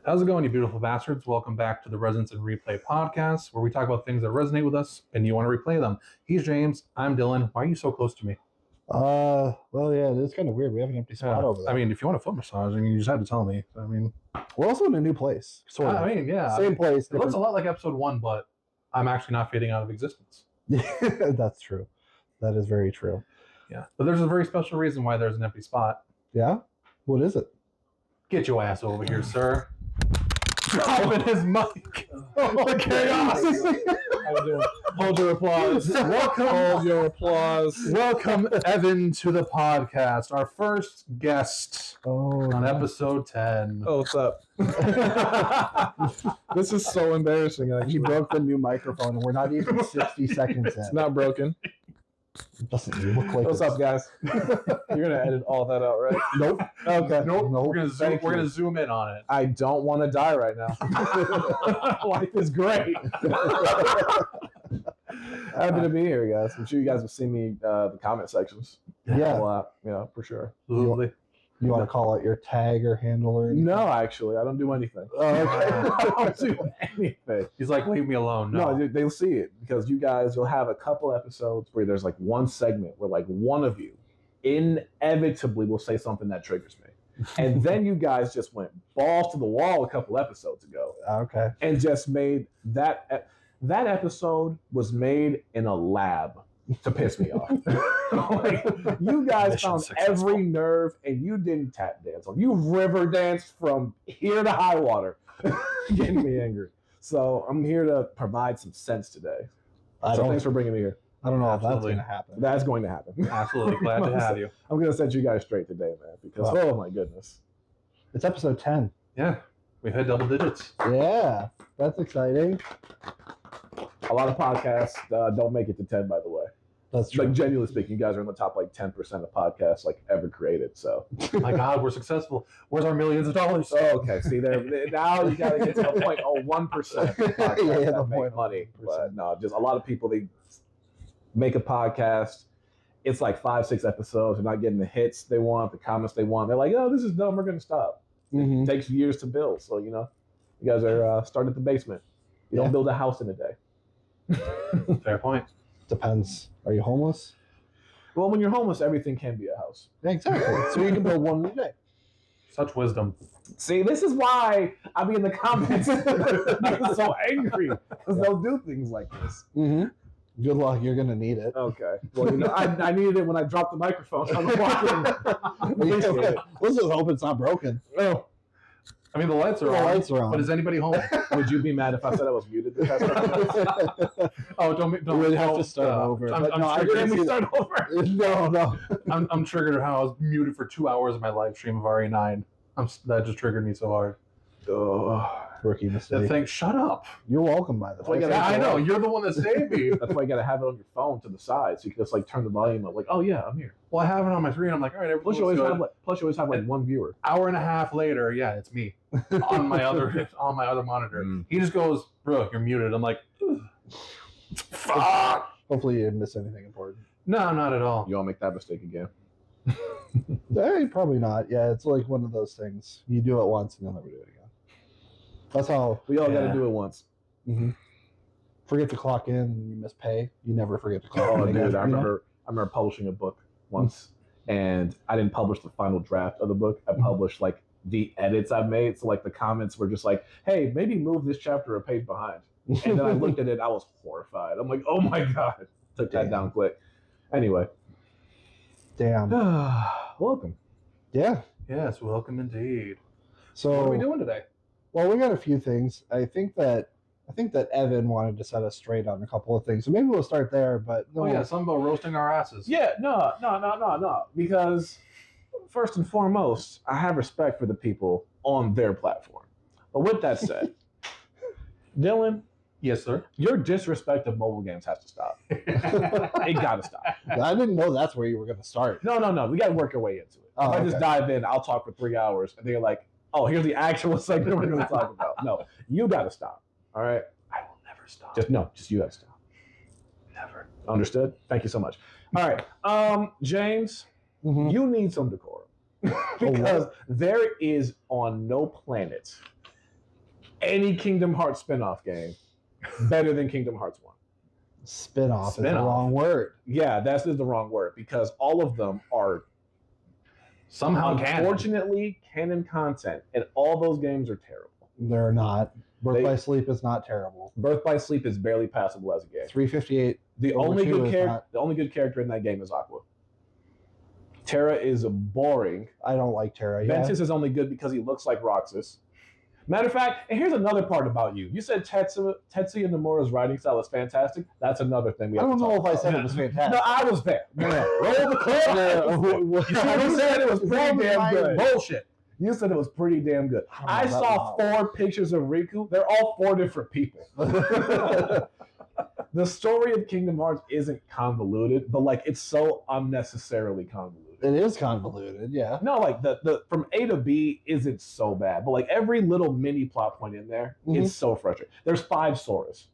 How's it going, you beautiful bastards? Welcome back to the Residence and Replay podcast, where we talk about things that resonate with us and you want to replay them. He's James. I'm Dylan. Why are you so close to me? Well, yeah, it's kind of weird. We have an empty spot over there. I mean, if you want a foot massage, I mean, you just had to tell me. I mean, we're also in a new place. Sort of. I mean, yeah. Same place. It looks a lot like episode 1, but I'm actually not fading out of existence. That's true. That is very true. Yeah. But there's a very special reason why there's an empty spot. Yeah? What is it? Get your ass over here, sir. Dropping his mic. The chaos. How you doing? Hold your applause. Hold your applause. Welcome, Evan, to the podcast. Our first guest on episode 10. Oh, what's up? This is so embarrassing, actually. He broke the new microphone, and we're not even 60 seconds in. It's not broken. It doesn't look like What's up, guys? You're going to edit all that out, right? Nope. Okay. Nope. We're going to zoom in on it. I don't want to die right now. Life is great. Happy to be here, guys. I'm sure you guys have seen me the comment sections. Yeah. A lot. Yeah, for sure. Absolutely. You want to call it your tag or handle or anything? No, actually, I don't do anything. Oh, okay. I don't do anything. He's like, leave me alone. No, dude, they'll see it because you guys will have a couple episodes where there's like one segment where like one of you inevitably will say something that triggers me. And then you guys just went balls to the wall a couple episodes ago. Okay. And just made that episode was made in a lab to piss me off. Like, you guys Mission found successful. every nerve and you didn't tap dance on. You river danced from here to high water, getting me angry. So I'm here to provide some sense today. Thanks for bringing me here. I don't know if that's Absolutely. going to happen. That's going to happen. Absolutely. Glad to have you. I'm going to set you guys straight today, man, because oh my goodness. It's episode 10. Yeah. We've had double digits. Yeah. That's exciting. A lot of podcasts don't make it to 10, by the way. That's true. Like, genuinely speaking, you guys are in the top like 10% of podcasts like ever created. So, My God, we're successful. Where's our millions of dollars? oh, okay. See, there now you got to get to the 0.01%. Yeah, the that make money. But no, just a lot of people, they make a podcast. It's like 5-6 episodes. They're not getting the hits they want, the comments they want. They're like, oh, this is dumb. We're going to stop. Mm-hmm. It takes years to build. So, you know, you guys are starting at the basement. You don't build a house in a day. Fair point. Depends. Are you homeless? Well, when you're homeless, everything can be a house. Exactly. So you can build one a day. Such wisdom. See, this is why I be in the comments I'm so angry, because they'll do things like this. Mm-hmm. Good luck. You're going to need it. Okay. Well, you know, I needed it when I dropped the microphone on the walk-in. Appreciate it. Let's just hope it's not broken. Oh, I mean, the lights are The on. lights are on. But is anybody home? would you be mad if I said I was muted? This past episode? Oh, don't We'd have to start over. I'm, But I'm no, I triggered. Can we see start over? No. I'm triggered how I was muted for 2 hours of my live stream of RE9. That just triggered me so hard. Rookie mistake. Shut up. You're welcome, by the That's why way. you Yeah, gotta- I know. You're the one that saved me. That's why you gotta have it on your phone to the side, so you can just like turn the volume up. Like, oh yeah, I'm here. Well, I have it on my screen. I'm like, all right, Plus, everything's good. you always have like one viewer. Hour and a half later, yeah, it's me on my other monitor. He just goes, bro, you're muted. I'm like, fuck. Hopefully you didn't miss anything important. No, not at all. You won't make that mistake again. Probably not. Yeah, it's like one of those things. You do it once and you'll never do it again. That's how. We all Yeah. gotta do it once. Mm-hmm. Forget to clock in and you miss pay. You never forget to clock Oh, in. dude, again, I remember publishing a book once, and I didn't publish the final draft of the book. I published like the edits I made. So like the comments were just like, "Hey, maybe move this chapter a page behind." And then I looked at it, I was horrified. I'm like, "Oh my god!" Took that down quick. Anyway, Damn. welcome. Yeah. Yes, welcome indeed. So What are we doing today? Well, we got a few things. I think that Evan wanted to set us straight on a couple of things. So maybe we'll start there. But Oh yeah, something about roasting our asses. Yeah, no. Because first and foremost, I have respect for the people on their platform. But with that said, Dylan, Yes, sir. your disrespect of mobile games has to stop. It gotta stop. I didn't know that's where you were going to start. No. We gotta work our way into it. Oh, If I just okay. dive in, I'll talk for 3 hours, and they're like, "Oh, here's the actual segment we're gonna talk about." No, you gotta stop. All right, I will never stop. just you gotta stop. never. Understood? Thank you so much. All right, James, Mhm. you need some decorum because there is on no planet any Kingdom Hearts spinoff game better than Kingdom Hearts 1. Spin-off is the Spin-off. wrong word. Yeah, that is the wrong word because all of them are Somehow canon. unfortunately canon content, and all those games are terrible. They're not. Birth They- by Sleep is not terrible. Birth by Sleep is barely passable as a game. 358. The Over only two good is character, not. the only good character in that game is Aqua. Terra is boring. I don't like Terra. Yeah. Ventus is only good because he looks like Roxas. Matter of fact, and here's another part about you. You said Tetsuya Nomura's writing style is fantastic. That's another thing we I have don't to know talk if I about. said it was fantastic. No, I was there. No. Roll the clip. You said it was pretty damn good. Bullshit. You said it was pretty damn good. I I don't know saw about 4 pictures of Riku. They're all 4 different people. The story of Kingdom Hearts isn't convoluted, but like it's so unnecessarily convoluted. It is convoluted, yeah. No, like the from A to B isn't so bad, but like every little mini plot point in there is so frustrating. There's 5 Soras.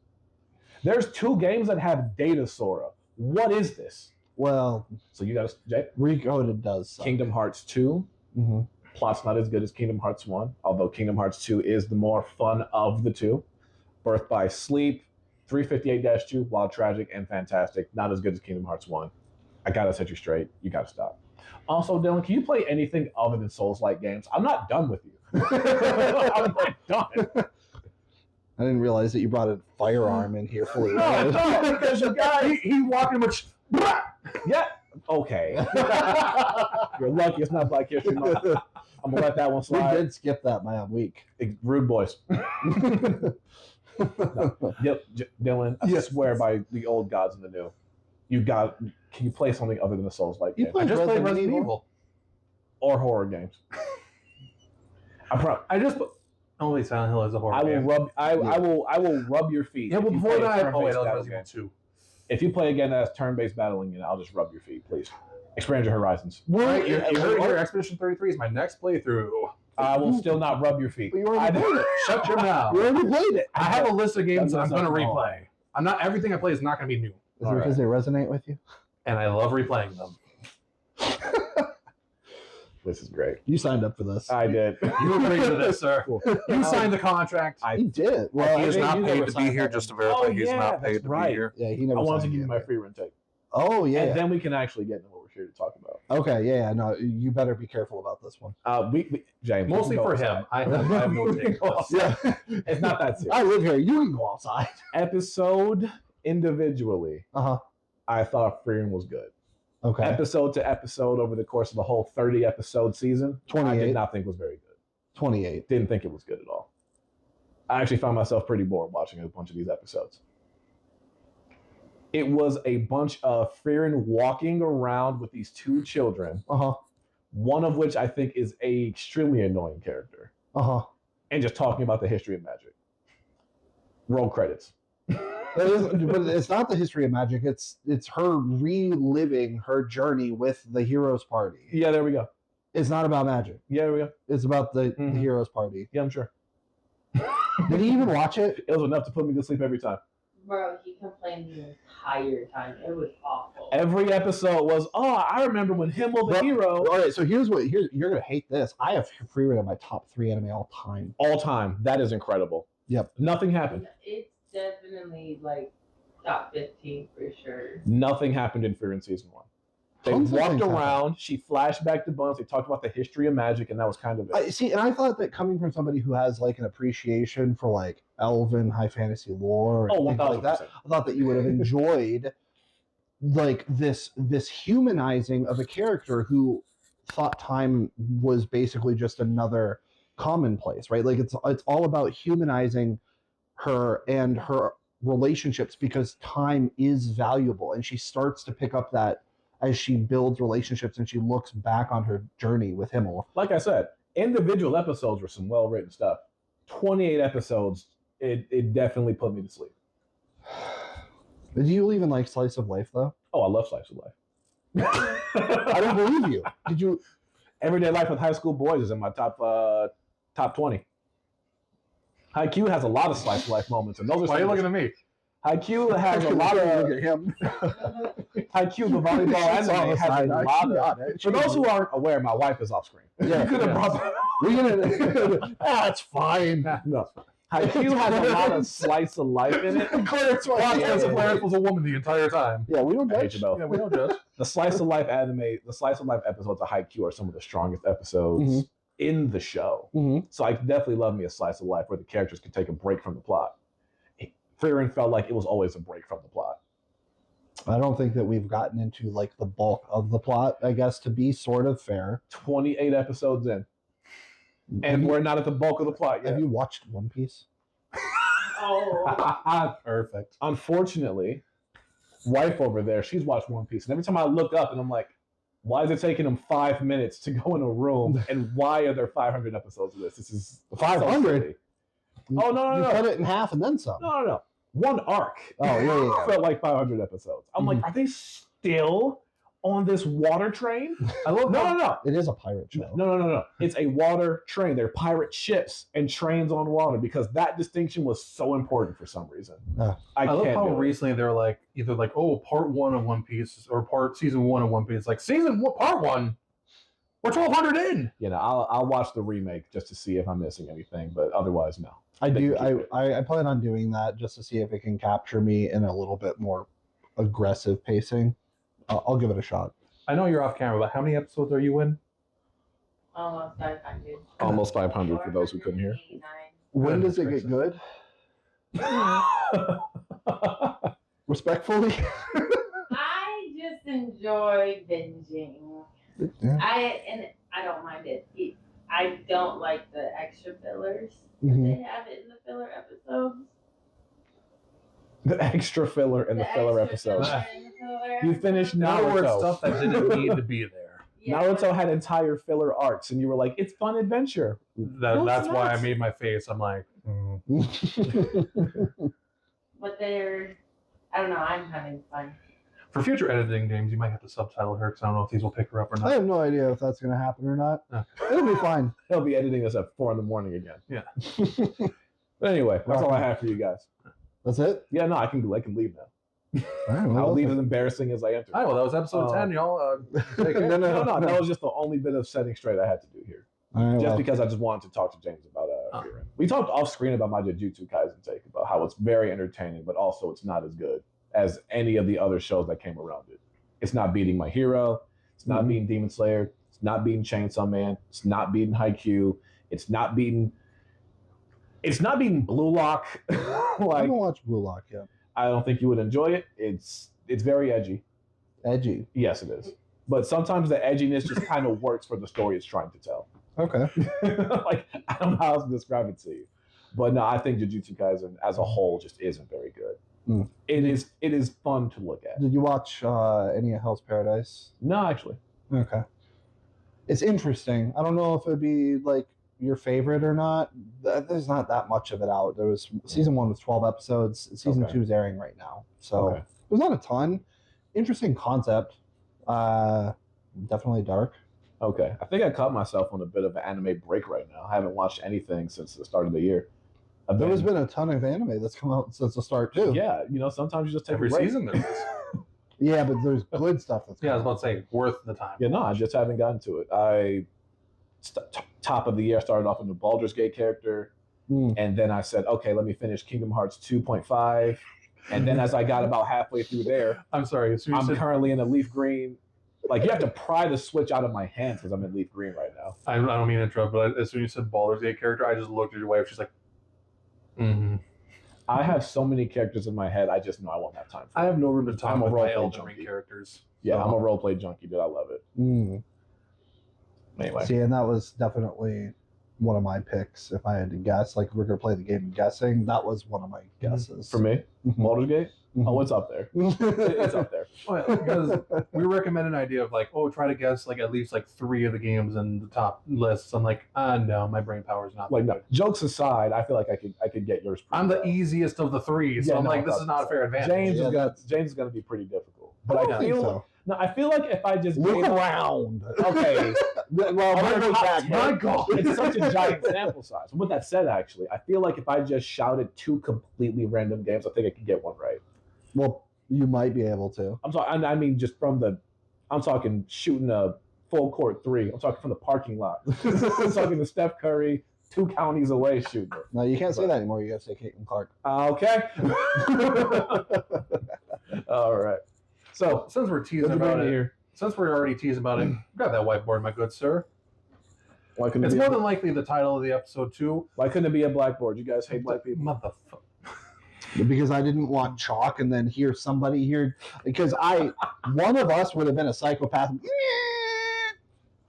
There's 2 games that have Data Sora. What is this? Well, So you got to Jay. Recoded does suck. Kingdom Hearts 2. Mm-hmm. Plot's not as good as Kingdom Hearts 1, although Kingdom Hearts 2 is the more fun of the 2. Birth by Sleep, 358-2, while tragic and fantastic, not as good as Kingdom Hearts 1. I gotta set you straight. You gotta stop. Also, Dylan, can you play anything other than Souls-like games? I'm not done with you. I'm not done. I didn't realize that you brought a firearm in here fully. No, because you guys, he walking much. Yeah. Okay. You're lucky it's not Black History Month. I'm gonna let that one We slide. did skip that by a week. Rude boys. Yep, Dylan. I swear by the old gods and the new. Can you play something other than a Souls-like You game? play I just played Resident Resident Evil. Evil. Or horror games? I just put. Oh wait, Silent Hill is a horror I will game. rub. I will rub your feet. Yeah, if but you before play a that, oh wait, turn-based that was battle Resident Evil game. 2. If you play again as turn-based battling, I'll just rub your feet, please. Expand your horizons. Right, your Expedition 33 is my next playthrough. I will still not rub your feet. But you already played it. Shut your mouth. You already played it. I have a list of games that I'm That's going to not replay. I'm not everything I play is not going to be new, Is it All because they resonate with you? and I love replaying them. This is great. You signed up for this. I did. You agreed to this, sir. Cool. You signed the contract. He did. Well, He is I think not you paid never to be signed here up. just to verify Oh, he's yeah, not paid that's to right. be here. Yeah, he I never wanted to signed give you up. my free run take. Oh, yeah. And then we can actually get into what we're here to talk about. Okay, yeah, no, you better be careful about this one. James, we Mostly can go for outside. him. I have no take. Go outside. It's not that serious. I live here. You can go outside. Episode individually, Uh-huh. I thought Freedom was good. Okay. Episode to episode over the course of the whole 30 episode season, I 28. did not think was very good. 28. Didn't think it was good at all. I actually found myself pretty bored watching a bunch of these episodes. It was a bunch of Frieren walking around with these 2 children, Uh-huh. one of which I think is a extremely annoying character, Uh-huh. and just talking about the history of magic. Roll credits. But it's not the history of magic. It's her reliving her journey with the heroes party. Yeah, there we go. It's not about magic. Yeah, there we go. It's about the Mhm. heroes party. Yeah, I'm sure. Did he even watch it? It was enough to put me to sleep every time. Bro, he complained the entire time. It was awful. Every episode was, I remember when Himmel the But- hero. All right, so you're gonna hate this. I have Freeren in my top 3 anime all time. All time. That is incredible. Yep. Nothing happened. It's definitely like top 15 for sure. Nothing happened in Fear in season 1. They Tons of walked things happened. around. She flashed back to Buns. They talked about the history of magic, and that was kind of it. I see, and I thought that coming from somebody who has like an appreciation for like elven high fantasy lore and Oh, things like that, 1000%. I thought that you would have enjoyed like this humanizing of a character who thought time was basically just another commonplace, right? Like it's all about humanizing her and her relationships because time is valuable, and she starts to pick up that as she builds relationships and she looks back on her journey with Himmel. Like I said, individual episodes were some well-written stuff. 28 episodes, it definitely put me to sleep. Do you even like slice of life though? Oh, I love Slice of Life. I don't believe you. Did you? Everyday Life with High School Boys is in my top 20. Haikyuu has a lot of Slice of Life moments, and those are Why are you some- looking at me? Haikyuu has a lot Look of at him. Haikyuu, the volleyball She's on anime, the has side. a I lot see of. on it. For those who aren't aware, my wife is off screen. Yeah, You could have yeah. brought that up. We're gonna. That's fine. No. Haikyuu has a lot of slice of life in it. Clarence Clarence was a woman the entire time. Yeah, we don't I hate judge. you both. Yeah, we don't judge. The slice of life episodes of Haikyuu are some of the strongest episodes in the show. Mm-hmm. So I definitely love me a slice of life where the characters can take a break from the plot. Frieren felt like it was always a break from the plot. I don't think that we've gotten into like the bulk of the plot, I guess, to be sort of fair. 28 episodes in. And we're not at the bulk of the plot yet. Have you watched One Piece? Oh. Perfect. Unfortunately, wife over there, she's watched One Piece. And every time I look up and I'm like, why is it taking them 5 minutes to go in a room? And why are there 500 episodes of this? This is 500? Oh, no. You cut it in half and then some. No. One arc. Oh, yeah. Felt like 500 episodes. I'm like, are they still on this water train? I love No. It is a pirate show. No. It's a water train. They're pirate ships and trains on water because that distinction was so important for some reason. I love can't how do it. recently they're like either like, oh, part 1 of One Piece or season 1 of One Piece. Like part 1, we're 1,200 in. You know, I'll watch the remake just to see if I'm missing anything, but otherwise, no. I plan on doing that just to see if it can capture me in a little bit more aggressive pacing. I'll give it a shot. I know you're off camera, but how many episodes are you in? Almost 500. Almost 500 for those who couldn't hear. 489. When does it Goodness get good? Respectfully. I just enjoy binging. Yeah. I don't mind it. I don't like the extra fillers that Mhm. they have in the filler episodes. The extra filler in the filler extra episodes. filler in the filler You finished In other words, Naruto. stuff that didn't need to be there. Yeah, Naruto had entire filler arcs, and you were like, "It's fun adventure." That's why I nuts. made my face. I'm like, but they're, I don't know, I'm having fun. For future editing, James, you might have to subtitle her because I don't know if these will pick her up or I not. have no idea if that's going to happen or not. Okay. It'll be fine. He'll be editing this at 4 a.m. again. Yeah. But anyway, that's all I have for you guys. That's it? Yeah, no, I can leave now. All right, I'll leave as embarrassing as I entered. All right, well, that was episode 10, y'all. Take care. No. That was just the only bit of setting straight I had to do here. All right, Just well, because I just wanted to talk to James about Frieren. We talked off screen about my Jujutsu Kaisen take, about how it's very entertaining, but also it's not as good as any of the other shows that came around it. It's not beating My Hero. It's not beating Demon Slayer. It's not beating Chainsaw Man. It's not beating Haikyuu. It's not beating Blue Lock. I Like, haven't watched Blue Lock yet. I don't think you would enjoy it. It's very edgy. Edgy. Yes, it is. But sometimes the edginess just kind of works for the story it's trying to tell. Okay. Like, I don't know how else to describe it to you. But no, I think Jujutsu Kaisen as a whole just isn't very good. Mm. It is fun to look at. Did you watch any of Hell's Paradise? No, actually. Okay. It's interesting. I don't know if it'd be like your favorite or not. There's not that much of it out. There was season 1 was 12 episodes. Season 2 is airing right now. So there's not a ton. Interesting concept. Definitely dark. Okay. I think I caught myself on a bit of an anime break right now. I haven't watched anything since the start of the year. There has been a ton of anime that's come out since the start too. Yeah, sometimes you just take Every a break. season there is. Yeah, but there's good stuff that's Yeah, I was come about to say, worth the time. Yeah, no, I just haven't gotten to it. Top of the year, started off with a Baldur's Gate character, and then I said, okay, let me finish Kingdom Hearts 2.5, and then as I got about halfway through there, I'm sorry. As soon as I'm you said, currently in a leaf green. Like, you have to pry the switch out of my hands because I'm in leaf green right now. I don't mean to interrupt, but as soon as you said Baldur's Gate character, I just looked at your wife. She's like, I have so many characters in my head, I just know I won't have time for I have no room to talk I'm a about my role-play Elden Ring junkie. characters. Yeah, So- I'm a roleplay junkie, dude. I love it. Anyway. See, and that was definitely one of my picks. If I had to guess, like we're gonna play the game of guessing, that was one of my guesses. For me, Mhm. Baldur's Gate? Mhm. Oh, it's up there. It's up there. Well, because we recommend an idea of like, oh, try to guess like at least like 3 of the games in the top lists. I'm like, no, my brain power is not Like, that no, good. jokes aside, I feel like I could get yours. Pretty I'm the well. easiest of the 3, so Yeah, I'm no, like, this that's- is not a fair advantage. James Yeah, is gonna be pretty difficult. I But don't I think feel so. no, I feel like if I just Look gave- around. okay, Well, Oh, mine goes back. my Mine God, goes- it's such a giant sample size. With that said, actually, I feel like if I just shouted 2 completely random games, I think I could get one right. Well, you might be able to. I'm sorry, I mean just I'm talking shooting a full court 3. I'm talking from the parking lot. I'm talking to Steph Curry, 2 counties away shooting it. No, you can't say that anymore. You got to say Caitlin Clark. Okay. All right. So Since we're teasing good to about bring it, you here. since we're already teasing about it, grab that whiteboard, my good sir. Why couldn't It's it be more than likely the title of the episode too. Why couldn't it be a blackboard? You guys hate black people. Motherfucker. Because I didn't want chalk and then hear somebody here. Because one of us would have been a psychopath.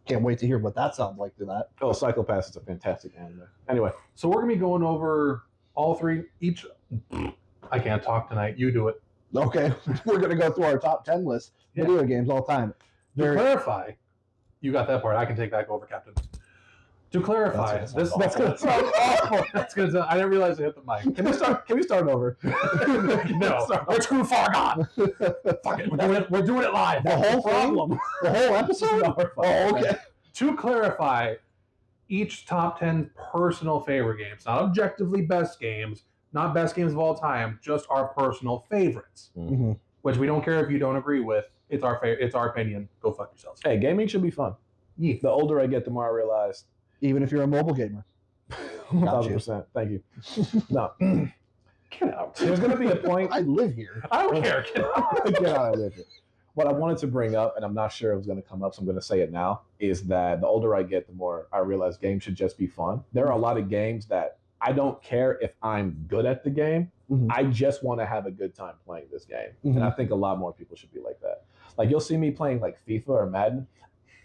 Can't wait to hear what that sounds like to that. Oh, Psychopaths is a fantastic anime. Anyway, So we're gonna be going over all three each. I can't talk tonight. You do it. Okay, we're going to go through our top 10 list. Yeah. Video games all time. To clarify, you got that part. I can take that over, Captain. To clarify, That's that's gonna sound awful. That's gonna sound, I didn't realize I hit the mic. can we start over? No, let's go far gone. Fuck it, we're doing it live. The whole problem. The whole episode? Oh, okay. To clarify, each top 10 personal favorite games, not objectively best games, not best games of all time, just our personal favorites, Mm-hmm. which we don't care if you don't agree with. It's our it's our opinion. Go fuck yourselves. Hey, gaming should be fun. Yeah. The older I get, the more I realize. Even if you're a mobile gamer. 1,000%. Thank you. No. Get out. There's going to be a point. I live here. I don't care. Get out. Get out of here. What I wanted to bring up, and I'm not sure it was going to come up, so I'm going to say it now, is that the older I get, the more I realize games should just be fun. There are a lot of games that I don't care if I'm good at the game. Mhm. I just want to have a good time playing this game. Mhm. And I think a lot more people should be like that. Like, you'll see me playing like FIFA or Madden.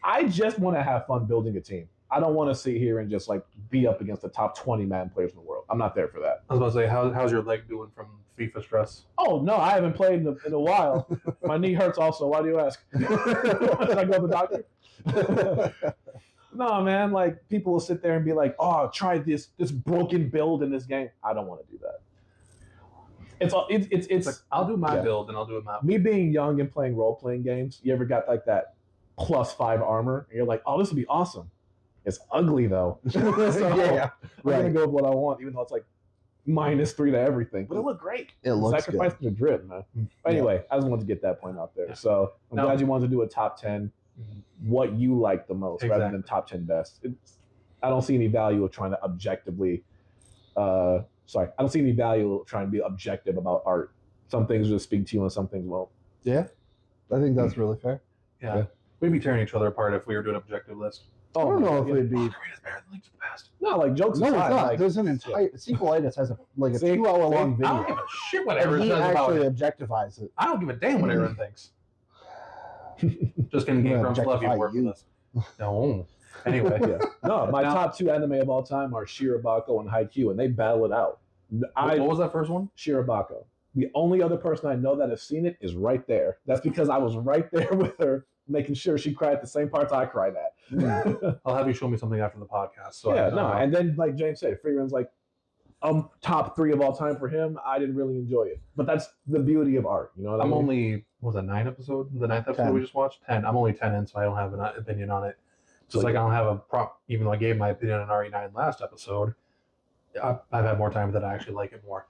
I just want to have fun building a team. I don't want to sit here and just like be up against the top 20 Madden players in the world. I'm not there for that. I was about to say, how's your leg doing from FIFA stress? Oh, no, I haven't played in a while. My knee hurts also. Why do you ask? Should I go to the doctor? No, man, like people will sit there and be like, oh, try this broken build in this game. I don't want to do that. It's Like, I'll do my yeah. build and I'll do it my Me being young and playing role-playing games, you ever got like that +5 armor? And you're like, oh, this would be awesome. It's ugly, though. So Yeah, I'm going right. to go with what I want, even though it's like -3 to everything. But it looked great. It looks Sacrifice the drip, man. Anyway, I just wanted to get that point out there. Yeah. So I'm Now- glad you wanted to do a top 10, what you like the most, rather Exactly. than top 10 best. I don't see any value of trying to objectively, I don't see any value of trying to be objective about art. Some things just speak to you and some things won't. Yeah, I think that's really fair. Yeah. Yeah. We'd be tearing each other apart if we were doing an objective list. I don't know if yeah. it'd be. Green is better than Link's the best. No, like jokes No, it's aside. not. Like, There's an entire Sequelitis has a See? 2-hour-long I video. don't give a shit what everyone And he says about actually it. objectifies it. I don't give a damn what everyone thinks. Just kidding, Game I'm Grumps, gonna love you objectify more for you. this. No. Anyway, yeah. No, my Now- top 2 anime of all time are Shirobako and Haikyuu, and they battle it out. what was that first one? Shirobako. The only other person I know that has seen it is right there. That's because I was right there with her, making sure she cried at the same parts I cried at. I'll have you show me something after the podcast. So Yeah, I, no. And then, like James said, Freeman's like top 3 of all time for him. I didn't really enjoy it, but that's the beauty of art. You know what I I'm mean? only, what was that, 9 episode? The 9th episode 10. we just watched? 10. I'm only 10 in, so I don't have an opinion on it. Just like I don't have a even though I gave my opinion on RE9 last episode, I've had more time that I actually like it more.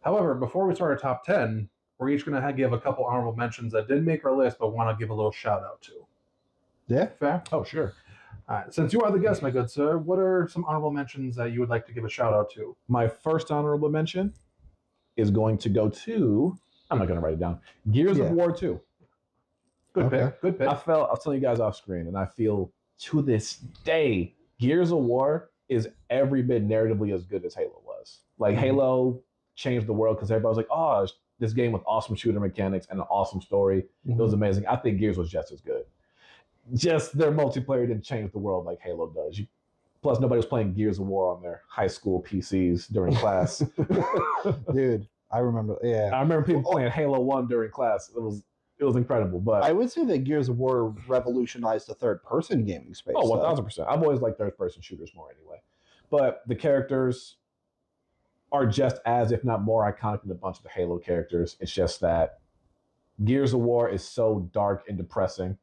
However, before we start our top 10, we're each going to give a couple honorable mentions that didn't make our list, but want to give a little shout out to. Yeah. Fair? Oh, sure. All right. Since you are the guest, my good sir, what are some honorable mentions that you would like to give a shout out to? My first honorable mention is going to go to, I'm not going to write it down, Gears Yeah. of War 2. Good Okay. pick. Good pick. I was telling you guys off screen, and I feel to this day, Gears of War is every bit narratively as good as Halo was. Like, Halo changed the world because everybody was like, oh, this game with awesome shooter mechanics and an awesome story. It was amazing. I think Gears was just as good. Just their multiplayer didn't change the world like Halo does. Plus, nobody was playing Gears of War on their high school PCs during class. Dude, I remember. Yeah. I remember people playing Halo 1 during class. It was incredible. But I would say that Gears of War revolutionized the third-person gaming space. oh, though. 1,000%. I've always liked third-person shooters more anyway. But the characters are just as, if not more, iconic than a bunch of the Halo characters. It's just that Gears of War is so dark and depressing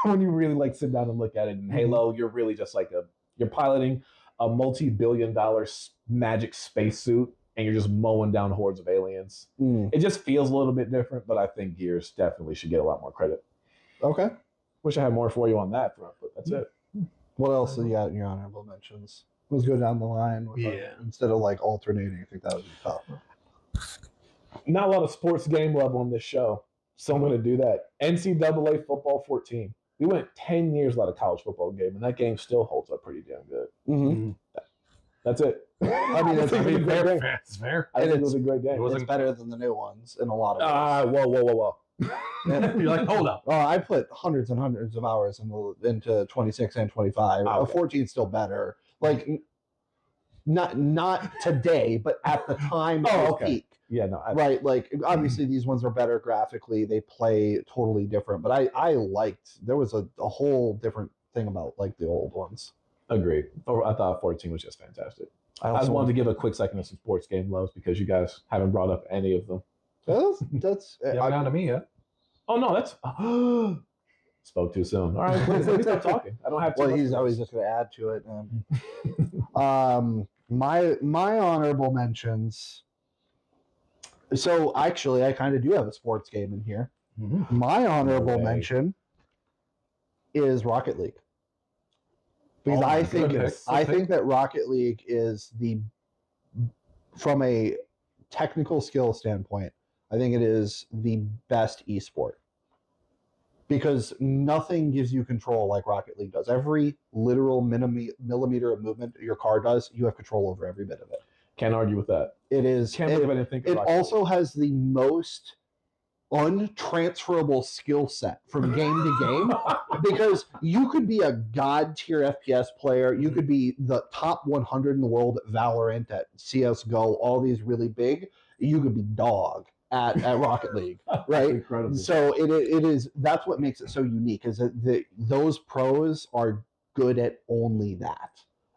when you really like sit down and look at it. In Halo, you're really just like you're piloting a multi-billion-dollar magic spacesuit, and you're just mowing down hordes of aliens. Mm. It just feels a little bit different, but I think Gears definitely should get a lot more credit. Okay. Wish I had more for you on that front, but that's it. What else do you got in your honorable mentions? was go down the line. With instead of like alternating, I think that would be tough. Not a lot of sports game love on this show, so I'm going to do that. NCAA Football 14. We went 10 years without a college football game, and that game still holds up pretty damn good. Mm-hmm. That's it. I mean, it's fair. It's fair. I think it was a great game. It's better than the new ones in a lot of ways. Whoa. You're like, hold up. Oh, I put hundreds and hundreds of hours into 26 and 25. 14 is still better. Like, not today, but at the time of peak. Yeah, no. Right, like, obviously these ones are better graphically. They play totally different. But I liked, there was a whole different thing about, like, the old ones. Agreed. I thought 14 was just fantastic. I just wanted to give a quick second of some sports game loves because you guys haven't brought up any of them. That's you haven't gotten to me yet. Oh, no, that's... Spoke too soon. All right, please, let me stop talking. I don't have to. Well, he's always just going to add to it. My honorable mentions... So, actually, I kind of do have a sports game in here. Mm-hmm. My honorable mention is Rocket League. Because I think that Rocket League is from a technical skill standpoint, I think it is the best esport. Because nothing gives you control like Rocket League does. Every literal millimeter of movement your car does, you have control over every bit of it. Can't argue with that. It is. Can't believe I didn't think of Rocket League. It also has the most untransferable skill set from game to game because you could be a god tier FPS player, you could be the top 100 in the world at Valorant, at CSGO, all these really big, you could be dog at Rocket League, right? Incredible. So it is, that's what makes it so unique, is that those pros are good at only that.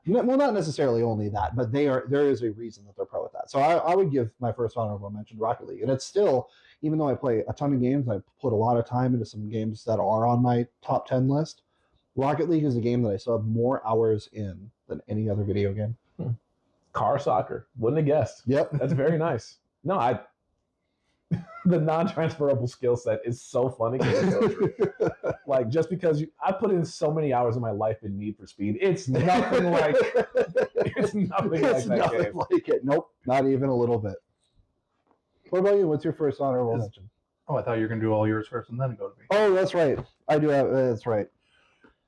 Well, not necessarily only that, but there is a reason that they're pro at that. So I would give my first honorable mention to Rocket League. And it's still, even though I play a ton of games, I put a lot of time into some games that are on my top 10 list. Rocket League is a game that I still have more hours in than any other video game. Car soccer. Wouldn't have guessed. Yep. That's very nice. No, the non-transferable skill set is so funny. It's so true. Like, just because I put in so many hours of my life in Need for Speed, it's nothing like that game. Like it. Nope, not even a little bit. What about you? What's your first honorable mention? Oh, I thought you were going to do all yours first and then go to me. Oh, that's right. I do have. That's right.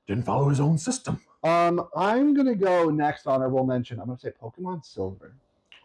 Didn't follow his own system. I'm going to go next honorable mention. I'm going to say Pokemon Silver.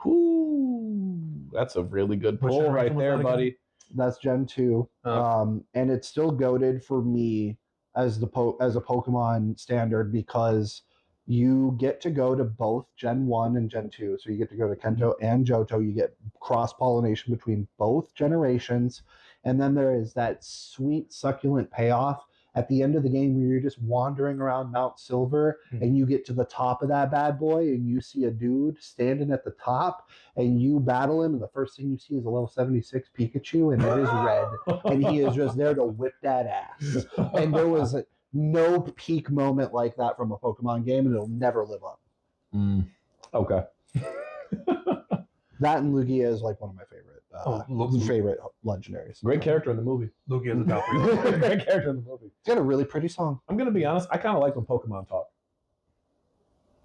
Ooh, that's a really good pull right there, buddy. That's Gen 2. And it's still goated for me as a Pokemon standard because you get to go to both Gen 1 and Gen 2. So you get to go to Kanto and Johto. You get cross-pollination between both generations. And then there is that sweet, succulent payoff at the end of the game where you're just wandering around Mount Silver and you get to the top of that bad boy and you see a dude standing at the top and you battle him and the first thing you see is a level 76 Pikachu and it is red and he is just there to whip that ass. And there was no peak moment like that from a Pokemon game and it'll never live up. Okay. That and Lugia is like one of my favorite legendaries. Great character in the movie. Lugia is a top 3. Great character in the movie. It's got a really pretty song. I'm gonna be honest. I kind of like when Pokemon talk.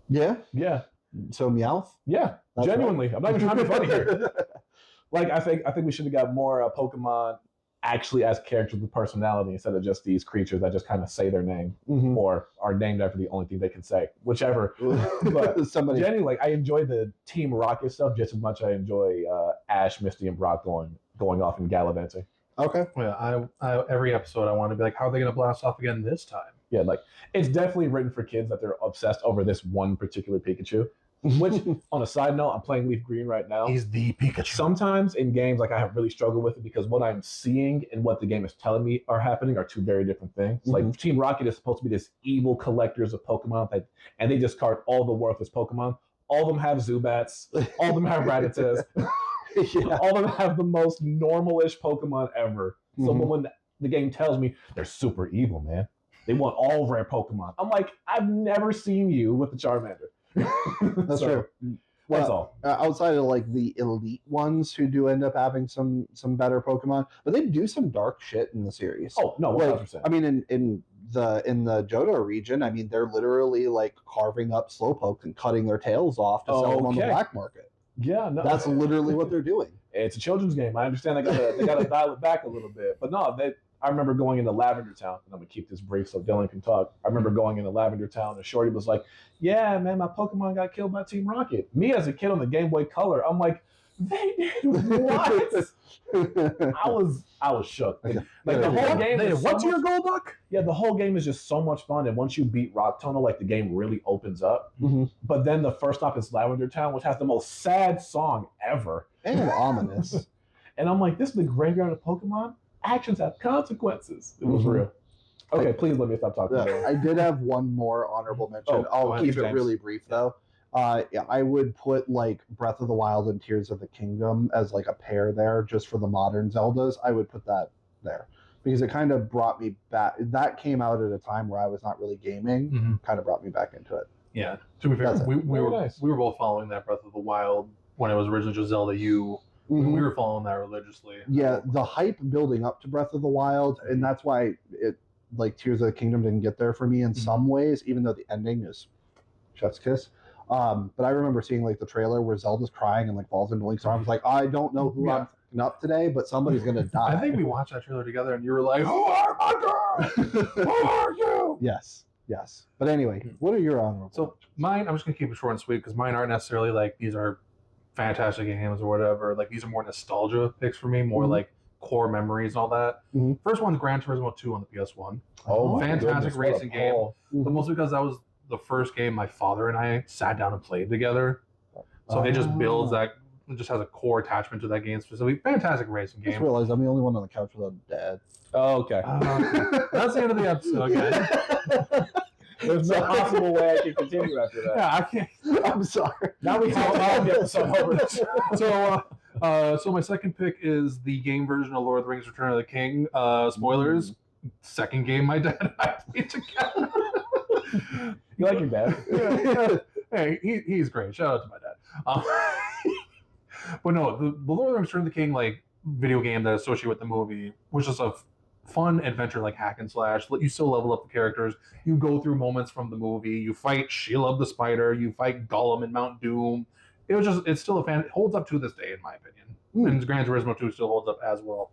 Yeah. Yeah. So Meowth. Yeah. That's genuinely. Right. I'm not even trying to be funny here. Like I think we should have got more Pokemon actually as characters with personality instead of just these creatures that just kind of say their name or are named after the only thing they can say, whichever. But genuinely, like, I enjoy the Team Rocket stuff just as much as I enjoy Ash, Misty, and Brock going off and gallivanting. Okay. Yeah, I every episode I want to be like, how are they going to blast off again this time? Yeah, like it's definitely written for kids that they're obsessed over this one particular Pikachu. Which, on a side note, I'm playing Leaf Green right now. He's the Pikachu. Sometimes in games, like I have really struggled with it because what I'm seeing and what the game is telling me are happening are two very different things. Like Team Rocket is supposed to be this evil collectors of Pokemon, and they discard all the worthless Pokemon. All of them have Zubats. All of them have Rattatas. Yeah. All of them have the most normal-ish Pokemon ever. So when the game tells me they're super evil, man, they want all rare Pokemon. I'm like, I've never seen you with the Charmander. That's true. Well, that's all. Outside of like the elite ones who do end up having some better Pokemon, but they do some dark shit in the series. Oh no, 100%. I mean, in the Johto region, I mean, they're literally like carving up slowpokes and cutting their tails off to sell them on the black market. Yeah, no, That's literally what they're doing. It's a children's game. I understand they gotta dial it back a little bit, but no, I remember going into Lavender Town, and I'm gonna keep this brief so Dillon can talk. I remember going into Lavender Town, and Shorty was like, "Yeah, man, my Pokemon got killed by Team Rocket." Me as a kid on the Game Boy Color, I'm like, "They did what?" I was shook. Like the whole game. What's your Golduck? Yeah, the whole game is just so much fun, and once you beat Rock Tunnel, like the game really opens up. Mhm. But then the first stop is Lavender Town, which has the most sad song ever, And ominous. and I'm like, "This is the graveyard of Pokemon. Actions have consequences." It was real. Okay, please let me stop talking. I did have one more honorable mention. Oh, I'll go ahead, keep it James. really brief though. Yeah, I would put like Breath of the Wild and Tears of the Kingdom as like a pair there, just for the modern Zeldas. I would put that there because it kind of brought me back. That came out at a time where I was not really gaming. Kind of brought me back into it. Yeah. To be fair, That's it. we Very were nice. we were both following that Breath of the Wild when it was originally just Zelda U. We were following that religiously. Yeah, the hype building up to Breath of the Wild, and that's why it like Tears of the Kingdom didn't get there for me in some ways, even though the ending is chef's kiss. But I remember seeing like the trailer where Zelda's crying and like falls into Link's arms. Like, I don't know who I'm fucking up today, but somebody's gonna die. I think we watched that trailer together, and you were like, "Who are my girl? Who are you?" Yes. But anyway, what are your honorable? So mine, I'm just gonna keep it short and sweet because mine aren't necessarily like these are fantastic games or whatever. Like these are more nostalgia picks for me, more like core memories and all that. First one's Gran Turismo 2 on the PS1. Oh, my fantastic goodness, what a racing game. pull. But mostly because that was the first game my father and I sat down and played together. So it just builds that. It just has a core attachment to that game specifically. Fantastic racing I just game. realized I'm the only one on the couch without a dad. Oh, okay. That's the end of the episode, guys. There's no possible way I can continue after that. Yeah, I can't. I'm sorry. Now we have all the episode over. So my second pick is the game version of Lord of the Rings: Return of the King. Spoilers. Second game my dad and I played together. You like your dad? Yeah. Hey, he's great. Shout out to my dad. But no, the Lord of the Rings: Return of the King like video game that is associated with the movie was just a fun adventure like hack and slash. You still level up the characters. You go through moments from the movie. You fight Shelob the Spider. You fight Gollum in Mount Doom. It's still a fan. It holds up to this day, in my opinion. And Gran Turismo 2 still holds up as well.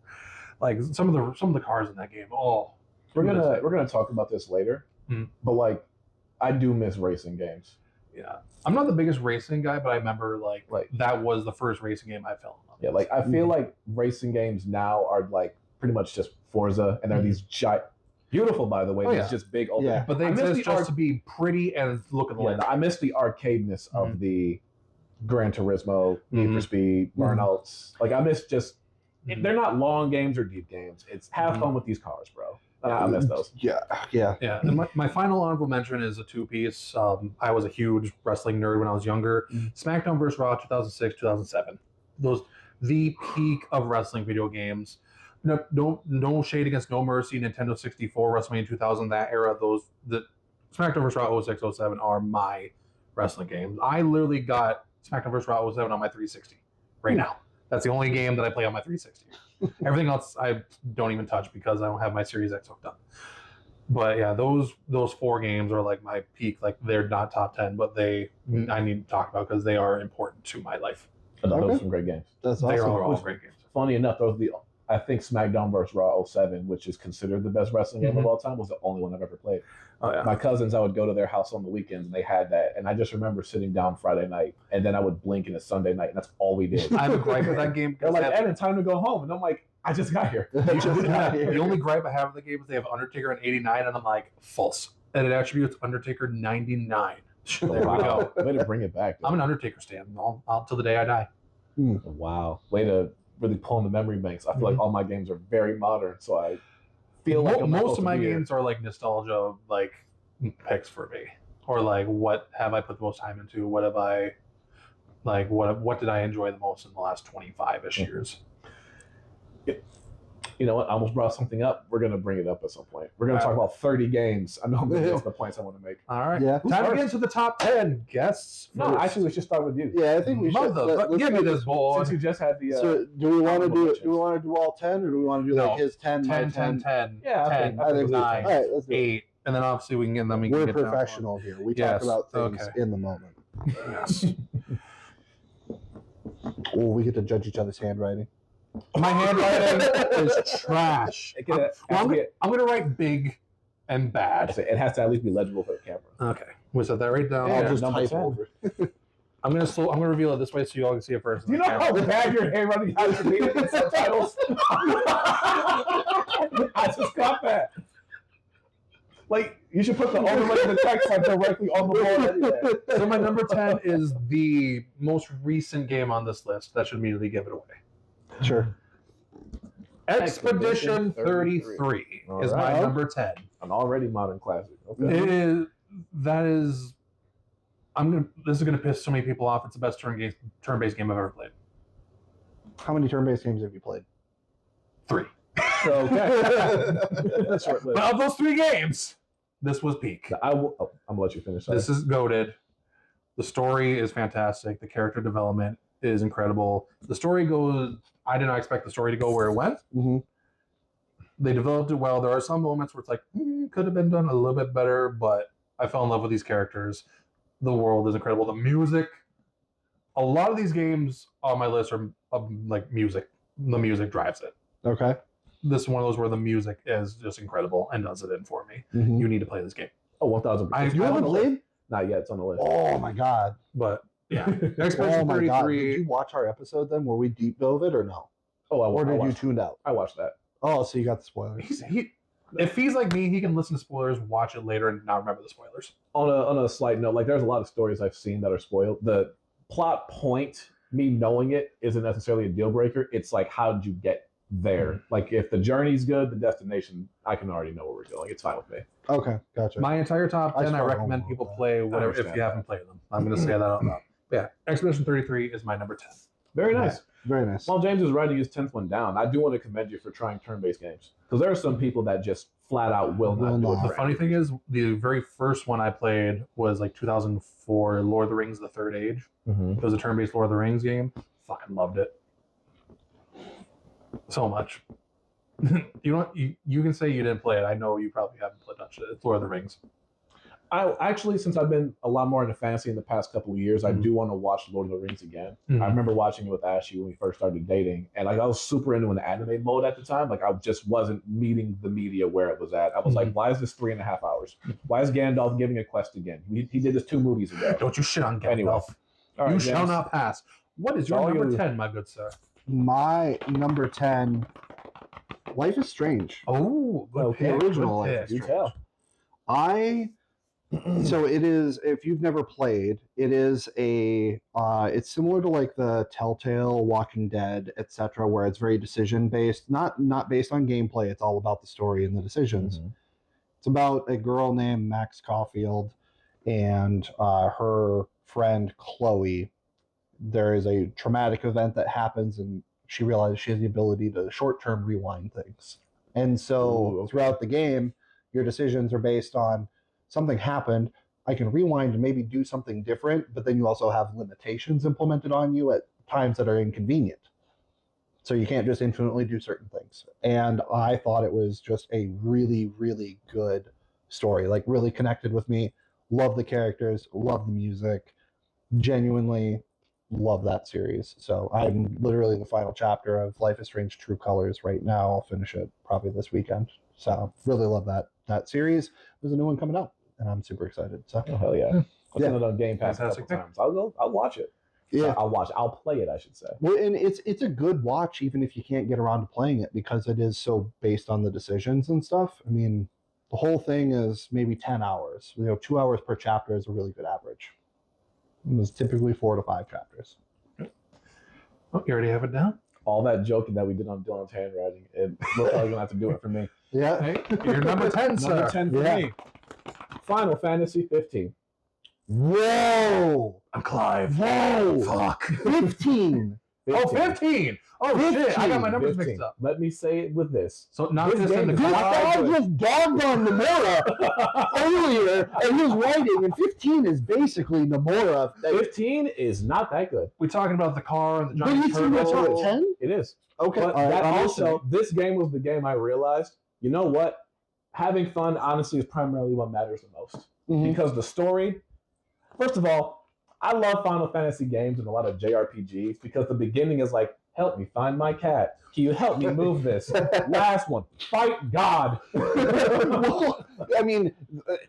Like some of the cars in that game. Oh, We're gonna talk about this later. But like, I do miss racing games. Yeah, I'm not the biggest racing guy, but I remember like that was the first racing game I fell in love with. Yeah, like I feel like racing games now are like pretty much just Forza, and they're these giant, beautiful by the way, these just big open. Yeah. But they exist just to be pretty and look at the Yeah, I miss the arcadeness of the Gran Turismo, Need for Speed, Burnouts. Like I miss just they're not long games or deep games. It's have fun with these cars, bro. I miss those. Yeah. And my final honorable mention is a two-piece. I was a huge wrestling nerd when I was younger. SmackDown vs. Raw 2006, 2007. The peak of wrestling video games. No shade against No Mercy, Nintendo 64, WrestleMania 2000, that era. The SmackDown vs. Raw 06, 07 are my wrestling games. I literally got SmackDown vs. Raw 07 on my 360 right now. That's the only game that I play on my 360. Everything else I don't even touch because I don't have my Series X hooked up. But yeah, those four games are like my peak. Like they're not top 10, but I need to talk about because they are important to my life. Those are some great games. That's They awesome. are all great games. Funny enough, I think SmackDown vs. Raw 07, which is considered the best wrestling game of all time, was the only one I've ever played. Oh yeah. My cousins, I would go to their house on the weekends, and they had that. And I just remember sitting down Friday night, and then I would blink, and it's Sunday night, and that's all we did. I have a gripe with that game. They're like, Ed, it's time to go home. And I'm like, I just got here. The only gripe I have with the game is they have Undertaker in 89, and I'm like, false. And it attributes Undertaker 99. There we go. Way to bring it back. Dude. I'm an Undertaker stan. I'll till the day I die. Wow. Way to really pull in the memory banks. I feel like all my games are very modern, so I feel like most of my games are like nostalgia like picks for me, or like what have I put the most time into? What have I what did I enjoy the most in the last 25-ish years? You know what? I almost brought something up. We're going to bring it up at some point. We're going to talk about 30 games. I know I'm going to get the points I want to make. All right. Yeah. Time to get into the top 10 guests. No, actually, let's just start with you. Yeah, I think we should. Give me this board. Since you just had the. So, do we want to do all 10, or do we want to do like his 10, 10, my 10, 10, Yeah, I 10, think 9, all right, let's do it. 8, and then obviously we can get them. We're professional here. We talk Yes, about things okay. in the moment. Yes. Oh, we get to judge each other's handwriting. My handwriting is trash. I'm going to write big and bad. It has to at least be legible for the camera. Okay. We'll set that right down. I'll Yeah, just number type 10. over. I'm gonna reveal it this way so you all can see it first. Do you know how bad your handwriting has to be in subtitles? I just got that. Like, you should put the overlay of the text like directly on the board anyway. So my number 10 is the most recent game on this list. That should immediately give it away. Sure. Expedition 33 is my Alright. number 10. An already modern classic. Okay. It is. That is. This is gonna piss so many people off. It's the best turn-based game I've ever played. How many turn-based games have you played? 3. Okay. Short list. But of those 3 games, this was peak. I'm gonna let you finish. Sorry. This is goated. The story is fantastic. The character development is incredible. The story goes. I did not expect the story to go where it went. Mm-hmm. They developed it well. There are some moments where it's like, could have been done a little bit better, but I fell in love with these characters. The world is incredible. The music, a lot of these games on my list are like music. The music drives it. Okay. This is one of those where the music is just incredible and does it in for me. Mm-hmm. You need to play this game. Oh, 1,000%. You haven't played? Not yet. It's on the list. Oh my god. But yeah, Oh Expedition my god. 33. Did you watch our episode then where we deep dove it or no? Oh, Or did you watched, tune out? I watched that. Oh, so you got the spoilers. If he's like me, he can listen to spoilers, watch it later, and not remember the spoilers. On a slight note, like there's a lot of stories I've seen that are spoiled. The plot point, me knowing it, isn't necessarily a deal breaker. It's like, how did you get there? Like, if the journey's good, the destination, I can already know where we're going. It's fine with me. Okay, gotcha. My entire top 10, I started recommend home people with that. play whatever if understand you haven't played them. I'm going to say that out loud. But yeah, Expedition 33 is my number 10. Very nice. Very nice. While James is writing his 10th one down, I do want to commend you for trying turn-based games. Because there are some people that just flat out will not do it. The funny thing is, the very first one I played was like 2004, Lord of the Rings: The Third Age. Mm-hmm. It was a turn-based Lord of the Rings game. Fucking loved it so much. You can say you didn't play it. I know you probably haven't touched it. It's Lord of the Rings. I actually, since I've been a lot more into fantasy in the past couple of years, I do want to watch Lord of the Rings again. I remember watching it with Ashley when we first started dating, and like I was super into an anime mode at the time. Like I just wasn't meeting the media where it was at. I was like, why is this 3.5 hours? Why is Gandalf giving a quest again? He did this 2 movies ago. Don't you shit on Gandalf. Anyway. All right, You shall James. not pass. What is your All number you- 10, my good sir? My number 10, Life is Strange. Oh, good Okay. pick, The original good Life pick. is You Strange. tell. So it is, if you've never played, it is it's similar to like the Telltale, Walking Dead, etc., where it's very decision based, not based on gameplay. It's all about the story and the decisions. Mhm. It's about a girl named Max Caulfield and her friend Chloe. There is a traumatic event that happens, and she realizes she has the ability to short-term rewind things. And so Ooh, okay. throughout the game, your decisions are based on something happened. I can rewind and maybe do something different, but then you also have limitations implemented on you at times that are inconvenient. So you can't just infinitely do certain things. And I thought it was just a really, really good story. Like, really connected with me. Love the characters, love the music. Genuinely love that series. So I'm literally in the final chapter of Life is Strange True Colors right now. I'll finish it probably this weekend. So really love that series. There's a new one coming out, and I'm super excited. So Oh, hell yeah. I've Yeah. seen it on Game Pass a Fantastic couple times. I'll watch it. yeah. I'll play it, I should say. Well, and it's a good watch even if you can't get around to playing it because it is so based on the decisions and stuff. I mean, the whole thing is maybe 10 hours. 2 hours per chapter is a really good average. And there's typically 4 to 5 chapters. Oh, you already have it down? All that joking that we did on Dillon's handwriting, we're probably going to have to do it for me. Yeah. Hey, you're number 10, sir. Number 10 for Yeah. me. Final Fantasy 15. Whoa! I'm Clive. Whoa! Fuck. 15! Oh, 15! Oh, shit. I got my numbers 15. mixed up. Let me say it with this. So not This just in the game This is guy good. just dogged on Nomura earlier, and he was writing, and 15 is basically Nomura. 15 is not that good. We're talking about the car and the But giant it's in the top turtle. 10? It is. Okay. But all right, that I'm also, listening. this game was the game I realized, you know what? Having fun, honestly, is primarily what matters the most. Mhm. Because the story, first of all, I love Final Fantasy games and a lot of JRPGs because the beginning is like, help me find my cat. Can you help me move this? Last one, fight God. Well, I mean,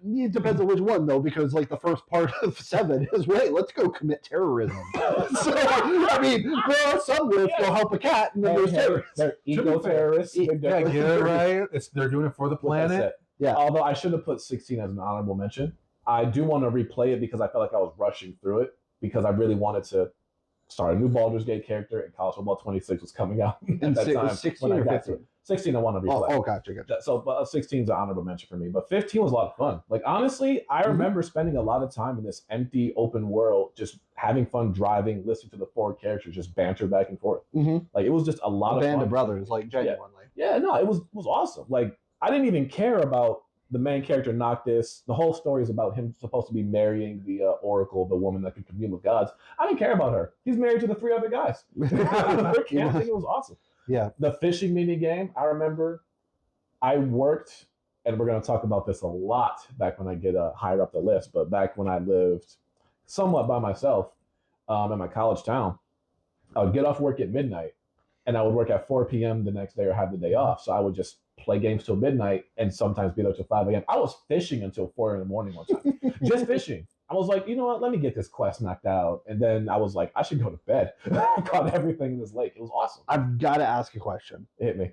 it depends on which one, though, because like the first part of 7 is, wait, let's go commit terrorism. So, I mean, there are some where go help a cat, and then there's terrorists. They're eco-terrorists. Yeah, Big Yeah, difference. get it right. They're doing it for the With that planet. said, Yeah. Although I should have put 16 as an honorable mention, I do want to replay it because I felt like I was rushing through it because I really wanted to start a new Baldur's Gate character, and College Football 26 was coming out at And that time. 16 when I or got 15? to it. 16 I want to replay. Oh, gotcha. So 16 is an honorable mention for me, but 15 was a lot of fun. Like honestly, I remember spending a lot of time in this empty open world, just having fun driving, listening to the 4 characters just banter back and forth. Mm-hmm. Like it was just a lot A of band fun. of brothers, like genuinely. Yeah, no, it was awesome. Like I didn't even care about the main character Noctis. The whole story is about him supposed to be marrying the Oracle, the woman that could commune with gods. I didn't care about her. He's married to the 3 other guys. Their camping, it was awesome. Yeah. The fishing mini game, I remember I worked, and we're going to talk about this a lot back when I get higher up the list, but back when I lived somewhat by myself in my college town, I would get off work at midnight, and I would work at 4 p.m. the next day or have the day off. So I would just play games till midnight and sometimes be there till 5 a.m. I was fishing until 4 in the morning one time, just fishing. I was like, you know what? Let me get this quest knocked out. And then I was like, I should go to bed. I caught everything in this lake. It was awesome. I've got to ask a question. It hit me.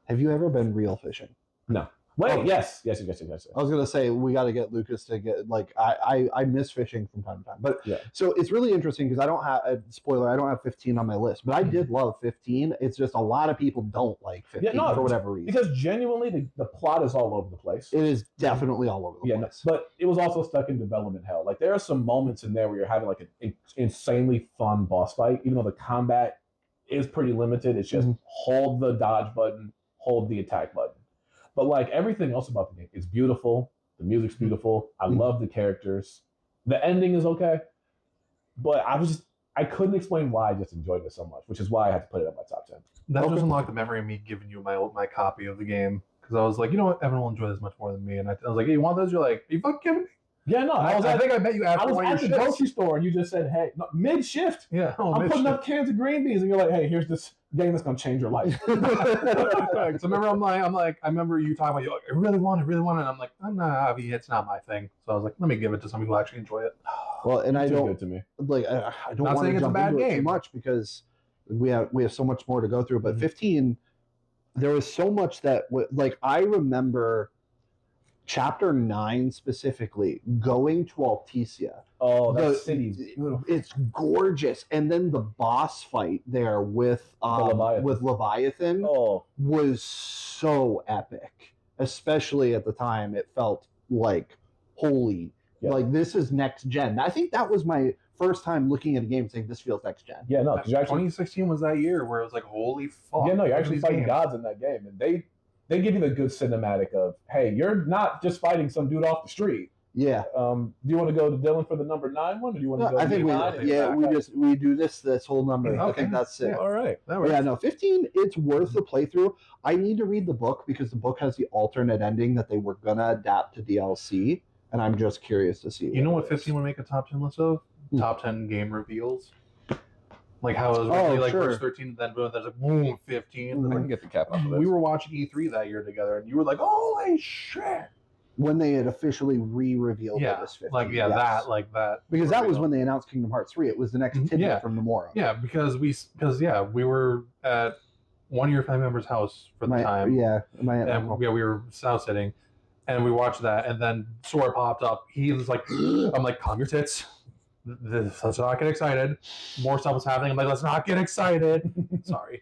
Have you ever been real fishing? No. Wait, Oh. yes. I was gonna say we got to get Lucas to get like I miss fishing from time to time, but Yeah. So it's really interesting because I don't have a spoiler. I don't have 15 on my list, but I did love 15. It's just a lot of people don't like 15 no, for whatever reason. because genuinely the plot is all over the place. It is definitely all over the No, place. but it was also stuck in development hell. Like there are some moments in there where you're having like an insanely fun boss fight, even though the combat is pretty limited. It's just hold the dodge button, hold the attack button. But like everything else about the game, it's beautiful. The music's beautiful. I love the characters. The ending is okay, but I couldn't explain why I just enjoyed it so much, which is why I had to put it in my top 10. That Okay. just unlocked the memory of me giving you my copy of the game because I was like, you know what, Evan will enjoy this much more than me, and I was like, hey, you want those? You're like, are you fucking kidding me? Yeah, no, I think I met you I after was one at of the your shifts. grocery store and you just said, hey, no, mid-shift, Yeah, I'm putting up cans of green beans, and you're like, hey, here's this game that's gonna change your life. So remember, I'm like, I remember you talking about, you're like, I really want it, and I'm like, nah, it's not my thing. So I was like, let me give it to some people who actually enjoy it. Well, and I Too don't good to me. like I don't Not want saying to it's a jump bad into it too game. much because we have so much more to go through. But Mhm. 15, there was so much that like I remember. Chapter 9 specifically, going to Alticia. Oh, that The- city's beautiful. It's gorgeous, and then the boss fight there with Leviathan Oh, was so epic. Especially at the time, it felt like holy. Yeah. Like this is next gen. I think that was my first time looking at a game saying this feels next gen. yeah, no, because you actually 2016 was that year where it was like, holy fuck. Yeah, no, you're look at actually these fighting games. gods in that game, and they give you the good cinematic of, hey, you're not just fighting some dude off the street. Yeah. Do you want to go to Dillon for the number 9 one, or do you want to No, go? I think to 9 we do this whole number. I Okay. think that's it. All right. That But works. yeah, no, 15, it's worth the playthrough. I need to read the book because the book has the alternate ending that they were going to adapt to DLC, and I'm just curious to see. You know what it is. 15 would make a top 10 list of? Hmm. Top 10 game reveals. Like how it was Oh, originally like sure. verse 13, then boom, there's like boom, 15. I can get the cap off of this. We were watching E3 that year together, and you were like, holy shit. When they had officially re-revealed Yeah, it as 15. like, yeah, yes. that. Because that was reveal. when they announced Kingdom Hearts 3. It was the next tidbit Yeah. from Nomura. Yeah, because we were at one of your family members' house for the time. Yeah, my aunt and And uncle. yeah, we were house sitting, and we watched that, and then Sora popped up. He was like, I'm like, calm your tits. Let's not get excited. More stuff was happening. I'm like, let's not get excited. Sorry.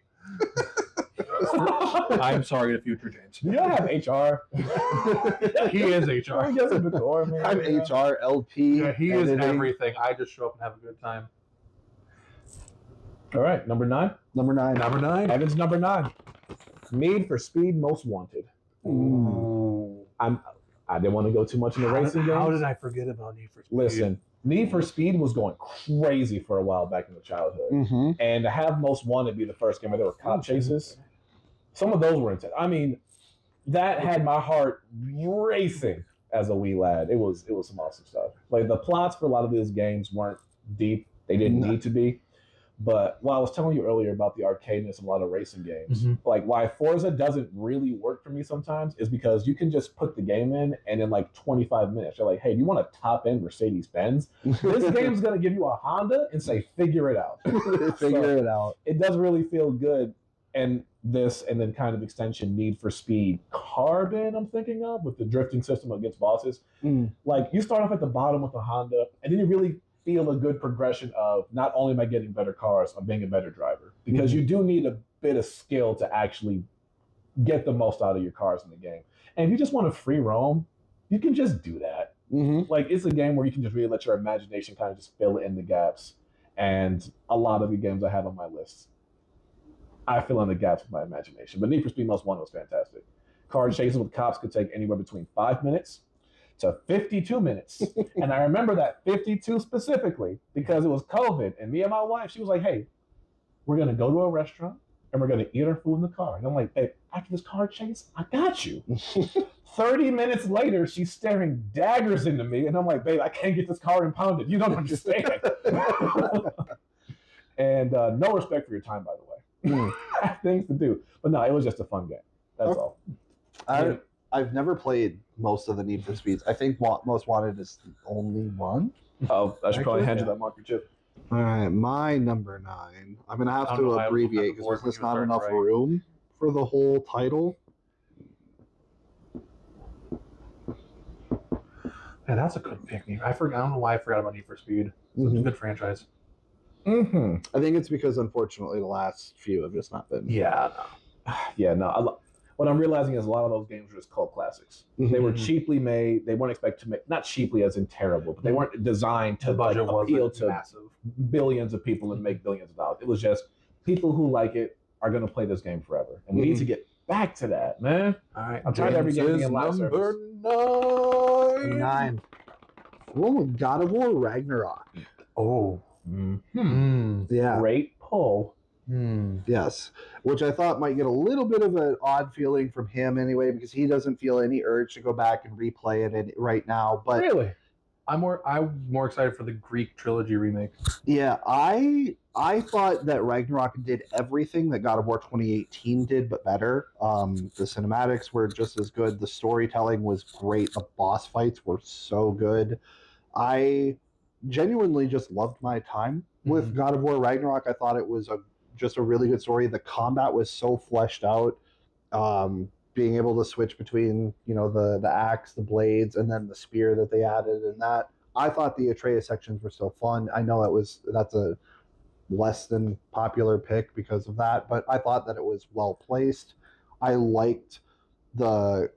I'm sorry to future James. Do y'all have HR? He is HR. He gets a decor, man. I'm HR, LP. Yeah, he is editing. everything. I just show up and have a good time. All right, number 9. Number 9. Number 9. Evan's number 9. Need for Speed Most Wanted. Ooh. I didn't want to go too much into racing games. How did I forget about Need for Speed? Listen, Need for Speed was going crazy for a while back in the childhood. Mm-hmm. And to have Most Wanted be the first game where there were cop chases, some of those were intense. I mean, that had my heart racing as a wee lad. It was some awesome stuff. Like, the plots for a lot of these games weren't deep. They didn't need to be. But while I was telling you earlier about the arcadeness of a lot of racing games, like why Forza doesn't really work for me sometimes is because you can just put the game in and in like 25 minutes, you're like, hey, do you want a top-end Mercedes-Benz? This game's going to give you a Honda and say, figure it out. Figure it out. It does really feel good. And this, and then kind of extension Need for Speed Carbon, I'm thinking of, with the drifting system against bosses. Like, you start off at the bottom with a Honda, and then you really feel a good progression of not only am I getting better cars, I'm being a better driver. Because you do need a bit of skill to actually get the most out of your cars in the game. And if you just want to free roam, you can just do that. Like, it's a game where you can just really let your imagination kind of just fill in the gaps. And a lot of the games I have on my list, I fill in the gaps with my imagination. But Need for Speed Most Wanted was fantastic. Car chases with cops could take anywhere between 5 minutes to 52 minutes. And I remember that 52 specifically because it was COVID. And me and my wife, she was like, hey, we're going to go to a restaurant and we're going to eat our food in the car. And I'm like, babe, after this car chase, I got you. 30 minutes later, she's staring daggers into me. And I'm like, babe, I can't get this car impounded. You don't understand. And no respect for your time, by the way. I have things to do. But no, it was just a fun game. That's all. I've never played most of the Need for Speeds. I think Most Wanted is the only one. Oh, I should probably hand you that marker chip. All right, my number 9. I'm going to have to abbreviate because there's just not enough room for the whole title. Yeah, that's a good pick. I don't know why I forgot about Need for Speed. It's a good franchise. I think it's because, unfortunately, the last few have just not been. Yeah. Yeah, no. What I'm realizing is a lot of those games were just cult classics. They were cheaply made. They weren't expected to make, not cheaply as in terrible, but they weren't designed to like, appeal to massive billions of people and make billions of dollars. It was just people who like it are going to play this game forever. And we need to get back to that, man. All right. I'm tired of every game being live service. Number 9. One with God of War Ragnarok. Oh. Yeah. Great pull. Yes, which I thought might get a little bit of an odd feeling from him anyway, because he doesn't feel any urge to go back and replay it right now. But really, I'm more excited for the Greek trilogy remake. Yeah, I thought that Ragnarok did everything that God of War 2018 did, but better. The cinematics were just as good. The storytelling was great. The boss fights were so good. I genuinely just loved my time with God of War Ragnarok. I thought it was just a really good story. The combat was so fleshed out. Being able to switch between, the axe, the blades, and then the spear that they added, and that I thought the Atreus sections were still fun. I know that's a less than popular pick because of that, but I thought that it was well placed. I liked the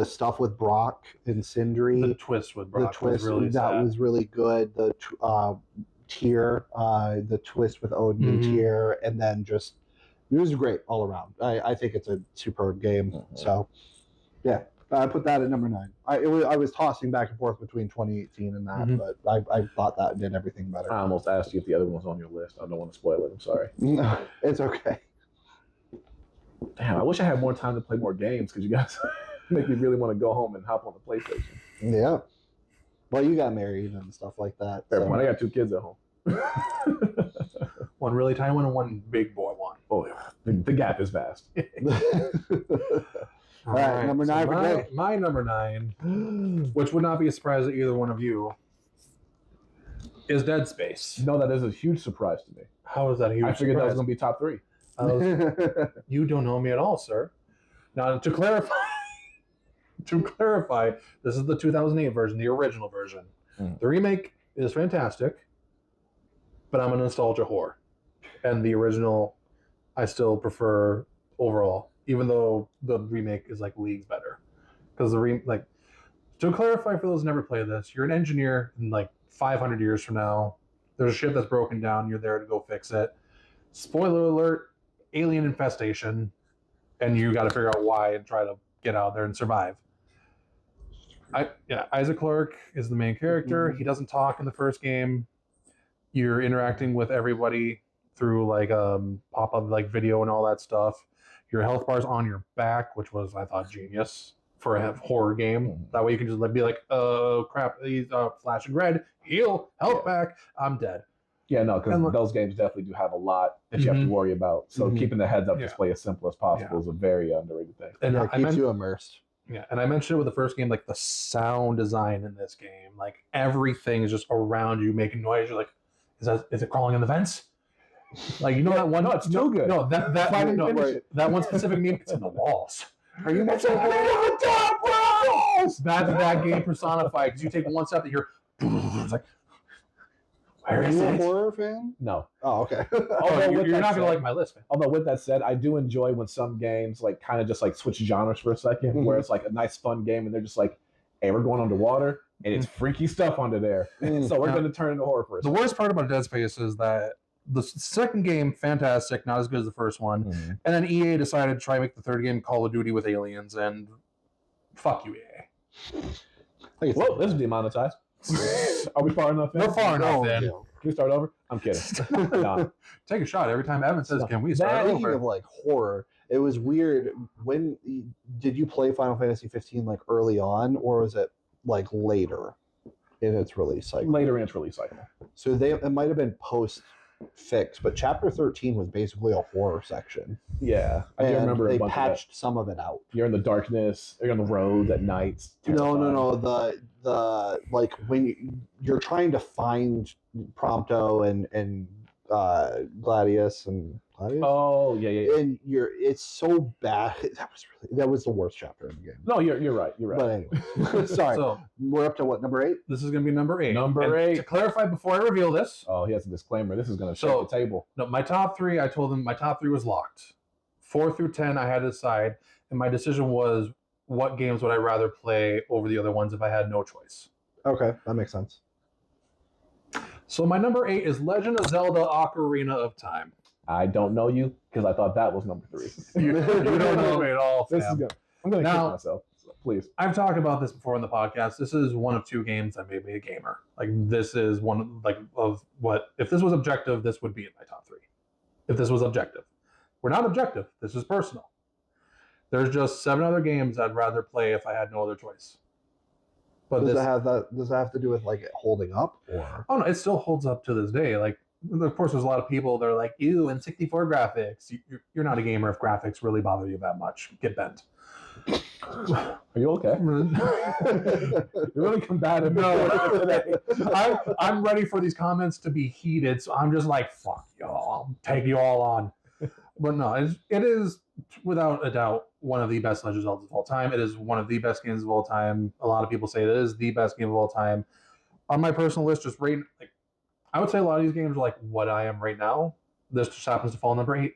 stuff with Brock and Sindri. The twist with Brock was really was really good. The the twist with Odin and Tyr, and then just it was great all around. I think it's a superb game. So yeah, I put that at number 9. I was tossing back and forth between 2018 and that, but I thought that did everything better. I almost asked you if the other one was on your list. I don't want to spoil it. I'm sorry. No, it's okay. Damn, I wish I had more time to play more games because you guys make me really want to go home and hop on the PlayStation. Yeah. Well, you got married and stuff like that. Fair point. I got 2 kids at home. One really tiny one and one big boy one. Oh, yeah. The gap is vast. All right, number 9 for Dave. My number 9, which would not be a surprise to either one of you, is Dead Space. No, that is a huge surprise to me. How is that a huge surprise? I figured that was going to be top 3. You don't know me at all, sir. Now, to clarify, this is the 2008 version, the original version. The remake is fantastic, but I'm a nostalgia whore. And the original, I still prefer overall, even though the remake is like leagues better. Because to clarify for those who never played this, you're an engineer in like 500 years from now. There's a ship that's broken down. You're there to go fix it. spoiler alert, alien infestation, and you got to figure out why and try to get out there and survive. Isaac Clarke is the main character. He doesn't talk in the first game. You're interacting with everybody through like pop-up like video and all that stuff. Your health bar's on your back, which was, I thought, genius for a horror game. That way you can just be like, oh crap, he's flashing red, heal, health back, I'm dead. Yeah, no, because those games definitely do have a lot that you have to worry about. So keeping the heads-up display as simple as possible is a very underrated thing. And it keeps you immersed. Yeah, and I mentioned it with the first game, like the sound design in this game, like everything is just around you making noise. You're like, is it crawling in the vents? Like, you know that one? No, it's too good. No, that one specific meme. It's in the walls. Are you mentioning walls? That's that game personified. Because you take one step, and you're it's like, where Are is you a it? horror fan? No. Oh, okay. You're not gonna like my list, man. Although with that said, I do enjoy when some games like kind of just like switch genres for a 2nd, where it's like a nice fun game and they're just like, hey, we're going underwater and it's freaky stuff under there. So we're gonna turn into horror for a The worst part about Dead Space is that the second game, fantastic, not as good as the first one. And then EA decided to try and make the third game Call of Duty with aliens, and fuck you, EA. Well, this is demonetized. Are we far enough in? We're far enough in. Can we start over? I'm kidding. No. Take a shot every time Evan says, "Can we start Speaking over?" of like horror, it was weird. When did you play Final Fantasy 15 like early on, or was it like later in its release cycle? Later in its release cycle. So it might have been post fix, but Chapter 13 was basically a horror section. Yeah, I do remember they patched some of it out. You're in the darkness. You're on the road at night. No. The like when you're trying to find Prompto and Gladius and Gladius. Oh yeah. And it's so bad. That was the worst chapter in the game. No, you're right. You're right. But anyway, sorry. So We're up to what, number 8? this is going to be number 8. Number And 8. To clarify before I reveal this, Oh, he has a disclaimer. This is going to shake the table. no, my top 3. I told him my top 3 was locked. 4 through 10, I had to decide, and my decision was what games would I rather play over the other ones if I had no choice. Okay, that makes sense. So my number 8 is Legend of Zelda: Ocarina of Time. I don't know you because I thought that was number 3. You don't know me at all, This fam. is good. I'm going to kick Now- myself. So please. I've talked about this before in the podcast. This is one of 2 games that made me a gamer. Like, this is one of what, if this was objective, this would be in my top 3. If this was objective. We're not objective. This is personal. There's just 7 other games I'd rather play if I had no other choice. But Does that have to do with like it holding up, or? Oh no, it still holds up to this day. Like, of course, there's a lot of people that are like, "Ew, and 64 graphics." You're not a gamer if graphics really bother you that much. Get bent. Are you okay? You're really combative. No, I'm ready for these comments to be heated, so I'm just like, "Fuck y'all, I'll take you all on." But no, it is without a doubt one of the best Legend of Zeldas of all time. It is one of the best games of all time. A lot of people say it is the best game of all time. On my personal list, just right, like, I would say a lot of these games are like what I am right now. This just happens to fall number 8.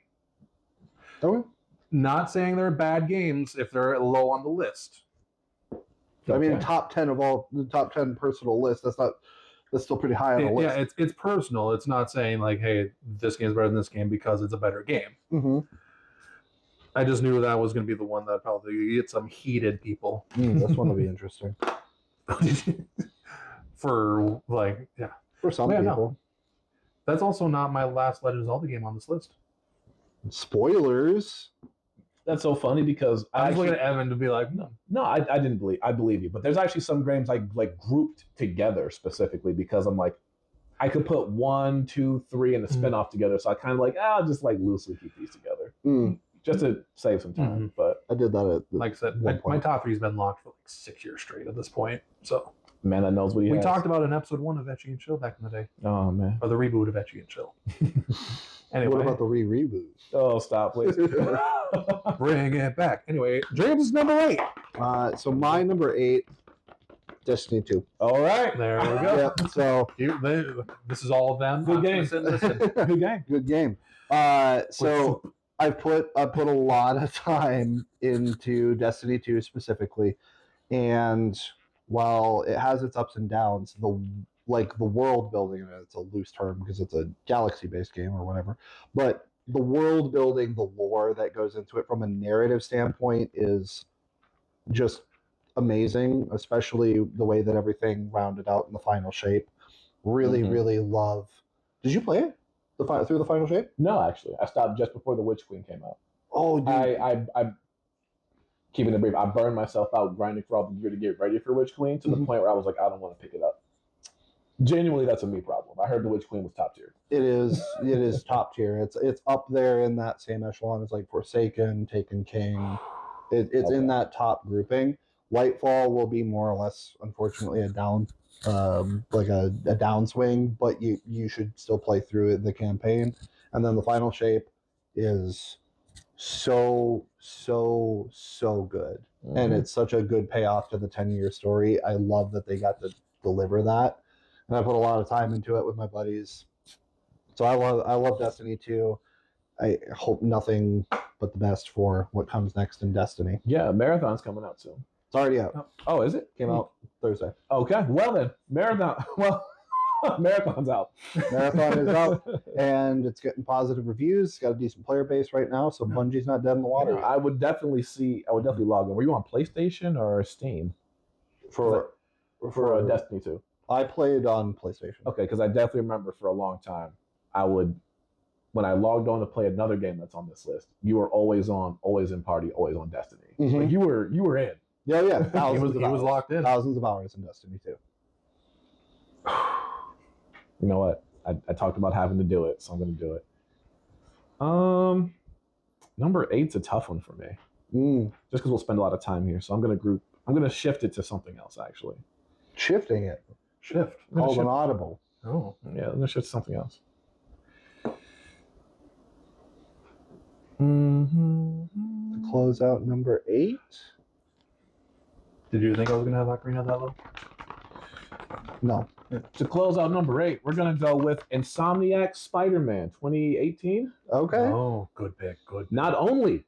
Okay. Not saying they're bad games if they're low on the list. I mean, Okay. top 10 of all the top 10 personal list. That's still pretty high on the list. Yeah, it's personal. It's not saying like, hey, this game's better than this game because it's a better game. Mm-hmm. I just knew that was going to be the one that probably get some heated people. This one will be interesting For like, yeah. for some Yeah, no. people. That's also not my last Legend of Zelda game on this list. Spoilers. That's so funny because I was actually- looking at Evan to be like, no. I didn't believe. I believe you, but there's actually some games I like grouped together specifically because I'm like, I could put 1, 2, 3 and a spin-off together. So I kind of like, I'll just like loosely keep these together just to save some time. But I did that at Like I said, one my point. top 3's been locked for like 6 years straight at this point. So man, that knows what he we has. talked about in episode 1 of Etchy and Chill back in the day, Oh man. or the reboot of Etchy and Chill. Anyway, What about the reboot? Oh, stop, please. bring it back. Anyway, James is number 8. So my number 8, Destiny 2. All right. There we go. Yep. So This is all of them. Good game. Listen. Good game. good game. So I put a lot of time into Destiny 2 specifically, and while it has its ups and downs, the world building, and it's a loose term because it's a galaxy based game or whatever, but the world building, the lore that goes into it from a narrative standpoint is just amazing, especially the way that everything rounded out in the final shape. Really, really love. Did you play it through the final shape? No, actually, I stopped just before the Witch Queen came out. Oh, dude. I keeping it brief. I burned myself out grinding for all the gear to get ready for Witch Queen to the point where I was like, I don't want to pick it up. Genuinely, that's a me problem. I heard the Witch Queen was top tier. It is top tier. It's up there in that same echelon as like Forsaken, Taken King. It's in that top grouping. Lightfall will be more or less, unfortunately, a down, like a downswing, but you should still play through it, the campaign. And then the final shape is so good, and it's such a good payoff to the 10-year story. I love that they got to deliver that, and I put a lot of time into it with my buddies. So I love Destiny 2. I hope nothing but the best for what comes next in Destiny. Yeah, Marathon's coming out soon. It's already out. Oh, is it? Came out Thursday. Okay, well then, Marathon. Well, Marathon's out. Marathon is out, and it's getting positive reviews. It's got a decent player base right now, so Bungie's not dead in the water. I would definitely log in. Were you on PlayStation or Steam for Destiny 2? I played on PlayStation. Okay, because I definitely remember for a long time, when I logged on to play another game that's on this list, you were always on, always in party, always on Destiny. Mhm. Like you were in. Yeah. He was locked in. Thousands of hours in Destiny 2. You know what? I talked about having to do it, so I'm going to do it. Number 8's a tough one for me. Just because we'll spend a lot of time here, so I'm going to shift it to something else, actually. Shifting it. Shift. Called an audible. Oh. Yeah, I'm going to shift to something else. To close out number 8. Did you think I was going to have Ocarina of that low? No. To close out number 8, we're going to go with Insomniac Spider-Man 2018. Okay. Oh, good pick. Good pick. Not only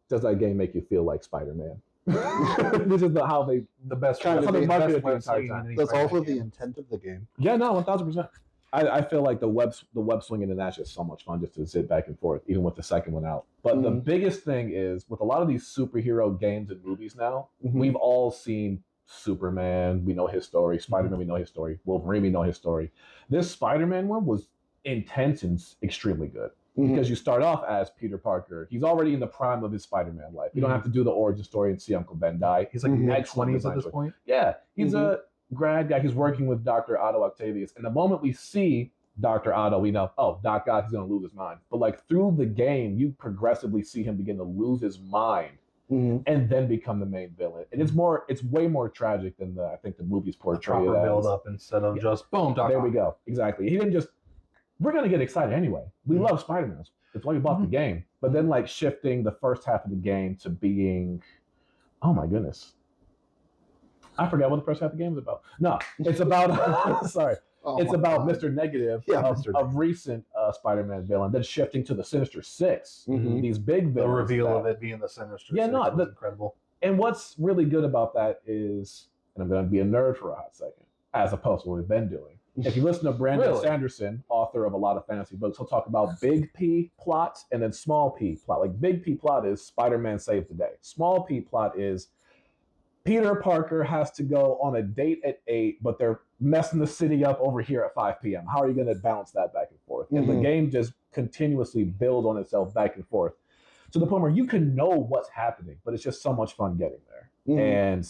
does that game make you feel like Spider-Man, this is the best Kind of how they the market it best the entire web time. swing That's also the game. intent of the game. Yeah, no, 1000%. I feel like the web swinging in that's just so much fun just to sit back and forth, even with the second one out. But the biggest thing is with a lot of these superhero games and movies now, we've all seen Superman, we know his story. Spider-Man, we know his story. Wolverine, we know his story. This Spider-Man one was intense and extremely good because you start off as Peter Parker. He's already in the prime of his Spider-Man life. You don't have to do the origin story and see Uncle Ben die. He's like Excellent mid-20s at this design. point. Yeah, he's a grad guy. He's working with Dr. Otto Octavius. And the moment we see Dr. Otto, we know, oh, Doc Ock is going to lose his mind. But like through the game, you progressively see him begin to lose his mind and then become the main villain. And it's way more tragic than I think the movies portray it Proper as. build up instead of just boom, Doc There Ock. we go. Exactly. He didn't just, we're going to get excited anyway. We love Spider-Man. That's why we bought the game. But then like shifting the first half of the game to being, oh my goodness. I forgot what the first half of the game is about. No, it's about, sorry. It's about Mr. Negative, of recent Spider-Man villain, then shifting to the Sinister Six. These big villains. The reveal of it being the Sinister Six was incredible. And what's really good about that is, and I'm going to be a nerd for a hot second, as opposed to what we've been doing. If you listen to Brandon Sanderson, author of a lot of fantasy books, he'll talk about big P plot and then small P plot. Like big P plot is Spider-Man saves the day. Small P plot is Peter Parker has to go on a date at 8, but they're messing the city up over here at 5 p.m. How are you going to balance that back and forth? And the game just continuously builds on itself back and forth to the point where you can know what's happening, but it's just so much fun getting there. And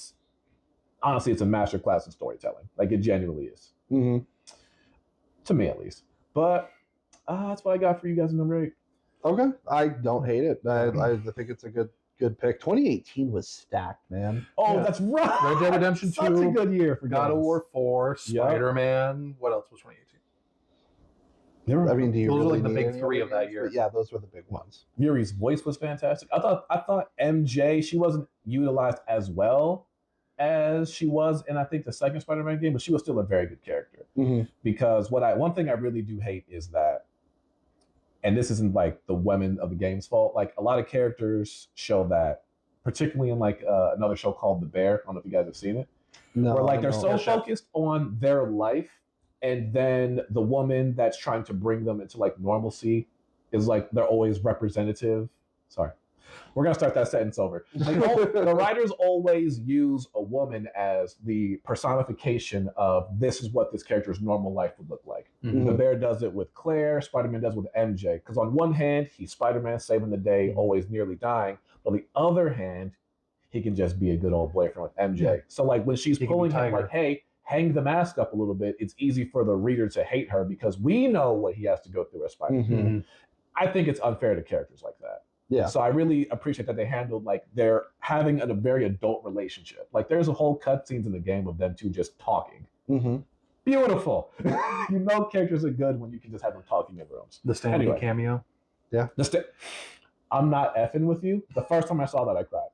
honestly, it's a masterclass in storytelling. Like it genuinely is. To me, at least. But that's what I got for you guys in number 8. Okay. I don't hate it. I think it's a good pick. 2018 was stacked, man. Oh, that's right. Red Dead Redemption 2. Such a good year for God of games. War 4, Spider-Man. What else was 2018? I mean, do you Those really are like the need big any 3 other of that games? year. But yeah, those were the big ones. Yuri's voice was fantastic. I thought MJ, she wasn't utilized as well as she was in I think the second Spider-Man game, but she was still a very good character. Because one thing I really do hate is that, and this isn't like the women of the game's fault, like a lot of characters show that, particularly in like another show called The Bear. I don't know if you guys have seen it. No, where like they're no. so focused on their life, and then the woman that's trying to bring them into like normalcy is like they're always representative. Sorry. We're going to start that sentence over. Like, the writers always use a woman as the personification of this is what this character's normal life would look like. Mhm. The Bear does it with Claire, Spider-Man does it with MJ. Because on one hand, he's Spider-Man saving the day, always nearly dying. But on the other hand, he can just be a good old boyfriend with MJ. Yeah. So like when she's He can be pulling him Tiger. like, hey, hang the mask up a little bit, it's easy for the reader to hate her because we know what he has to go through as Spider-Man. Mhm. I think it's unfair to characters like that. Yeah. So I really appreciate that they handled like they're having a very adult relationship. Like there's a whole cutscenes in the game of them two just talking. Mm-hmm. Beautiful. You know characters are good when you can just have them talking in rooms. The Stanley Anyway. cameo. I'm not effing with you. The first time I saw that, I cried.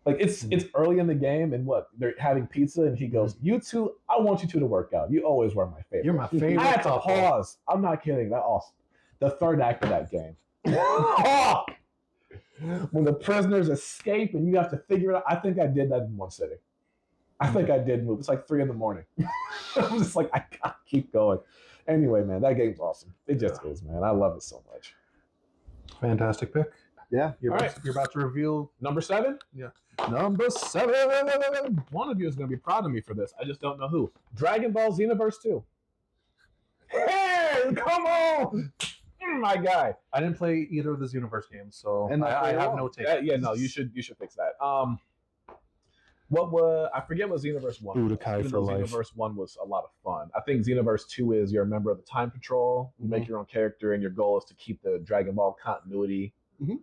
Like it's early in the game, and what they're having pizza, and he goes, "You two, I want you two to work out. You always were my favorite." You're my favorite I had to couple. pause. I'm not kidding. That awesome. The third act of that game. When the prisoners escape and you have to figure it out. I think I did that in one sitting. I think I did move. It's like 3 a.m. I'm just like, I gotta keep going. Anyway, man, that game's awesome. It just is, man. I love it so much. Fantastic pick. Yeah. You're, All about, you're about to reveal Number 7? Number 7. One of you is going to be proud of me for this. I just don't know who. Dragon Ball Xenoverse 2. Hey, come on! My guy. I didn't play either of the Xenoverse games, so And I that's have why no take. Yeah, no, you should fix that. What was I forget what Xenoverse 1 was. Budokai Even for though life. Xenoverse 1 was a lot of fun. I think Xenoverse 2 is you're a member of the Time Patrol. You make your own character, and your goal is to keep the Dragon Ball continuity. Mhm.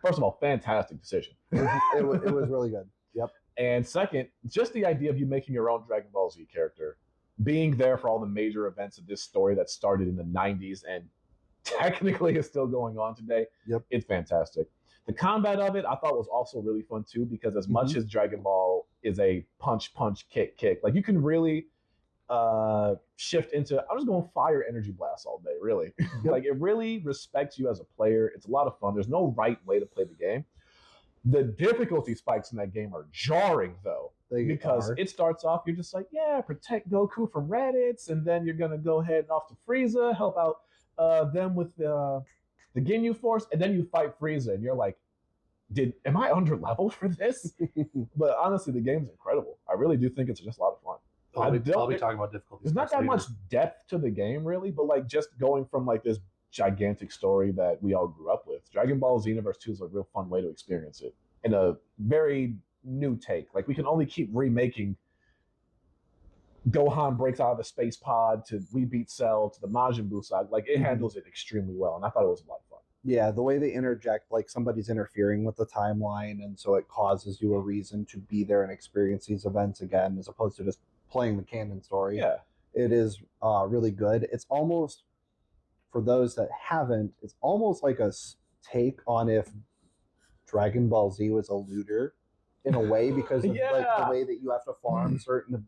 First of all, fantastic decision. it was really good. Yep. And second, just the idea of you making your own Dragon Ball Z character, being there for all the major events of this story that started in the 90s and technically is still going on today. Yep. It's fantastic. The combat of it, I thought was also really fun too, because as much as Dragon Ball is a punch, kick, like you can really shift into, I'm just going fire energy blast all day, really. Like it really respects you as a player. It's a lot of fun. There's no right way to play the game. The difficulty spikes in that game are jarring though, because it starts off, you're just like, yeah, protect Goku from Raditz, and then you're going to go ahead and off to Frieza, help out them with the Ginyu Force, and then you fight Frieza, and you're like, am I under level for this? But honestly, the game's incredible. I really do think it's just a lot of fun. I'll be talking about difficulties. There's not that later. much depth to the game, really, but like just going from like this gigantic story that we all grew up with. Dragon Ball Xenoverse 2 is a real fun way to experience it in a very new take. Like we can only keep remaking Gohan breaks out of the space pod to We Beat Cell to the Majin Buu side. Like it handles it extremely well, and I thought it was a lot of fun. Yeah, the way they interject, like somebody's interfering with the timeline, and so it causes you a reason to be there and experience these events again, as opposed to just playing the canon story. Yeah. It is really good. It's almost, for those that haven't, it's almost like a take on if Dragon Ball Z was a looter in a way, because of like the way that you have to farm certain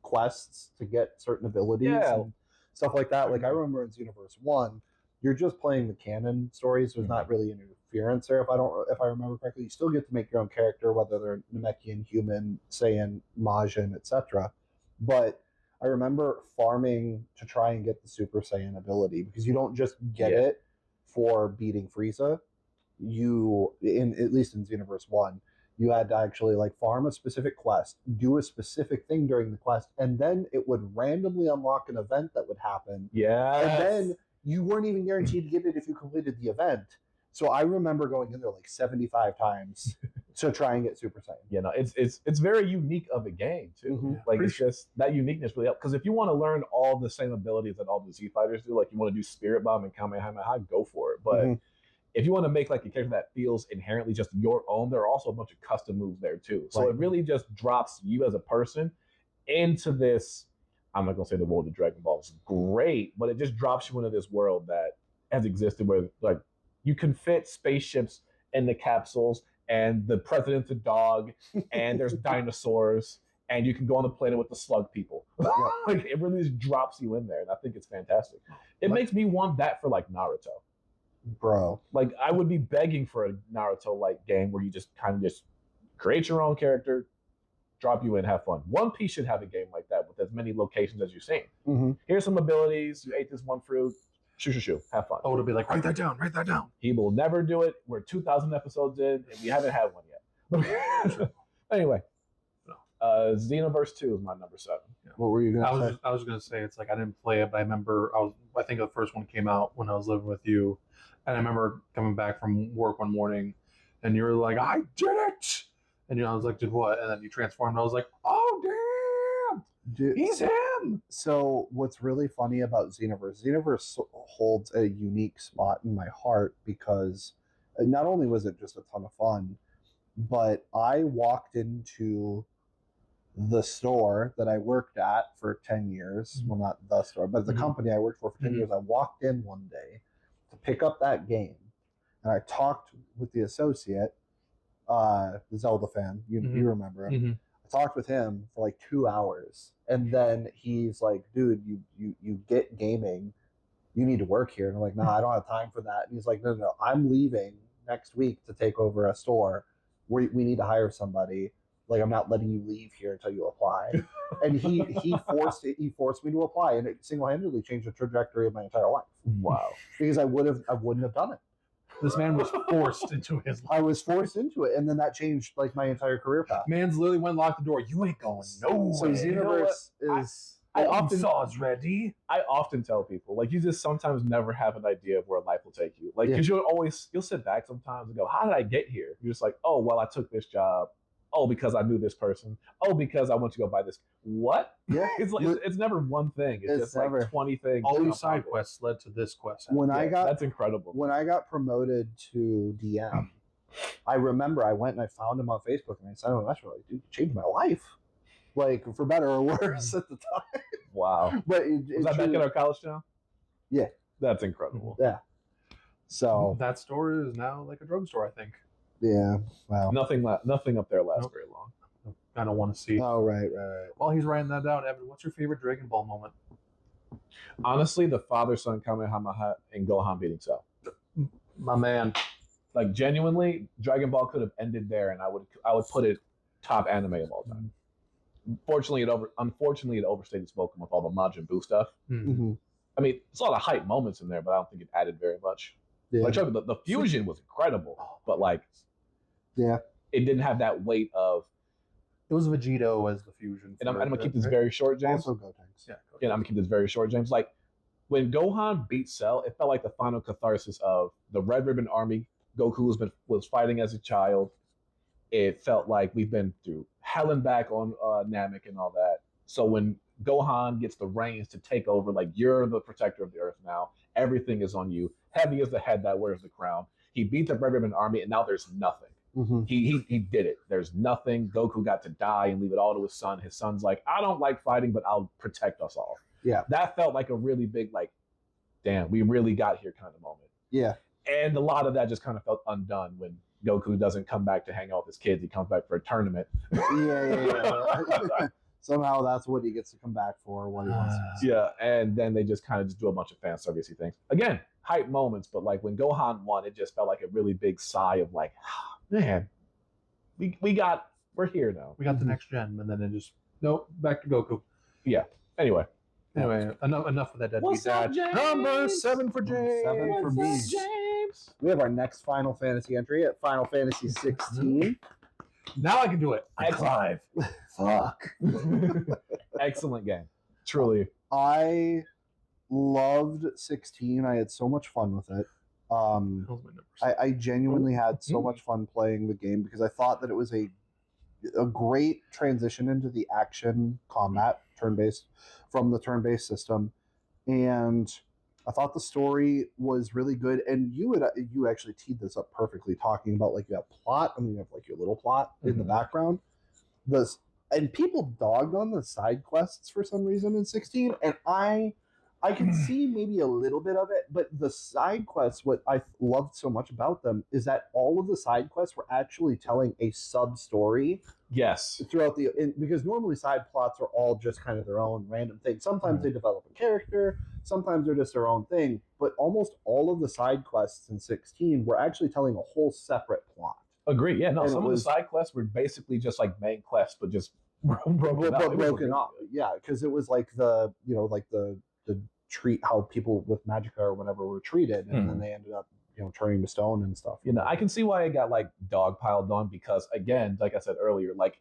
quests to get certain abilities and stuff like that. Like I remember in Xenoverse 1, you're just playing the canon stories. There's not really interference there. If I remember correctly, you still get to make your own character, whether they're Namekian, human, Saiyan, Majin, etc. But I remember farming to try and get the Super Saiyan ability, because you don't just get it for beating Frieza. At least in Xenoverse 1, you had to actually like farm a specific quest, do a specific thing during the quest, and then it would randomly unlock an event that would happen. Yeah. And then you weren't even guaranteed to get it if you completed the event. So I remember going in there like 75 times to try and get Super Saiyan. You know, it's very unique of a game too. Mhm. Like it's just that uniqueness really helps. Because if you want to learn all the same abilities that all the Z fighters do, like you want to do Spirit Bomb and Kamehameha, go for it. But if you want to make like a character that feels inherently just your own, there are also a bunch of custom moves there too. So it really just drops you as a person into this. I'm not gonna say the world of Dragon Ball is great, but it just drops you into this world that has existed where like you can fit spaceships in the capsules, and the president's a dog, and there's dinosaurs, and you can go on the planet with the slug people. Like it really just drops you in there, and I think it's fantastic. It makes me want that for like Naruto. Bro. Like I would be begging for a Naruto-like game where you just kind of just create your own character, drop you in, have fun. One Piece should have a game like that with as many locations as you've seen. Here's some abilities. You ate this one fruit. Shoo. Have fun. Oh, to be like, write that down. He will never do it. We're 2,000 episodes in, and we haven't had one yet. Anyway, Xenoverse 2 is my number 7. Yeah. What were you gonna say? I was gonna say it's like I didn't play it, but I remember I think the first one came out when I was living with you, and I remember coming back from work one morning, and you were like, "I did it," and I was like, "Did what?" And then you transformed. And I was like, "Oh damn, he's him!" So what's really funny about Xenoverse holds a unique spot in my heart because not only was it just a ton of fun, but I walked into the store that I worked at for 10 years. Well, not the store, but the company I worked for 10 years. I walked in one day to pick up that game, and I talked with the associate, the Zelda fan. You remember him. I talked with him for like 2 hours, and then he's like, "Dude, you get gaming. You need to work here." And I'm like, "No, I don't have time for that." And he's like, No, I'm leaving next week to take over a store. We need to hire somebody. Like, I'm not letting you leave here until you apply." And he forced me to apply, and it single-handedly changed the trajectory of my entire life. Wow. Because I wouldn't have done it. This man was forced into his life. I was forced into it, and then that changed like my entire career path. Man's literally went and locked the door. You ain't going nowhere. So Xenoverse is. I often saw's ready. I often tell people, like, you just sometimes never have an idea of where life will take you. Like, because you'll sit back sometimes and go, how did I get here? You're just like, oh, well, I took this job. Oh, because I knew this person. Oh, because I went to go buy this. What? Yeah. It's never one thing. It's just never. like 20 things. All these side quests led to this quest. That's incredible. When I got promoted to DM, I remember I went and I found him on Facebook and I sent him a message like, "Dude, you changed my life. Like, for better or worse at the time." Wow. But was that back in our college town? Yeah. That's incredible. Yeah. So that store is now like a drugstore, I think. Yeah. Wow. Nothing up there lasts very long. I don't want to see. Oh, right. While he's writing that down, Evan, what's your favorite Dragon Ball moment? Honestly, the father-son Kamehameha and Gohan beating Cell. My man. Like, genuinely, Dragon Ball could have ended there, and I would put it top anime of all time. Unfortunately, it overstayed its welcome with all the Majin Buu stuff. Mm-hmm. I mean, it's a lot of hype moments in there, but I don't think it added very much. Yeah. Like, the fusion was incredible, but like, yeah, it didn't have that weight of. It was Vegito as the fusion. And I'm gonna keep this very short, James. Also Gotenks. Yeah, I'm gonna keep this very short, James. Like, when Gohan beat Cell, it felt like the final catharsis of the Red Ribbon Army. Goku was fighting as a child. It felt like we've been through hell and back on Namek and all that. So when Gohan gets the reins to take over, like, you're the protector of the Earth now. Everything is on you. Heavy is the head that wears the crown. He beat the Red Ribbon Army, and now there's nothing. Mm-hmm. He did it. There's nothing. Goku got to die and leave it all to his son. His son's like, I don't like fighting, but I'll protect us all. Yeah. That felt like a really big, like, damn, we really got here kind of moment. Yeah. And a lot of that just kind of felt undone when Goku doesn't come back to hang out with his kids. He comes back for a tournament. Yeah. Somehow that's what he gets to come back for, what he wants to do. Yeah, and then they just kind of just do a bunch of fan servicey things. Again, hype moments, but like when Gohan won, it just felt like a really big sigh of like, man, we're here now. We got the next gen, and then it just back to Goku. Yeah. Anyway, enough of that deadbeat What's up, dad. James? Number 7 for James. 7 for me. James. We have our next Final Fantasy entry at Final Fantasy 16. Now I can do it. Clive. Fuck. Excellent game. Truly. I loved 16. I had so much fun with it. I genuinely had so much fun playing the game because I thought that it was a great transition into the action combat from the turn-based system, and I thought the story was really good. And you actually teed this up perfectly, talking about like you have plot and then you have like your little plot in the background. And people dogged on the side quests for some reason in 16, and I can see maybe a little bit of it, but the side quests, what I loved so much about them is that all of the side quests were actually telling a sub-story. Yes. Throughout because normally side plots are all just kind of their own random thing. Sometimes they develop a character, sometimes they're just their own thing, but almost all of the side quests in 16 were actually telling a whole separate plot. Agree. Yeah, no, And some of the side quests were basically just like main quests, but just broken up. Broken up. Yeah, because it was like the treat how people with magicka or whatever were treated, and then they ended up turning to stone and stuff. I can see why it got like dogpiled on because again, like I said earlier, like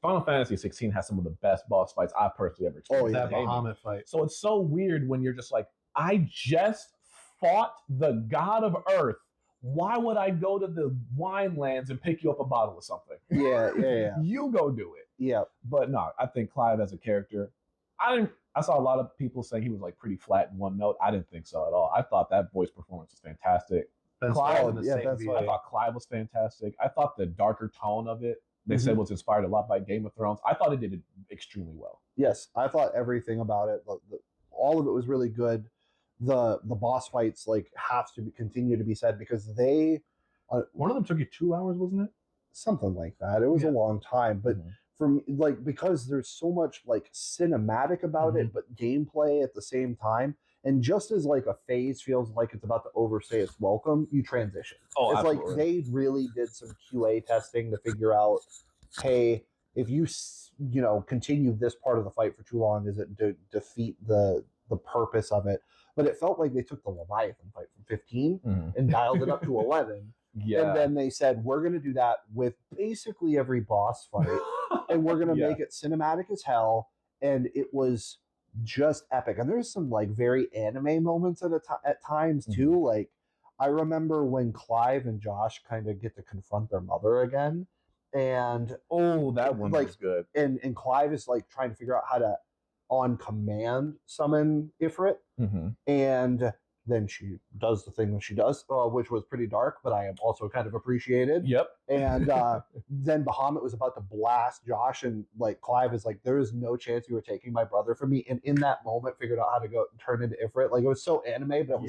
Final Fantasy 16 has some of the best boss fights I've personally ever experienced. That Bahamut fight. So it's so weird when you're just like, I just fought the god of Earth. Why would I go to the wine lands and pick you up a bottle of something? Yeah. You go do it. Yeah. But no, I think Clive as a character, I saw a lot of people saying he was like pretty flat in one note. I didn't think so at all. I thought that voice performance was fantastic. I thought Clive was fantastic. I thought the darker tone of it, they said was inspired a lot by Game of Thrones. I thought it did it extremely well. Yes, I thought everything about it, all of it was really good. The boss fights like have to continue to be said because they one of them took you 2 hours, wasn't it? Something like that. It was a long time, but for me, like because there's so much like cinematic about it, but gameplay at the same time. And just as like a phase feels like it's about to overstay its welcome, you transition. Oh, it's absolutely. like they really did some QA testing to figure out, hey, if you continue this part of the fight for too long, does it defeat the purpose of it? But it felt like they took the Leviathan fight from 15 and dialed it up to 11. Yeah. And then they said, we're going to do that with basically every boss fight. And we're going to make it cinematic as hell. And it was just epic. And there's some like very anime moments at times too. Like I remember when Clive and Josh kind of get to confront their mother again. And that one was good. And Clive is like trying to figure out how to on command summon Ifrit. And then she does the thing that she does, which was pretty dark, but I am also kind of appreciated. Yep. And then Bahamut was about to blast Josh, and like Clive is like, there is no chance you were taking my brother from me. And in that moment, figured out how to go turn into Ifrit. Like it was so anime, but it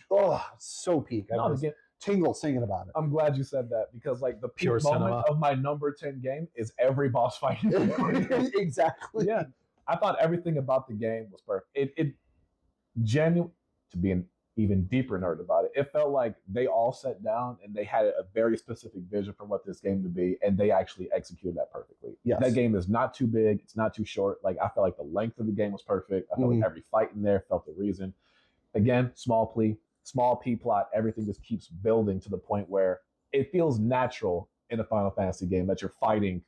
was so peak. I was tingle singing about it. I'm glad you said that because like the peak Pure moment cinema. of my number 10 game is every boss fight. Exactly. Yeah. I thought everything about the game was perfect. It genuine to be an even deeper nerd about it. It felt like they all sat down and they had a very specific vision for what this game to be, and they actually executed that perfectly. Yes. That game is not too big, it's not too short. Like I felt like the length of the game was perfect. I felt like every fight in there felt the reason. Again, small P plot, everything just keeps building to the point where it feels natural in a Final Fantasy game that you're fighting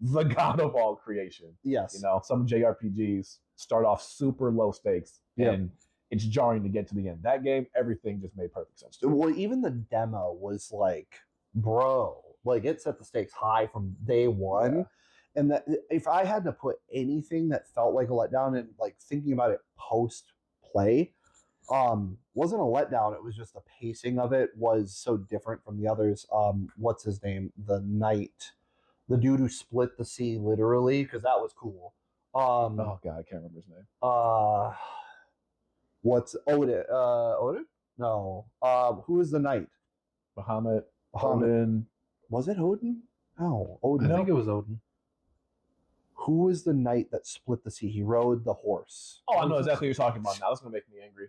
the god of all creation. Yes. Some JRPGs start off super low stakes and it's jarring to get to the end. That game, everything just made perfect sense to me. Well, even the demo was like, bro, like it set the stakes high from day one. Yeah. And that if I had to put anything that felt like a letdown and like thinking about it post play, wasn't a letdown. It was just the pacing of it was so different from the others. What's his name? The knight, the dude who split the sea literally, because that was cool. Oh god, I can't remember his name. What's Odin? Odin? No. Who is the knight? Bahamut. Odin. Was it Odin? No, Odin. I think it was Odin. Who was the knight that split the sea? He rode the horse. Oh, I know exactly what you're talking about now. That's gonna make me angry.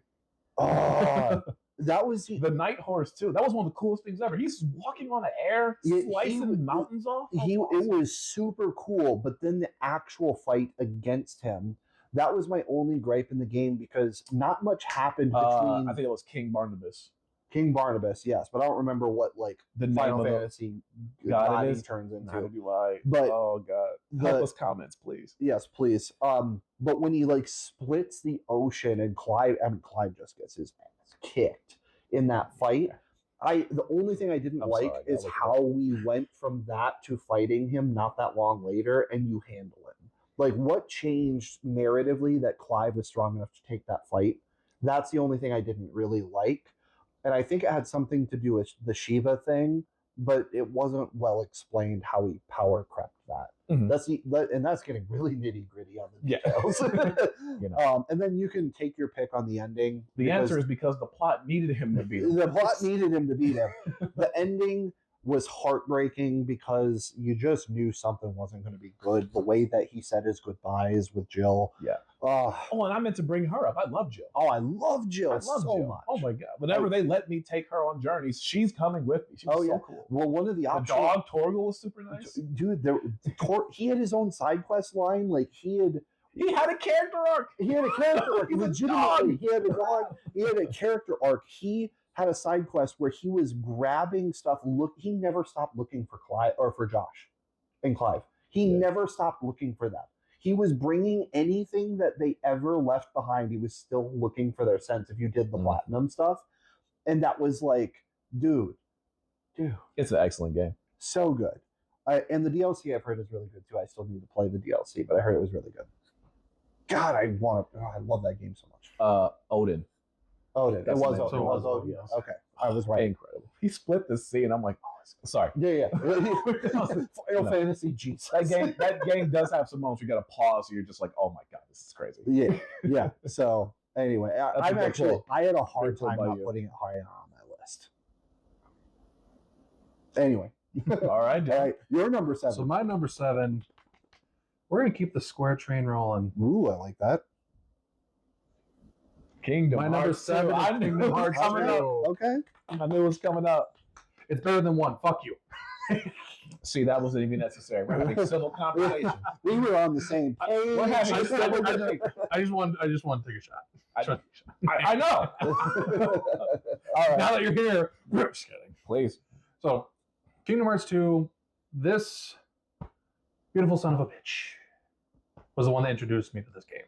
That was the night horse too. That was one of the coolest things ever. He's walking on the air, slicing mountains off. It was super cool, but then the actual fight against him, that was my only gripe in the game because not much happened between. I think it was King Barnabas. King Barnabas, yes, but I don't remember what like the Final Fantasy God he turns into. Neither do I. But oh god, help us comments, please. Yes, please. But when he like splits the ocean and Clive just gets his ass kicked in that fight. The only thing I didn't is how we went from that to fighting him not that long later, and you handle him. Like, what changed narratively that Clive was strong enough to take that fight? That's the only thing I didn't really like. And I think it had something to do with the Shiva thing, but it wasn't well explained how he power crept that. And that's getting really nitty gritty on the details. And then you can take your pick on the ending. The answer is because the plot needed him to beat him. The plot needed him to beat him. The ending was heartbreaking because you just knew something wasn't going to be good. The way that he said his goodbyes with Jill. Yeah. And I meant to bring her up. I love Jill. Oh, I love Jill so much. Oh my god! Whenever they let me take her on journeys, she's coming with me. She's so cool. Well, one of the options. The dog Torgal was super nice. Dude, he had his own side quest line. Like he had He had a character arc. He had a character arc. He's a Legitimately, he had a dog. He had a character arc. He had a side quest where he was grabbing stuff. He never stopped looking for Clive or for Josh and Clive. He never stopped looking for them. He was bringing anything that they ever left behind. He was still looking for their sense. If you did the platinum stuff, and that was like, dude, it's an excellent game. so good. And the DLC I've heard is really good too. I still need to play the DLC, but I heard it was really good. God, I love that game so much. Odin. Odin. It That's was the name. Odin. So It was Odin. yes. Okay, I was right. Incredible. He split the scene. I'm like, oh, sorry. Yeah. Final Fantasy Jesus. That game does have some moments you got to pause. And you're just like, oh my god, this is crazy. Yeah. So anyway, I had a hard time not putting it higher on my list. Anyway, All right. Your number 7. So my number 7, we're gonna keep the square train rolling. Ooh, I like that. Kingdom My number Hearts 7 2. is I knew Kingdom it was Hearts coming 2. up. Okay. I knew it was coming up. It's better than 1. Fuck you. See, that wasn't even necessary. We're having civil conversation. We were on the same page. We're having I civil just- debate. I just want to take a shot. I know. All right. Now that you're here, we're just kidding. Please. So, Kingdom Hearts 2, this beautiful son of a bitch was the one that introduced me to this game.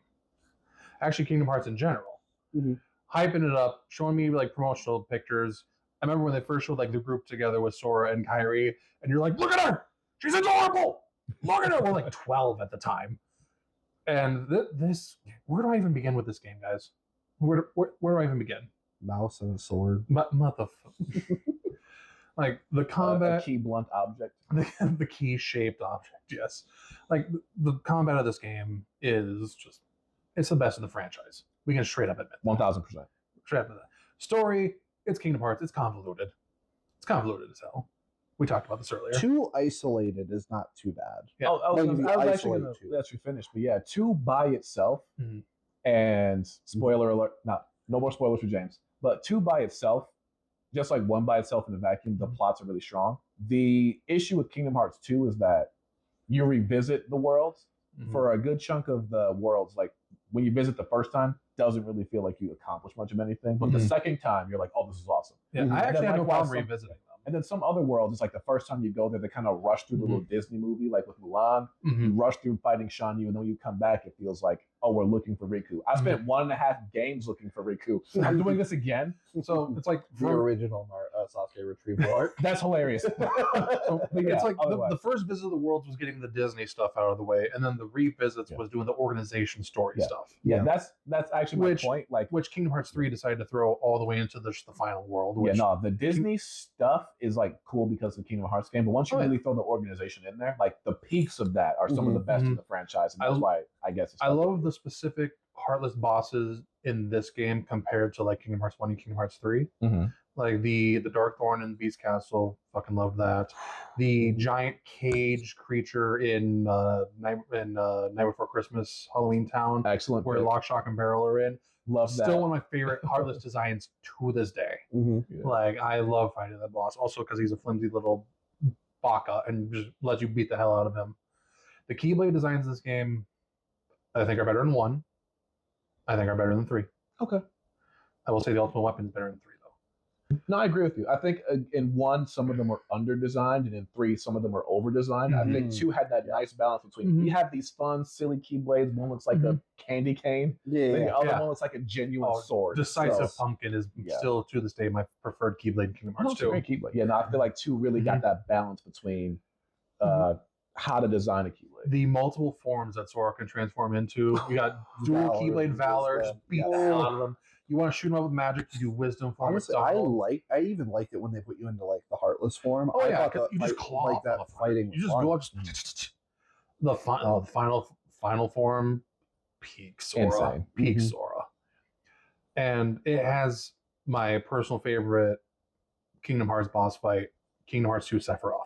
Actually, Kingdom Hearts in general. Mhm. Hyping it up, showing me like promotional pictures. I remember when they first showed like the group together with Sora and Kairi, and you're like, look at her! She's adorable! Look at her! We're like 12 at the time. And this, where do I even begin with this game, guys? Where do I even begin? Mouse and a sword. Like the combat, A key blunt object. the key shaped object, yes. Like the combat of this game is just, it's the best of the franchise. We can straight up admit 1000%. straight up admit that. Story, it's Kingdom Hearts, it's convoluted. It's convoluted as hell. We talked about this earlier. Too isolated is not too bad. Yeah. I was Like, actually isolate going to two. let you finish, but yeah, 2 by itself, Mhm. and spoiler alert, no more spoilers for James, but 2 by itself, just like 1 by itself in a vacuum, the plots are really strong. The issue with Kingdom Hearts 2 is that you revisit the worlds. Mhm. For a good chunk of the worlds, like when you visit the first time, doesn't really feel like you accomplished much of anything. But the Mhm. second time, you're like, oh, this is awesome. Yeah, Mhm. I actually had no Likewise, problem some- revisiting them. And then some other worlds, it's like the first time you go there, they kind of rush through the little Disney movie, like with Mulan. Mhm. You rush through fighting Shan Yu, and then when you come back, it feels like, oh, we're looking for Riku. I spent 1.5 games looking for Riku. I'm doing this again. So it's like The original Sasuke retrieval art. That's hilarious. So, it's like otherwise. the first visit of the worlds was getting the Disney stuff out of the way, and then the revisits was doing the organization story Yeah. stuff. Yeah, that's actually my Which- point. Like, Which Kingdom Hearts 3 decided to throw all the way into the final world. Which, the Disney stuff is like cool because of the Kingdom Hearts game, but once you Oh, yeah. really throw the organization in there, like the peaks of that are some of the best in the franchise, and that's why I guess it's I love the specific Heartless bosses in this game compared to like Kingdom Hearts 1 and Kingdom Hearts 3. Mhm. Like the Dark Thorn in Beast Castle, fucking love that. The giant cage creature in Night Before Christmas, Halloween Town, excellent. where pick. Lock, Shock, and Barrel are in. Love that. Still one of my favorite Heartless designs to this day. Mhm. Yeah. Like, I love fighting that boss. Also because he's a flimsy little baka and just lets you beat the hell out of him. The Keyblade designs in this game, I think, are better than 1. I think are better than 3. Okay. I will say the Ultimate Weapon is better than 3, though. No, I agree with you. I think in 1, some of them were under-designed, and in 3, some of them were over-designed. I think 2 had that nice balance between you have these fun, silly Keyblades. One looks like a candy cane. Yeah. The other Yeah. one looks like a genuine sword. Decisive So- Pumpkin is Yeah. still, to this day, my preferred Keyblade in Kingdom No, Hearts it's a 2. great Keyblade. Yeah, no, I feel like 2 really got that balance between how to design a Keyblade. The multiple forms that Sora can transform into. You got dual Valor, Keyblade Valor, Wisdom. just beat the hell out of them. You want to shoot them up with magic, you do Wisdom form. Honestly, I even liked it when they put you into like the Heartless form. Oh I yeah, thought 'cause you just fight- claw like that off the fighting. You just was go fun. up, the final form, peak Sora, Insane. peak Mhm. Sora, and it has my personal favorite Kingdom Hearts boss fight, Kingdom Hearts 2 Sephiroth.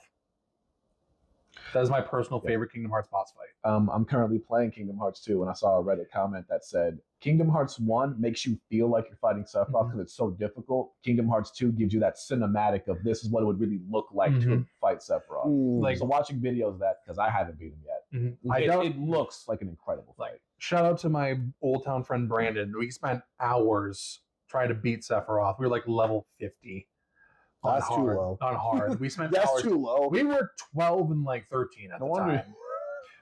That is my personal favorite Kingdom Hearts boss fight. I'm currently playing Kingdom Hearts 2, and I saw a Reddit comment that said, Kingdom Hearts 1 makes you feel like you're fighting Sephiroth because it's so difficult. Kingdom Hearts 2 gives you that cinematic of this is what it would really look like to fight Sephiroth. Mm. Like, So watching videos of that, because I haven't beat him yet, I don't. it looks like an incredible fight. Like shout out to my Old Town friend Brandon. We spent hours trying to beat Sephiroth. We were like level 50. That's too hard, low. On hard. We spent That's hours. too low. We were 12 and like 13 at No the wonder.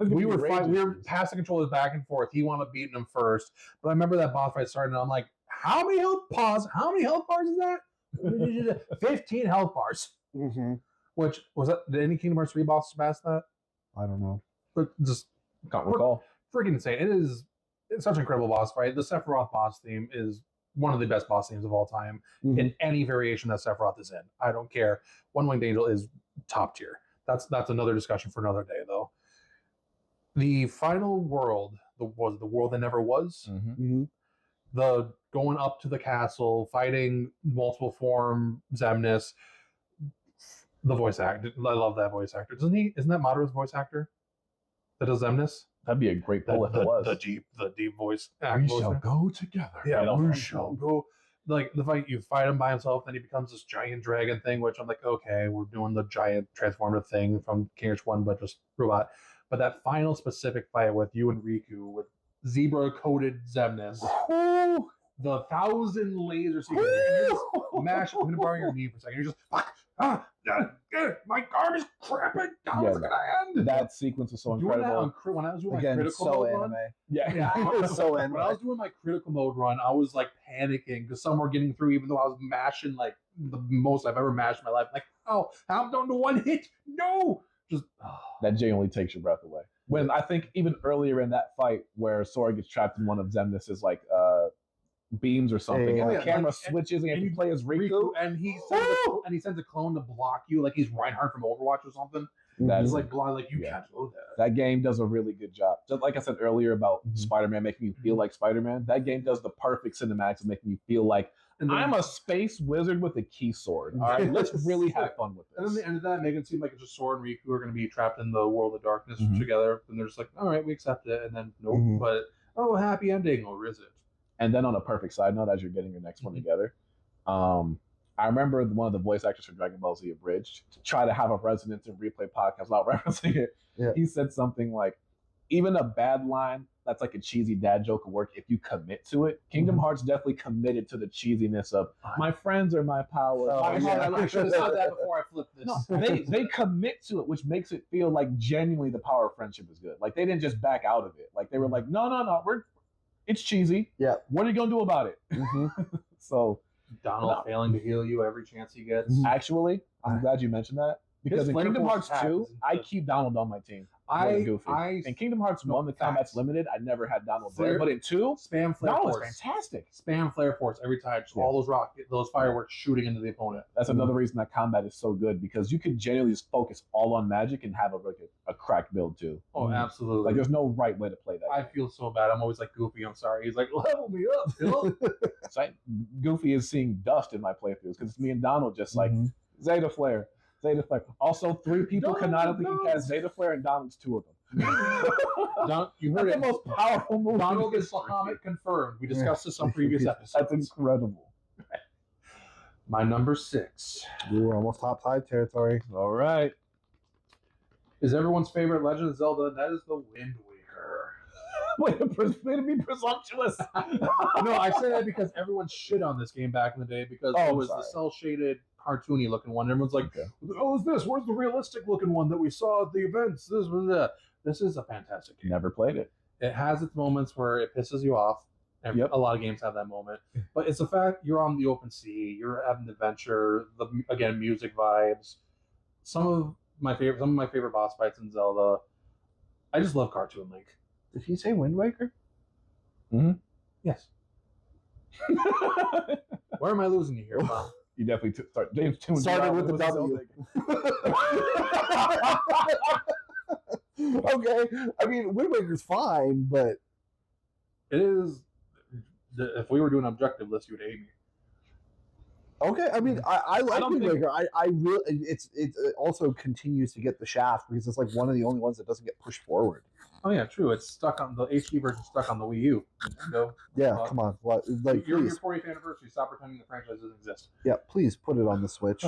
time. We were passing controllers back and forth. He wound up beating him first. But I remember that boss fight started, and I'm like, how many health bars is that? 15 health bars. Mm-hmm. Which, was that, did any Kingdom Hearts 3 bosses pass that? I don't know. But just Can't recall. freaking insane. It's such an incredible boss fight. The Sephiroth boss theme is one of the best boss themes of all time in any variation that Sephiroth is in. I don't care. One Winged Angel is top tier. That's another discussion for another day, though. The final world, the world that never was. Mm-hmm. The going up to the castle, fighting multiple form Xemnas. The voice actor, I love that voice actor. Isn't that Madara's voice actor? That does Xemnas? That'd be a great pull if it was. The deep voice actor. We shall go together. Yeah, we shall go. Like the fight, you fight him by himself, then he becomes this giant dragon thing, which I'm like, okay, we're doing the giant transformative thing from Kingdom Hearts 1, but just robot. But that final specific fight with you and Riku with zebra-coated Xemnas, the 1,000 laser sequences, and you're just mash. I'm gonna borrow your knee for a second. You're just my arm is cramping. How's it gonna end? That sequence was so Doing incredible. that when I was doing my Again, critical so mode anime. run, Yeah. It's so when anime. I was doing my critical mode run, I was like panicking because some were getting through, even though I was mashing like the most I've ever mashed in my life. Like, oh, I'm down to one hit. No, just That genuinely takes your breath away. When I think even earlier in that fight where Sora gets trapped in one of Xemnas' like beams or something, Yeah, and yeah. the camera Like, switches and and you you play as Riku. and he sends a clone to block you, like he's Reinhardt from Overwatch or something. That's He's like blind, like you Yeah. can't go there. That game does a really good job. Just like I said earlier about Spider-Man making you feel like Spider-Man, that game does the perfect cinematics of making you feel like And then, I'm a space wizard with a key sword. All right, let's really have fun with and then this. the end of that, making it seem like it's just Sora and Riku are going to be trapped in the world of darkness together, and they're just like, all right, we accept it, and then nope, but happy ending, or is it? And then on a perfect side note, as you're getting your next one together, I remember one of the voice actors for Dragon Ball Z Abridged to try to have a resonance and replay podcast without referencing it. Yeah. He said something like, even a bad line that's like a cheesy dad joke will work if you commit to it. Kingdom Hearts definitely committed to the cheesiness of my friends are my power. Oh, my yeah. heart, I should have said that before I flipped this. No, they commit to it, which makes it feel like genuinely the power of friendship is good. Like they didn't just back out of it. Like they were like, no, it's cheesy. Yeah. What are you gonna do about it? So Donald failing to heal you every chance he gets. actually, I'm glad you mentioned that because His in flare Kingdom force Hearts 2, happens. I keep Donald on my team. more than Goofy. In Kingdom Hearts 1, the combat's limited. I never had Donald there, but in 2, spam flare Donald was force. fantastic. Spam flare force every time. Just all those fireworks shooting into the opponent. That's another reason that combat is so good because you can genuinely just focus all on magic and have a cracked build too. Oh, absolutely. Like there's no right way to play that. I feel so bad. I'm always like Goofy. I'm sorry. He's like, level me up, Phil. So Goofy is seeing dust in my playthroughs because it's me and Donald just like Zeta Flare. Zeta Flare. Also, 3 people canonically can cast Zeta Flare, and Donald's 2 of them. You heard That's it. the most powerful move. Donald is Bahamut confirmed. We discussed this on previous episodes. That's incredible. My number 6 We were almost top 5 territory. All right. is everyone's favorite Legend of Zelda, and that is the Wind Waker. Way to be presumptuous. No, I say that because everyone shit on this game back in the day because it was the cel-shaded, cartoony looking one. Everyone's like, "Oh, is this? Where's the realistic looking one that we saw at the events?" This was that. This is a fantastic game. Never played it. It has its moments where it pisses you off. And a lot of games have that moment, but it's the fact you're on the open sea, you're having an adventure. Again, music vibes. Some of my favorite boss fights in Zelda. I just love Cartoon Link. Did he say Wind Waker? Yes. Where am I losing you here, Mom? You definitely James Started with the W. Okay, I mean Wind Waker's fine, but It is. If we were doing an objective list, you would hate me. okay. I mean, I like don't Wind think- Waker. I really it also continues to get the shaft because it's like one of the only ones that doesn't get pushed forward. Oh yeah, true. It's stuck on the HD version. Stuck on the Wii U. Nintendo. Yeah, come on. What? Like, your please, 40th anniversary. Stop pretending the franchise doesn't exist. yeah, please put it on the Switch.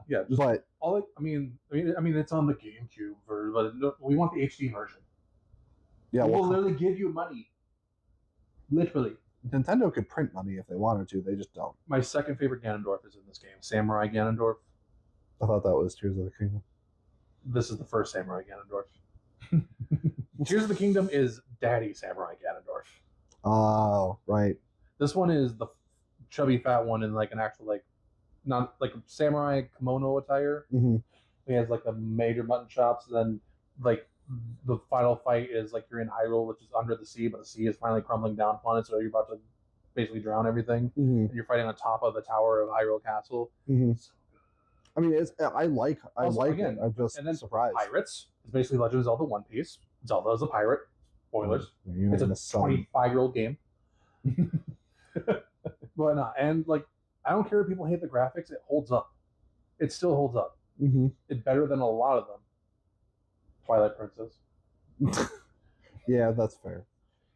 Yeah, just But all. I mean, it's on the GameCube version, but we want the HD version. yeah, We'll well, literally give you money Literally. Nintendo could print money if they wanted to. They just don't. My second favorite Ganondorf is in this game. Samurai Ganondorf. I thought that was Tears of the Kingdom. This is the first Samurai Ganondorf. Tears of the Kingdom is Daddy Samurai Ganondorf. Oh, right. This one is the chubby fat one in like an actual like not like samurai kimono attire. Mm-hmm. He has like the major mutton chops, and then like the final fight is like you're in Hyrule, which is under the sea, but the sea is finally crumbling down upon it, so you're about to basically drown everything. Mm-hmm. And you're fighting on top of the tower of Hyrule Castle. Mm-hmm. So I mean, I like again, it. I'm just and then surprised. Pirates. It's basically Legend of Zelda One Piece. Zelda is a pirate. Spoilers. You It's a and the sun. 25-year-old game. But no, and like I don't care if people hate the graphics, it holds up. It still holds up. Mm-hmm. It's better than a lot of them. Twilight Princess. Yeah, that's fair.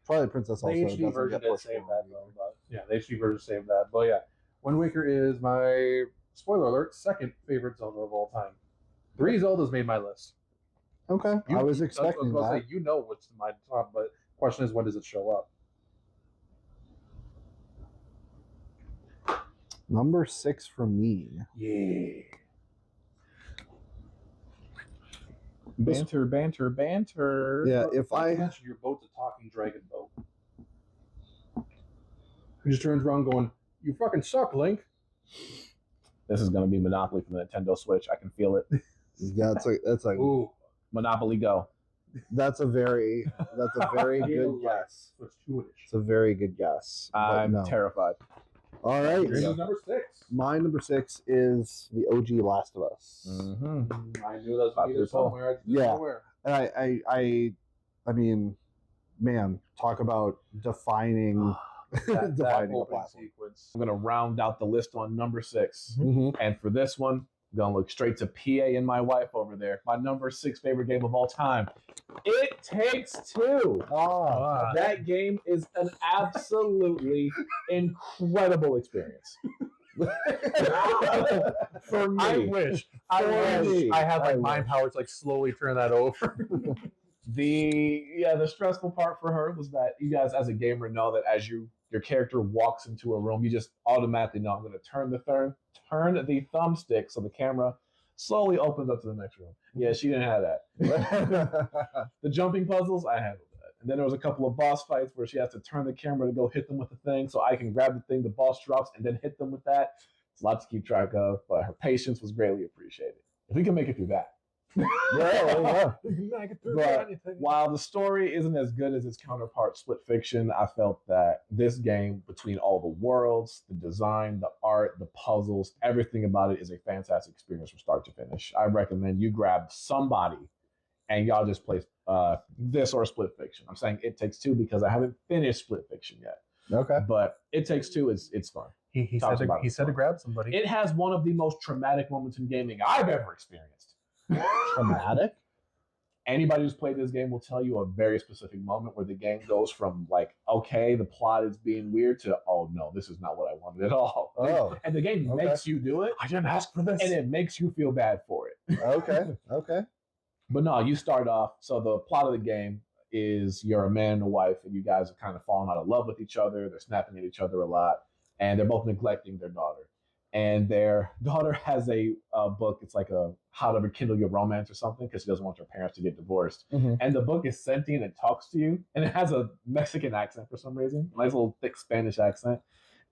Twilight Princess also The HD doesn't version get did pushed save forward that though. But yeah, the HD version saved that. But yeah, Wind Waker is my spoiler alert second favorite Zelda of all time. 3 Zeldas made my list. Okay, I was expecting that. Say, you know what's my top, but question is when does it show up? Number 6 for me. Yeah. Banter. Yeah, if I I mention your boat's a talking dragon boat. He just turns around going, "You fucking suck, Link." This is going to be Monopoly for the Nintendo Switch. I can feel it. that's a Ooh, Monopoly Go. that's a very good guess. Switch 2-ish. It's a very good guess. but I'm no. terrified. All right. Yours is number 6. My number 6 is the OG Last of Us. Mm-hmm. I knew that was Popular either poll. somewhere. I just didn't Yeah. know where. And I mean, man, talk about defining That defining a opening platform. sequence. I'm going to round out the list on number 6. Mhm. And for this one, I'm going to look straight to PA and my wife over there. My number 6 favorite game of all time. It Takes Two. Ah, That game is an absolutely incredible experience. For me. I wish I had like mind power to like slowly turn that over. The stressful part for her was that you guys as a gamer know that as your character walks into a room, you just automatically know I'm going to turn the thumbstick so the camera slowly opens up to the next room. Yeah, she didn't have that. The jumping puzzles, I handled that. And then there was a couple of boss fights where she has to turn the camera to go hit them with the thing so I can grab the thing the boss drops and then hit them with that. It's a lot to keep track of, but her patience was greatly appreciated. If we can make it through that. yeah. But while the story isn't as good as its counterpart, Split Fiction, I felt that this game, between all the worlds, the design, the art, the puzzles, everything about it is a fantastic experience from start to finish. I recommend you grab somebody and y'all just play this or Split Fiction. I'm saying It Takes Two because I haven't finished Split Fiction yet. Okay. But It Takes Two it's fun. He said to grab somebody. It has one of the most traumatic moments in gaming I've ever experienced. Traumatic? Anybody who's played this game will tell you a very specific moment where the game goes from like, okay, the plot is being weird to, oh no, this is not what I wanted at all. Oh. And the game Okay. makes you do it. I didn't ask for this. And it makes you feel bad for it. Okay. But no, you start off. So the plot of the game is you're a man and a wife, and you guys have kind of fallen out of love with each other. They're snapping at each other a lot, and they're both neglecting their daughter. And their daughter has a book. It's like a how to rekindle your romance or something because she doesn't want her parents to get divorced. Mhm. And the book is sentient and talks to you, and it has a Mexican accent for some reason, nice little thick Spanish accent,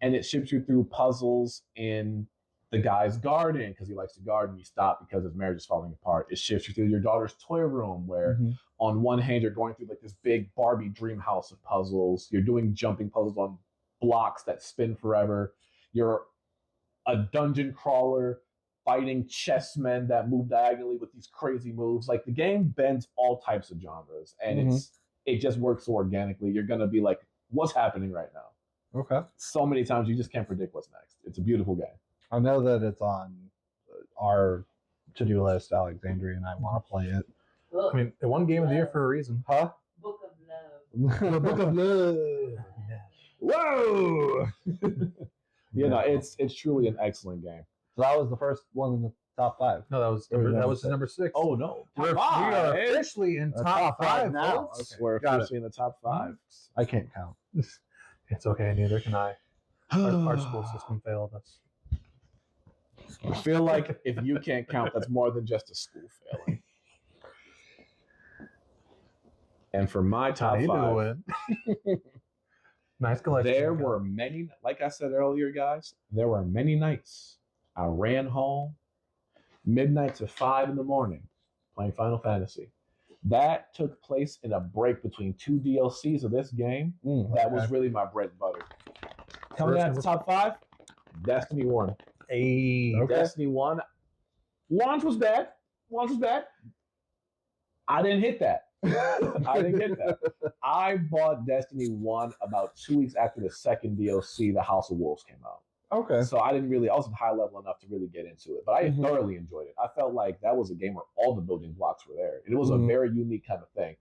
and it ships you through puzzles in the guy's garden because he likes to garden. You stop because his marriage is falling apart. It shifts you through your daughter's toy room where Mhm. on one hand you're going through like this big Barbie dream house of puzzles. You're doing jumping puzzles on blocks that spin forever. You're a dungeon crawler fighting chessmen that move diagonally with these crazy moves. Like the game bends all types of genres, and it just works so organically. You're gonna be like, what's happening right now? Okay. So many times you just can't predict what's next. It's a beautiful game. I know that it's on our to-do list, Alexandria, and I want to play it. I mean, it won Game of the Year for a reason. Huh? Book of Love. The Book of Love. Whoa! Yeah, no, it's truly an excellent game. So that was the first one in the top 5. No, that was number 6. Oh no, we are officially in top 5 now. folks. Okay. We're Got officially in the top 5. I can't count. It's okay. Neither can I. Our school system failed us. I feel like if you can't count, that's more than just a school failing. And for my top five, nice collection. there were many, like I said earlier, guys, there were many nights I ran home midnight to 5 a.m. playing Final Fantasy. That took place in a break between 2 DLCs of this game. That was really my bread and butter. Coming out to top 5, Destiny 1. Hey, Okay. Destiny 1. Launch was bad. I didn't hit that. I bought Destiny 1 about 2 weeks after the second DLC, The House of Wolves, came out. Okay. So I wasn't high level enough to really get into it, but I thoroughly enjoyed it. I felt like that was a game where all the building blocks were there. And it was a very unique kind of thing.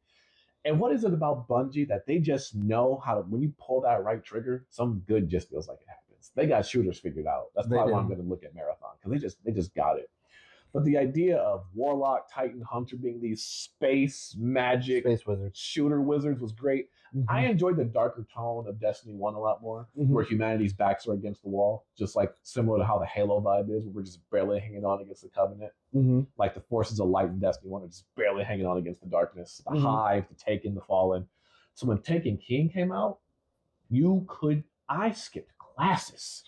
And what is it about Bungie that they just know how to, when you pull that right trigger, something good just feels like it happens. They got shooters figured out. That's probably why I'm going to look at Marathon, because they just got it. But the idea of Warlock, Titan, Hunter being these space wizards, shooter wizards was great. I enjoyed the darker tone of Destiny 1 a lot more, where humanity's backs are against the wall, just like similar to how the Halo vibe is, where we're just barely hanging on against the Covenant. Like the forces of light in Destiny 1 are just barely hanging on against the darkness, the Hive, the Taken, the Fallen. So when Taken King came out, I skipped classes.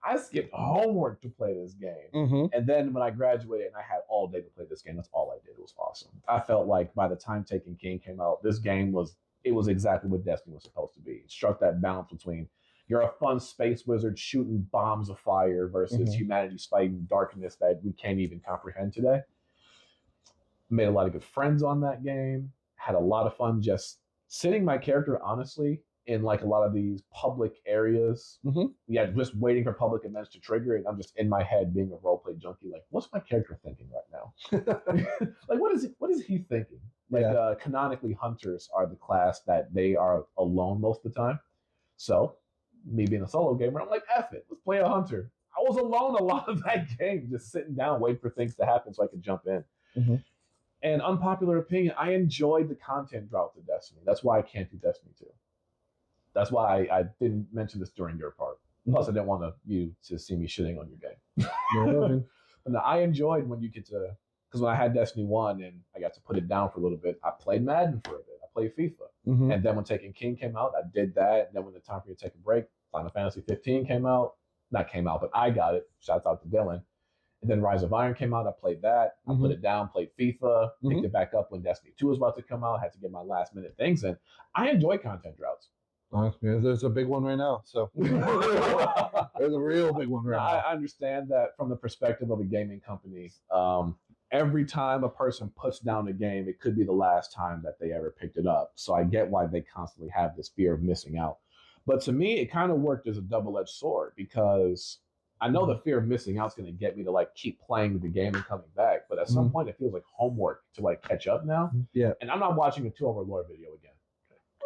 I skipped homework to play this game. And then when I graduated and I had all day to play this game, that's all I did. It was awesome. I felt like by the time Taken King came out, this game was exactly what Destiny was supposed to be. It struck that balance between you're a fun space wizard shooting bombs of fire versus humanity's fighting darkness that we can't even comprehend today. Made a lot of good friends on that game. Had a lot of fun just sitting my character, honestly, in like a lot of these public areas. Yeah, just waiting for public events to trigger it. I'm just in my head being a roleplay junkie. Like, what's my character thinking right now? Like, what is he thinking? Like, canonically, hunters are the class that they are alone most of the time. So, me being a solo gamer, I'm like, F it, let's play a hunter. I was alone a lot of that game, just sitting down, waiting for things to happen so I could jump in. And unpopular opinion, I enjoyed the content drop to Destiny. That's why I can't do Destiny 2. That's why I didn't mention this during your part. Plus, I didn't want you to see me shitting on your game. But no, I enjoyed when you get to, because when I had Destiny 1 and I got to put it down for a little bit, I played Madden for a bit. I played FIFA. And then when Taken King came out, I did that. And then when the time for you to take a break, Final Fantasy 15 came out. Not came out, but I got it. Shouts out to Dillon. And then Rise of Iron came out. I played that. I put it down, played FIFA, picked it back up when Destiny 2 was about to come out. Had to get my last minute things in. I enjoy content droughts. There's a big one right now. So there's a real big one right now. I understand that from the perspective of a gaming company. Every time a person puts down a game, it could be the last time that they ever picked it up. So I get why they constantly have this fear of missing out. But to me, it kind of worked as a double-edged sword, because I know the fear of missing out is going to get me to like keep playing the game and coming back. But at some point, it feels like homework to like catch up now. Yeah. And I'm not watching a 2-hour lore video again.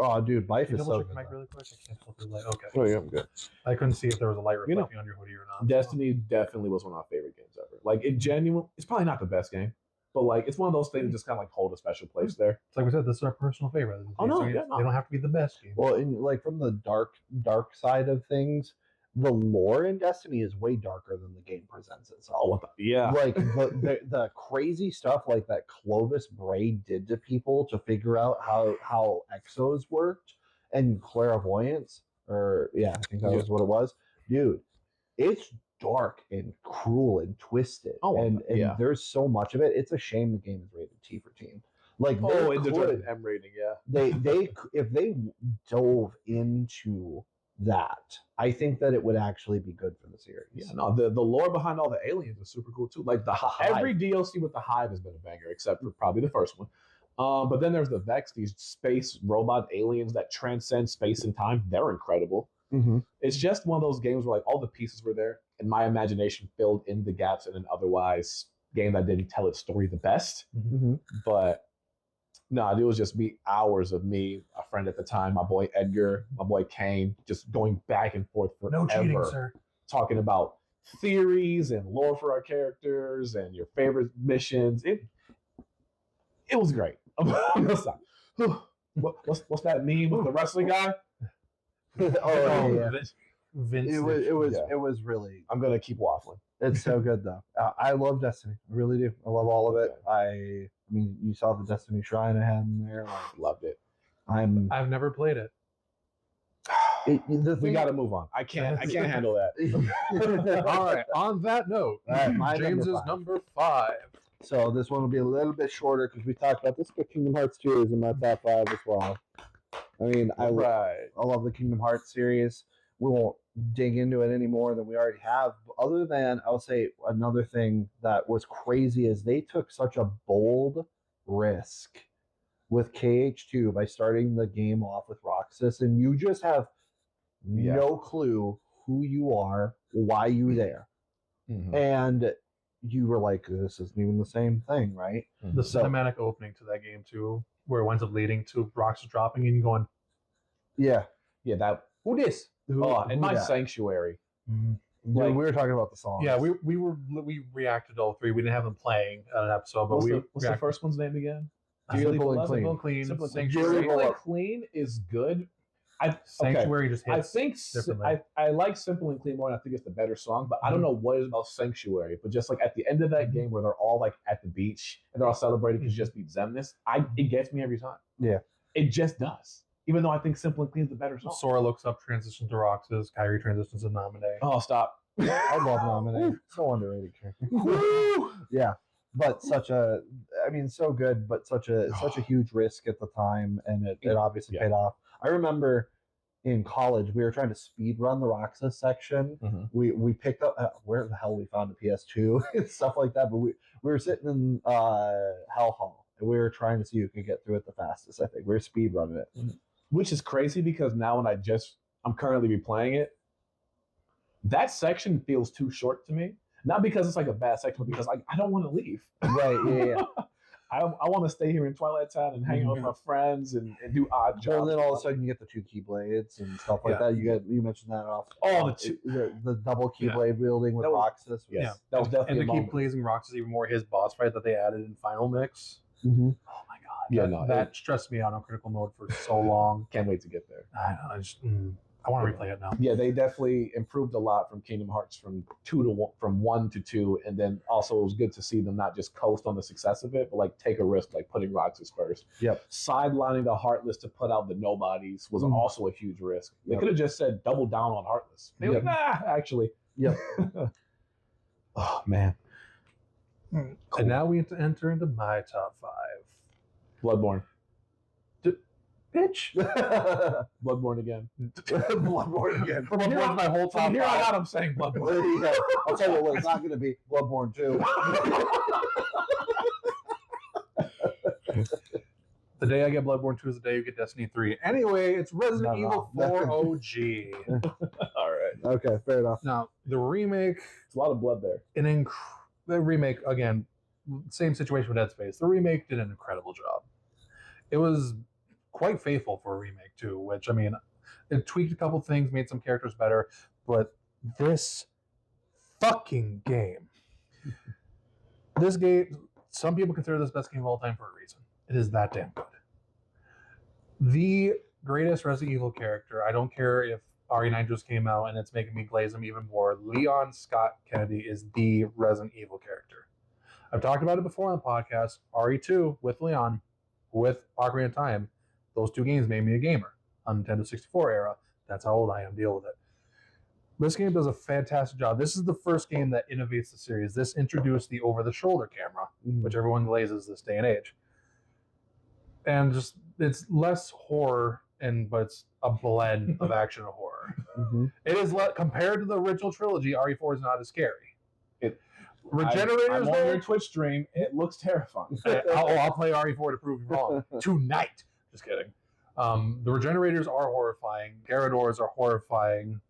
Oh, dude, life Can you is double so check the good. mic really quick? I can't tell if there's light. Okay. Oh, yeah, I'm good. I couldn't see if there was a light reflecting on your hoodie or not. Destiny definitely was one of my favorite games ever. Like, it's probably not the best game, but like, it's one of those things that just kind of like hold a special place there. It's like we said, this is our personal favorite. Oh, no, they don't have to be the best game. Well, and like from the dark side of things, the lore in Destiny is way darker than the game presents itself. Oh, yeah. Like the crazy stuff like that Clovis Bray did to people to figure out how exos worked and clairvoyance, or I think that was what it was. Dude, it's dark and cruel and twisted. And there's so much of it. It's a shame the game is rated T for teen. Like, it's M rating, they if they dove into that, I think that it would actually be good for the series. Yeah, no, the lore behind all the aliens is super cool too. Like every DLC with the Hive has been a banger, except for probably the first one. But then there's the Vex, these space robot aliens that transcend space and time. They're incredible. It's just one of those games where like all the pieces were there, and my imagination filled in the gaps in an otherwise game that didn't tell its story the best. But no, it was just hours of me, a friend at the time, my boy Edgar, my boy Kane, just going back and forth forever. No cheating, sir. Talking about theories and lore for our characters and your favorite missions. It was great. I'm gonna stop. What's that meme with the wrestling guy? Yeah. Vince. It was really. I'm gonna keep waffling. It's so good though. I love Destiny. I really do. I love all of it. I mean, you saw the Destiny shrine I had in there. Like, Loved it. I've never played it. We got to move on. I can't handle that. All right. On that note, my James's number 5. So this one will be a little bit shorter because we talked about this, but Kingdom Hearts 2 is in my top 5 as well. I mean, I love the Kingdom Hearts series. We won't dig into it any more than we already have. But other than, I'll say another thing that was crazy is they took such a bold risk with KH2 by starting the game off with Roxas, and you just have no clue who you are, why you're there. Mm-hmm. And you were like, this isn't even the same thing, right? The cinematic opening to that game too, where it winds up leading to Roxas dropping and going, that who this? In my that? Sanctuary. Mm-hmm. Like, we were talking about the songs. Yeah, we reacted to all 3. We didn't have them playing on an episode, but what's the first one's name again? Simple and Clean. Sanctuary and Clean is good. Sanctuary just hits. I think I like Simple and Clean more, and I think it's the better song. But I don't know what it is about Sanctuary. But just like at the end of that game, where they're all like at the beach and they're all celebrating because you just beat Zemnis, it gets me every time. Yeah, it just does. Even though I think Simple and Clean is the better song. Sora looks up, transitions to Roxas. Kyrie transitions to Naminé. Oh, stop! I love Naminé. So underrated character. Yeah. But so good, but such a huge risk at the time, and it obviously paid off. I remember in college we were trying to speed run the Roxas section. Mm-hmm. We picked up where the hell we found a PS2 and stuff like that. But we were sitting in Hell Hall and we were trying to see who could get through it the fastest. I think we were speed running it, which is crazy because now when I'm currently replaying it, that section feels too short to me. Not because it's like a bad section, but because I don't want to leave. Right, yeah. I want to stay here in Twilight Town and hang out with my friends and do odd jobs. Well, then all of a sudden you get the 2 Keyblades and stuff like that. You mentioned that off. Oh, the double Keyblade wielding with Roxas. Yeah, that was definitely. And to keep pleasing Roxas even more, his boss fight that they added in Final Mix. Mm-hmm. Oh my god! That stressed me out on critical mode for so long. Can't wait to get there. I know. I want to replay it now. Yeah, they definitely improved a lot from Kingdom Hearts from 1 to 2, and then also it was good to see them not just coast on the success of it, but like take a risk, like putting Roxas first. Yep. Sidelining the Heartless to put out the Nobodies was also a huge risk. They could have just said double down on Heartless. They were like, nah, actually. Yep. Oh man. Cool. And now we enter into my top 5. Bloodborne. Bitch. Bloodborne again. Bloodborne again. Bloodborne's my whole top 5. Here on out, I'm saying Bloodborne. Yeah. I'll tell you what, it's not going to be Bloodborne 2. The day I get Bloodborne 2 is the day you get Destiny 3. Anyway, it's Resident Evil 4 OG. All right. Okay, fair enough. Now, the remake... It's a lot of blood there. The remake, again, same situation with Dead Space. The remake did an incredible job. It was quite faithful for a remake, too, which, I mean, it tweaked a couple things, made some characters better, but this fucking game... This game... Some people consider this best game of all time for a reason. It is that damn good. The greatest Resident Evil character, I don't care if RE9 just came out and it's making me glaze him even more, Leon Scott Kennedy is the Resident Evil character. I've talked about it before on the podcast. RE2 with Leon, with Ocarina of Time, those 2 games made me a gamer on Nintendo 64 era. That's how old I am. Deal with it. This game does a fantastic job. This is the first game that innovates the series. This introduced the over-the-shoulder camera, which everyone glazes this day and age. And just it's less horror, but it's a blend of action and horror. Mm-hmm. It is compared to the original trilogy. RE4 is not as scary. Regenerators. I'm on your Twitch stream. It looks terrifying. I'll play RE4 to prove you wrong tonight. Just kidding. The Regenerators are horrifying. Garradors are horrifying.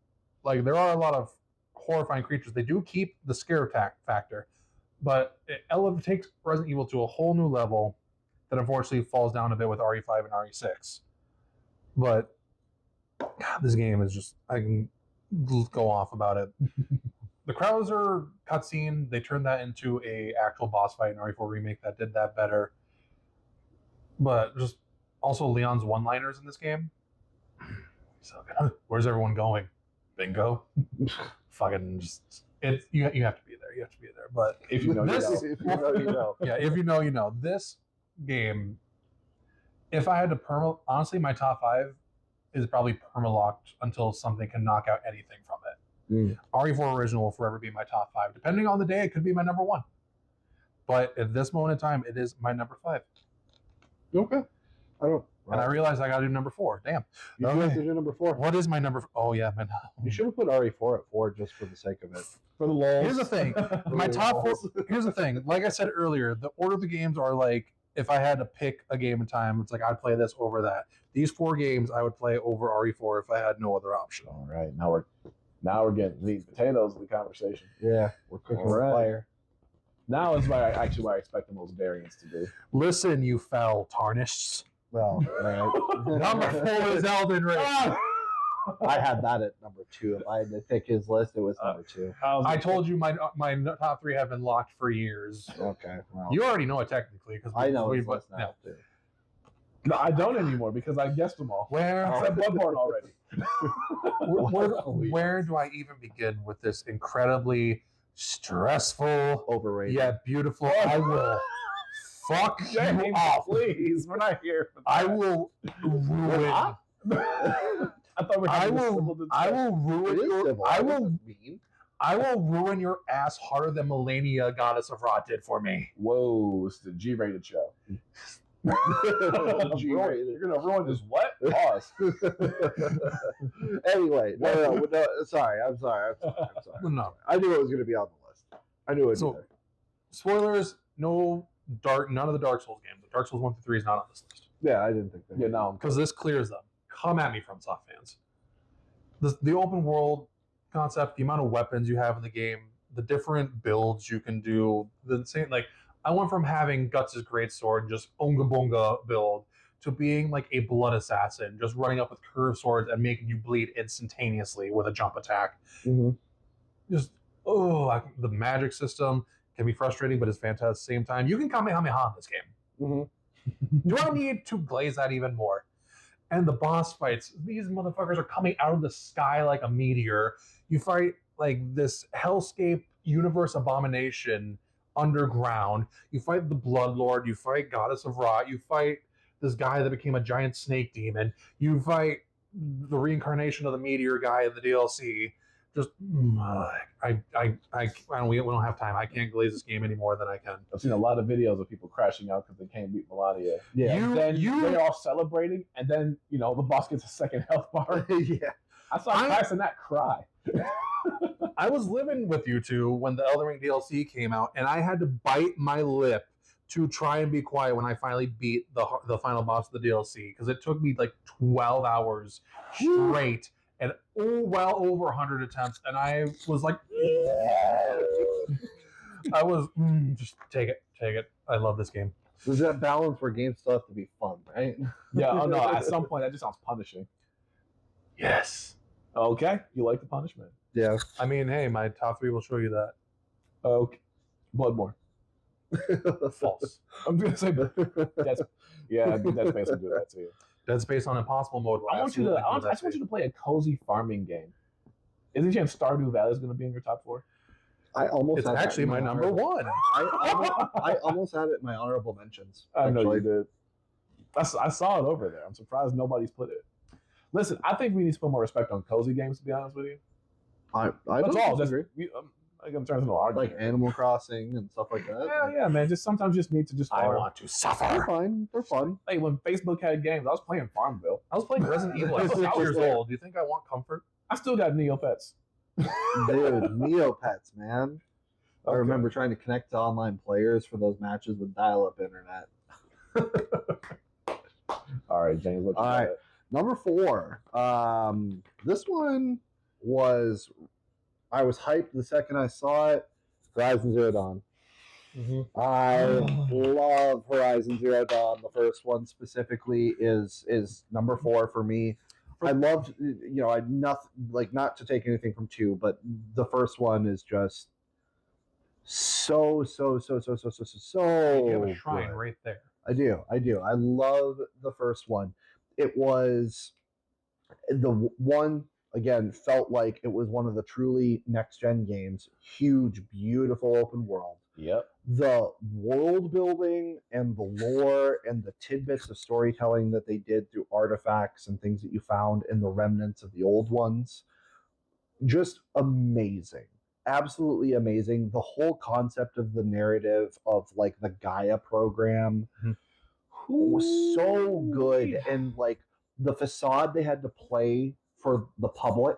Like, there are a lot of horrifying creatures. They do keep the scare factor, but it takes Resident Evil to a whole new level that unfortunately falls down a bit with RE5 and RE6. But God, this game is just, I can go off about it. The Krauser cutscene, they turned that into a actual boss fight in RE4 remake that did that better. But just Also, Leon's one-liners in this game. So good. Where's everyone going? Bingo. Fucking just you have to be there. You have to be there. But If you know, this, you know. If you know, you know. yeah, if you know, you know. This game, if I had to honestly, my top 5 is probably perma-locked until something can knock out anything from it. RE4 Original will forever be my top 5. Depending on the day, it could be my number 1. But at this moment in time, it is my number 5. Okay. I don't. And I realized I got to do number 4. Damn. You do have to do number 4. What is my number? Oh yeah, man. You should have put RE4 at 4 just for the sake of it. For the lulz. Here's the thing. My top 4. Here's the thing. Like I said earlier, the order of the games are like, if I had to pick a game in time, it's like I'd play this over that. These 4 games I would play over RE4 if I had no other option. All right, now we're getting meat and potatoes in the conversation. Yeah, we're cooking with Alright. fire. Now is where I expect the most variance to be. Listen, you foul tarnished. Well, right. Number 4 is Elden Ring. I had that at number 2. If I had to pick his list, it was number 2. I told you my top 3 have been locked for years. Okay. Well, You already know it technically because I know his list now too. No, I don't anymore because I guessed them all. Where I said Bloodborne already. where do I even begin with this incredibly stressful Overrated. yet beautiful? I will fuck you James, off. please, we're not here for that. I will ruin. I thought we were I having a civil will. discussion. I will It ruin is your. civil. I That will. wasn't mean. I will ruin your ass harder than Melania, goddess of Rot, did for me. Whoa, it's the G-rated show. G-rated. You're gonna ruin this what? Pause. Anyway, no, sorry. I'm sorry. No. I knew it was going to be on the list. I knew it. So, spoilers. None of the Dark Souls games. Dark Souls 1 through 3 is not on this list Yeah, I didn't think that. Yeah, no. because this clears them. Come at me, FromSoft fans. The open world concept, the amount of weapons you have in the game, the different builds you can do, the same like. I went from having Guts' greatsword, just Onga Bonga build, to being like a blood assassin, just running up with curved swords and making you bleed instantaneously with a jump attack. Mm-hmm. Just, the magic system can be frustrating, but it's fantastic at the same time. You can Kamehameha in this game. Mm-hmm. Do I need to glaze that even more? And the boss fights, these motherfuckers are coming out of the sky like a meteor. You fight like this hellscape universe abomination underground. You fight the Bloodlord. You fight Goddess of Rot. You fight this guy that became a giant snake demon. You fight the reincarnation of the meteor guy in the DLC. Just we don't have time. I can't glaze this game any more than I can. I've seen a lot of videos of people crashing out because they can't beat Melania. Yeah. And then they're all celebrating, and then the boss gets a second health bar. Yeah. I saw Tyson that cry. I was living with you two when the Elden Ring DLC came out, and I had to bite my lip to try and be quiet when I finally beat the final boss of the DLC, because it took me like 12 hours straight and well over 100 attempts, and I was like, I was just take it. I love this game. There's that balance where games still have to be fun, right? Yeah, oh no, at some point that just sounds punishing. Yes. Okay, you like the punishment. Yeah. I mean, hey, my top 3 will show you that. Okay. Bloodborne. False. I'm gonna say Dead Space will do that to you. Dead Space on Impossible mode. I just want you to play a cozy farming game. Is there a chance Stardew Valley is going to be in your top 4? I almost. It's had that actually in my number honorable- 1. I almost had it in my honorable mentions. I know actually. you did. I saw it over there. I'm surprised nobody's put it. Listen, I think we need to put more respect on cozy games, to be honest with you. I That's don't all. disagree. Like I'm trying to no argument. Like Animal Crossing and stuff like that. Yeah, man. Just sometimes you just need to just I farm. want to They're suffer. fine. They're fun. Hey, when Facebook had games, I was playing Farmville. I was playing Resident Evil at 6 years old. Do you think I want comfort? I still got Neopets. Dude, Neopets, man. I Okay. remember trying to connect to online players for those matches with dial-up internet. All right, James. What you All got? right. Number 4. This one was, I was hyped the second I saw it. Horizon Zero Dawn. I love Horizon Zero Dawn. The first one specifically is number 4 for me. I loved, not to take anything from 2, but the first one is just so You have a shrine good. right there. I do. I love the first one. It was one again felt like it was one of the truly next gen games. Huge, beautiful open world. Yep. The world building and the lore and the tidbits of storytelling that they did through artifacts and things that you found in the remnants of the old ones, just amazing. Absolutely amazing. The whole concept of the narrative of like the Gaia program was so good, and like the facade they had to play for the public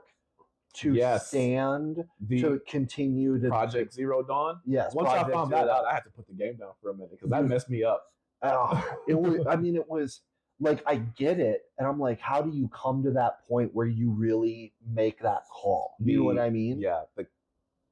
to stand to continue to Project Zero Dawn. Yes. Once Project I found Zero that out, Dawn. I had to put the game down for a minute because that messed me up. It was. I mean, it was like I get it, and I'm like, how do you come to that point where you really make that call? You know what I mean? Yeah.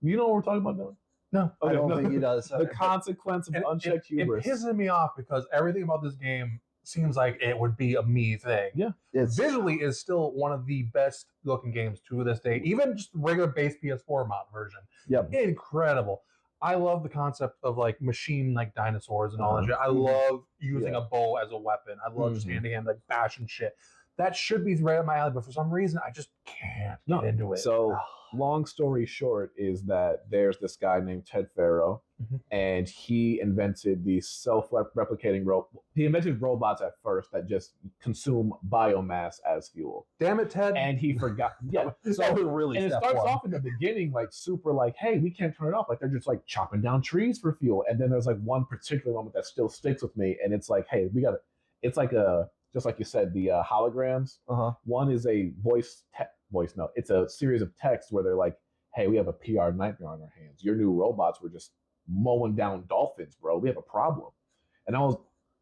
You know what we're talking about, Dylan? No, I don't think he does. The consequence of unchecked hubris. It pisses me off because everything about this game seems like it would be a me thing. Yeah. Visually is still one of the best looking games to this day. Even just regular base PS4 mod version. Yep. Incredible. I love the concept of like machine like dinosaurs and all that shit. I love using a bow as a weapon. I love just hand to hand like bashing shit. That should be right up my alley, but for some reason I just can't get into it. So long story short is that there's this guy named Ted Farrow, and he invented these self-replicating He invented robots at first that just consume biomass as fuel. Damn it, Ted! And he forgot. Yeah, so it really. And it starts off in the beginning like super like, hey, we can't turn it off. Like they're just like chopping down trees for fuel. And then there's like one particular moment that still sticks with me, and it's like, hey, we got to. It's like just like you said, the holograms. One is a voice note. It's a series of texts where they're like, hey, we have a PR nightmare on our hands. Your new robots were just mowing down dolphins, bro. We have a problem. And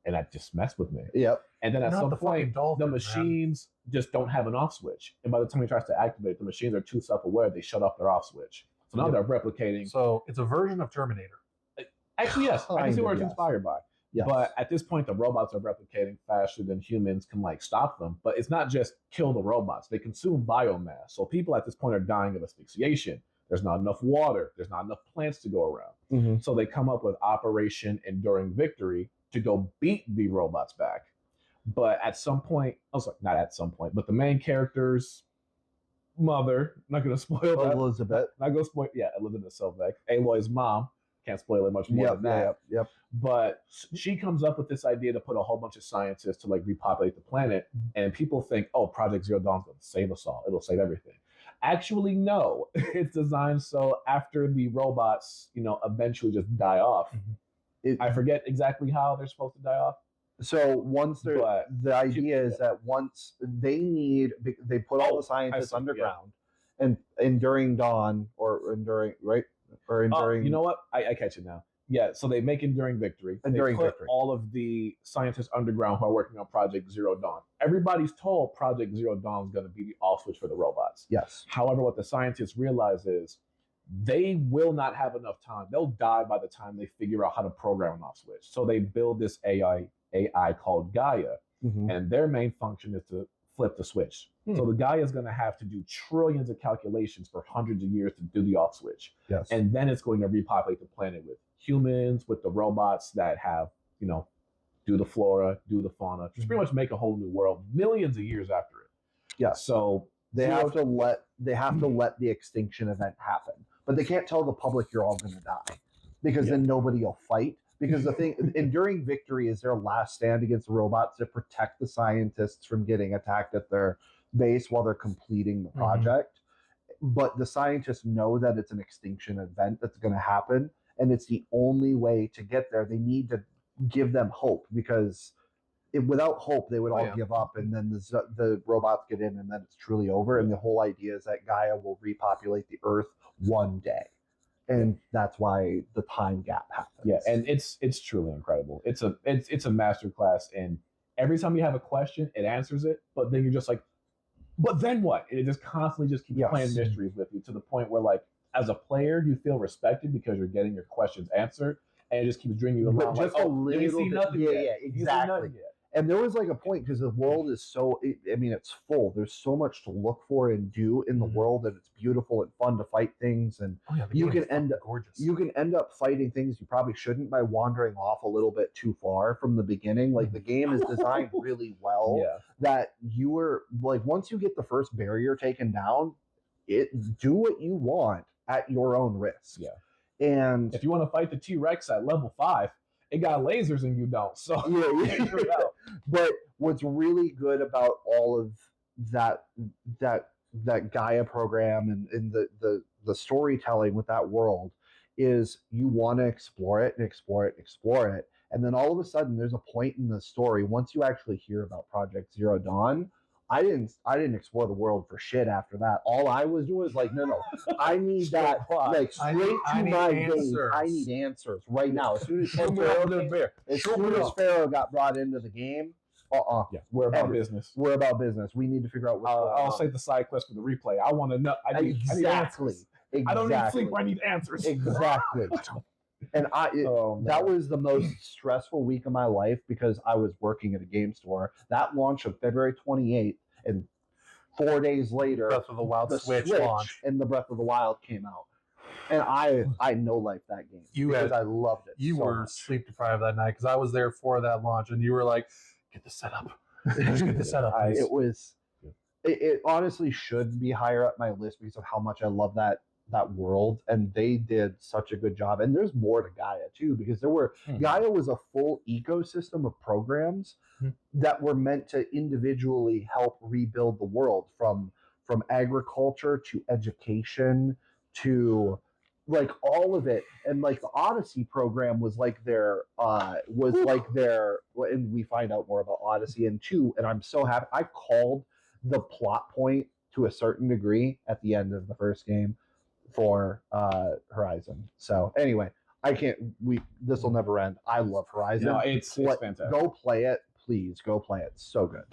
that just messed with me. Yep. And then at some point, dolphins, the machines just don't have an off switch. And by the time he tries to activate, the machines are too self-aware. They shut off their off switch. So now they're replicating. So it's a version of Terminator. Actually, yes. I can see where it's inspired by. Yes. But at this point, the robots are replicating faster than humans can like stop them. But it's not just kill the robots; they consume biomass. So people at this point are dying of asphyxiation. There's not enough water. There's not enough plants to go around. So they come up with Operation Enduring Victory to go beat the robots back. But at some point, not at some point, but the main character's mother, I'm not going to spoil that. Elizabeth. Not going to spoil. Yeah, Elizabeth Selvek, Aloy's mom. Can't spoil it much more than that. Yep. But she comes up with this idea to put a whole bunch of scientists to like repopulate the planet, and people think, oh, Project Zero Dawn's going to save us all. It'll save everything. Actually, no. It's designed so after the robots, eventually just die off. I forget exactly how they're supposed to die off. So once the idea is that once they put all the scientists underground, and Enduring Dawn or Enduring, right? Or Enduring. You know what? I catch it now. Yeah, so they make Enduring Victory. They put all of the scientists underground who are working on Project Zero Dawn. Everybody's told Project Zero Dawn is going to be the off switch for the robots. Yes. However, what the scientists realize is they will not have enough time. They'll die by the time they figure out how to program an off switch. So they build this AI called Gaia, and their main function is to flip the switch. So the Gaia is going to have to do trillions of calculations for hundreds of years to do the off switch. Yes. And then it's going to repopulate the planet with humans, with the robots that have, do the flora, do the fauna, just pretty much make a whole new world millions of years after it. Yeah. So they have to let the extinction event happen. But they can't tell the public you're all going to die, because then nobody will fight. Because the thing, Enduring Victory is their last stand against the robots to protect the scientists from getting attacked at their base while they're completing the project. But the scientists know that it's an extinction event that's going to happen, and it's the only way to get there. They need to give them hope, because without hope, they would all give up, and then the robots get in, and then it's truly over. And the whole idea is that Gaia will repopulate the Earth one day. And that's why the time gap happens. Yeah, and it's truly incredible. It's a masterclass, and every time you have a question, it answers it, but then you're just like, but then what? And it just constantly just keeps playing mysteries with you, to the point where, like, as a player, you feel respected because you're getting your questions answered, and it just keeps bringing you along. Just like, a little you see bit. nothing yet. Yeah, exactly. And there was like a point because the world is it's full. There's so much to look for and do in the world, and it's beautiful and fun to fight things. And you can end up gorgeous. You can end up fighting things you probably shouldn't by wandering off a little bit too far from the beginning. Like the game is designed really well that you were like once you get the first barrier taken down, do what you want at your own risk. Yeah. And if you want to fight the T-Rex at level 5, it got lasers and you don't. So figure it out. But what's really good about all of that Gaia program and the storytelling with that world is you want to explore it and explore it and explore it. And then all of a sudden there's a point in the story once you actually hear about Project Zero Dawn. I didn't explore the world for shit after that. All I was doing was like, no, I need that like straight to my base. I need answers right now. As soon as Pharaoh got brought into the game, we're about business. We're about business. We need to figure out what's going on. I'll say the side quest for the replay. I want to know. I need answers. I don't need sleep. I need answers. Exactly. And that was the most stressful week of my life because I was working at a game store. That launched on February 28th, and 4 days later, Breath of the Wild Switch launch and the Breath of the Wild came out. And I no-life that game because I loved it. You were sleep deprived that night because I was there for that launch, and you were like, "Get the setup, just get the setup." It honestly should be higher up my list because of how much I love that world, and they did such a good job. And there's more to Gaia too, because Gaia was a full ecosystem of programs that were meant to individually help rebuild the world from agriculture to education to like all of it. And like the Odyssey program was like their and we find out more about Odyssey in 2, and I'm so happy. I called the plot point to a certain degree at the end of the first game for Horizon. So anyway, this will never end. I love Horizon. No, it's fantastic. Go play it, please. Go play it. So good.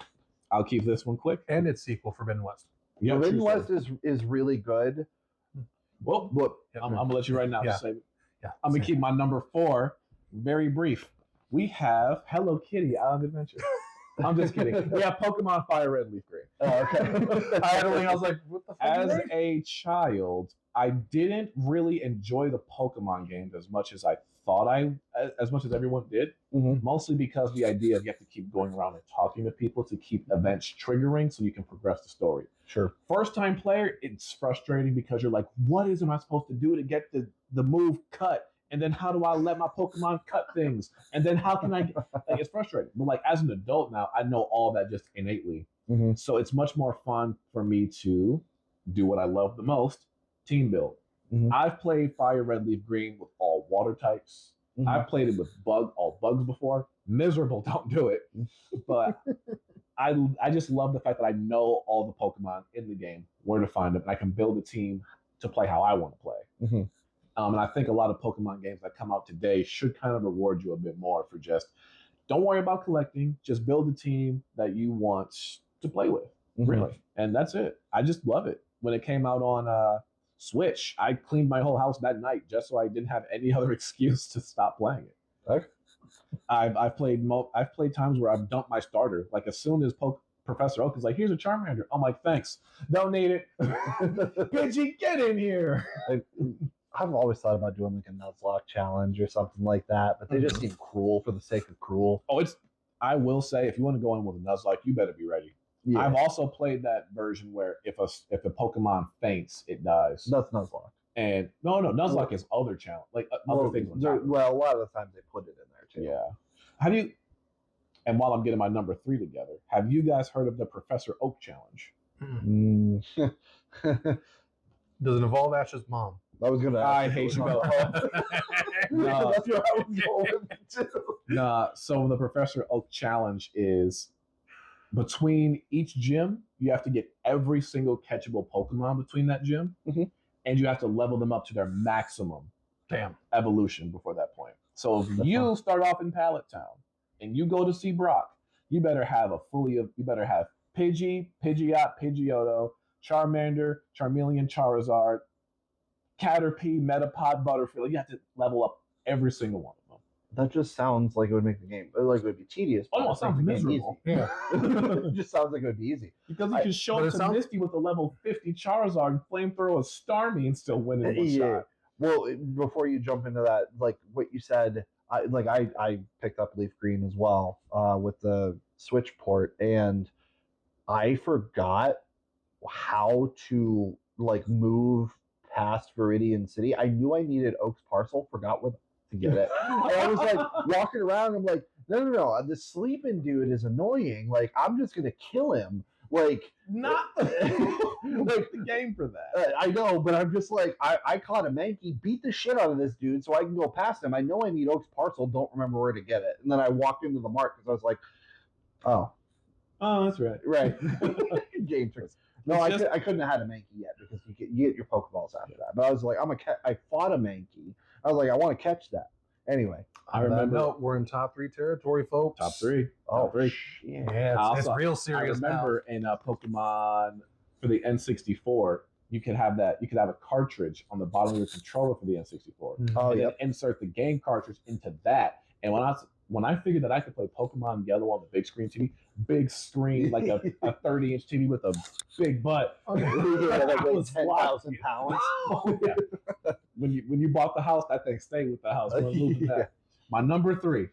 I'll keep this one quick. And its sequel, Forbidden West. Yeah, Forbidden West is really good. Well, I'm gonna let you right now. Yeah. I'm gonna keep my number 4 very brief. We have Hello Kitty Island Adventure. I'm just kidding. We have Pokemon Fire Red, Leaf Green. Oh, okay. I was like, what the fuck? As a child, I didn't really enjoy the Pokemon games as much as I thought as much as everyone did. Mostly because the idea of you have to keep going around and talking to people to keep events triggering so you can progress the story. Sure. First time player, it's frustrating because you're like, what am I supposed to do to get the move cut? And then how do I let my Pokemon cut things? And then how can I it's frustrating. But like as an adult now, I know all that just innately. So it's much more fun for me to do what I love the most, team build. I've played Fire Red Leaf Green with all water types. I've played it with all bugs before. Miserable, don't do it. But I just love the fact that I know all the Pokemon in the game, where to find them, and I can build a team to play how I want to play. And I think a lot of Pokemon games that come out today should kind of reward you a bit more for just, don't worry about collecting, just build a team that you want to play with, really. And that's it. I just love it. When it came out on Switch, I cleaned my whole house that night just so I didn't have any other excuse to stop playing it. Okay. I've played times where I've dumped my starter. Like as soon as Professor Oak is like, here's a Charmander. I'm like, thanks. Don't need it. Pidgey, get in here. I've always thought about doing like a Nuzlocke challenge or something like that, but they just seem cruel for the sake of cruel. I will say, if you want to go in with a Nuzlocke, you better be ready. Yeah. I've also played that version where if a Pokemon faints, it dies. That's Nuzlocke. And no, Nuzlocke is other challenge, like other things. Well, a lot of the times they put it in there too. Yeah. How do you? And while I'm getting my number 3 together, have you guys heard of the Professor Oak challenge? Does it involve Ash's mom? I was gonna. I hate you both. No, that's what I was going to. Nah. So the Professor Oak challenge is between each gym, you have to get every single catchable Pokemon between that gym, and you have to level them up to their maximum evolution before that point. So if you start off in Pallet Town and you go to see Brock, you better have Pidgey, Pidgeot, Pidgeotto, Charmander, Charmeleon, Charizard, Caterpie, Metapod, Butterfield. You have to level up every single one of them. That just sounds like it would make the game like it would be tedious. Oh, no, it just make sounds the game miserable. easy. Yeah. It just sounds like it would be easy. Because you can show but up it to sounds- Misty with a level 50 Charizard and flamethrower a Starmie and still win in one shot. Well, before you jump into that, like what you said, I picked up Leaf Green as well with the Switch port, and I forgot how to like move past Viridian City. I knew I needed Oak's Parcel, forgot what to get it. And I was like walking around. I'm like, no, this sleeping dude is annoying. Like I'm just gonna kill him. Like Not like the game for that. I know, but I'm just like, I caught a Mankey, beat the shit out of this dude so I can go past him. I know I need Oak's Parcel, don't remember where to get it. And then I walked into the mart because I was like, oh, that's right. right. Game tricks. No, It's I couldn't have had a Mankey yet because you get your Pokeballs after that. But I was like, I fought a Mankey. I was like, I want to catch that. Anyway. I remember. No, we're in top 3 territory, folks. Top 3. Oh, Top 3. shit. Yeah, it's Also, real serious. I remember in Pokemon for the N64, you could have that. You could have a cartridge on the bottom of your controller for the N64, now. Oh, and yeah. then insert the game cartridge into that. And when I figured that I could play Pokemon Yellow on the big screen TV, big screen like a 30-inch TV with a big butt. Yeah, that I weighs was 10,000 pounds. Oh, yeah. When you bought the house, that thing stayed with the house. We're losing that. My number 3.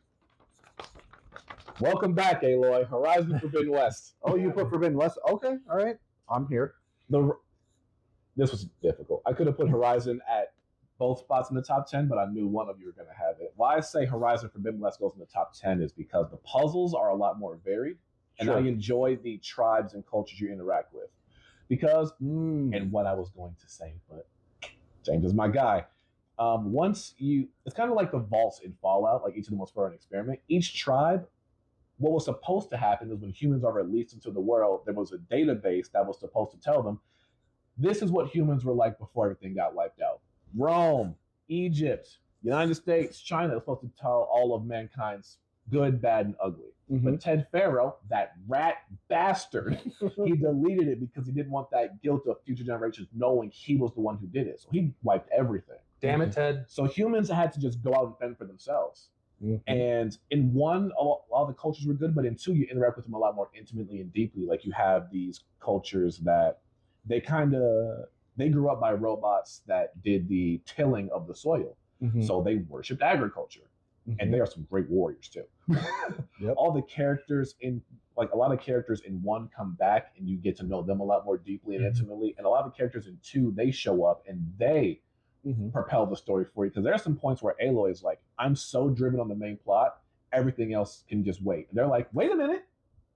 Welcome back, Aloy. Horizon Forbidden West. Oh, you put Forbidden West? Okay, all right. I'm here. This was difficult. I could have put Horizon at both spots in the top 10, but I knew one of you were going to have it. Why I say Horizon Forbidden West goes in the top 10 is because the puzzles are a lot more varied, and Sure. I enjoy the tribes and cultures you interact with. Because, and what I was going to say, but James is my guy. It's kind of like the vaults in Fallout, like each of them was for an experiment. Each tribe, what was supposed to happen is when humans are released into the world, there was a database that was supposed to tell them, this is what humans were like before everything got wiped out. Rome, Egypt, United States, China was supposed to tell all of mankind's good, bad, and ugly. Mm-hmm. But Ted Farrow, that rat bastard, he deleted it because he didn't want that guilt of future generations knowing he was the one who did it. So he wiped everything. Damn it, Ted. So humans had to just go out and fend for themselves. And in 1, a lot of the cultures were good, but in 2, you interact with them a lot more intimately and deeply. Like you have these cultures that they grew up by robots that did the tilling of the soil. So they worshipped agriculture. And they are some great warriors too. Yep. All the characters a lot of characters in 1 come back and you get to know them a lot more deeply and intimately. And a lot of the characters in 2, they show up and they propel the story for you. Because there are some points where Aloy is like, I'm so driven on the main plot, everything else can just wait. And they're like, wait a minute,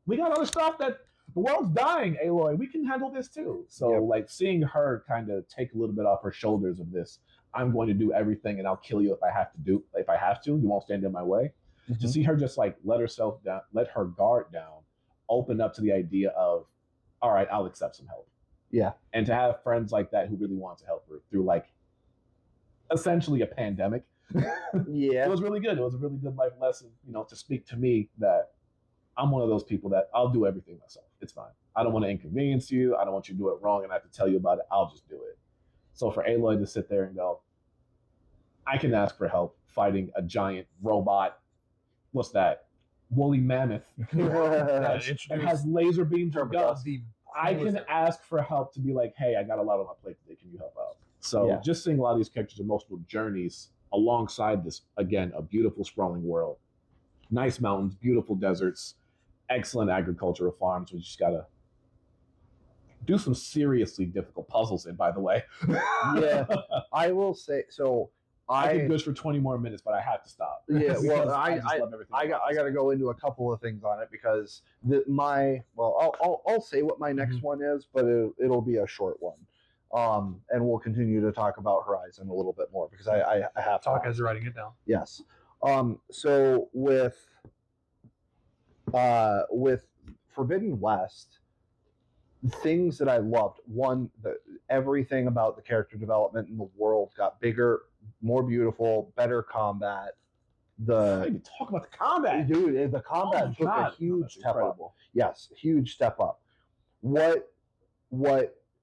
we got other stuff that the world's dying, Aloy. We can handle this too. So like seeing her kind of take a little bit off her shoulders of this, I'm going to do everything and I'll kill you if I have to. You won't stand in my way. To see her just like let herself down, let her guard down, open up to the idea of, all right, I'll accept some help. Yeah. And to have friends like that who really want to help her through like essentially a pandemic. Yeah. It was really good. It was a really good life lesson, to speak to me that I'm one of those people that I'll do everything myself. It's fine. I don't want to inconvenience you. I don't want you to do it wrong and I have to tell you about it. I'll just do it. So for Aloy to sit there and go, I can ask for help fighting a giant robot. What's that? Woolly mammoth that has laser beams or guns. I can ask for help to be like, hey, I got a lot on my plate today. Can you help out? So just seeing a lot of these characters' emotional journeys alongside this, again, a beautiful sprawling world. Nice mountains, beautiful deserts, excellent agricultural farms. We just got to do some seriously difficult puzzles in, by the way. Yeah, I will say, so I could gush for 20 more minutes, but I have to stop. Yeah, well, I just love everything. I got to go into a couple of things on it because I'll say what my next one is, but it'll be a short one. And we'll continue to talk about Horizon a little bit more because I have Talk as you're writing it down. Yes. So with Forbidden West, things that I loved, one, everything about the character development in the world got bigger, more beautiful, better combat. I didn't even talk about the combat. Dude, the combat took a huge step up. Yes, huge step up. What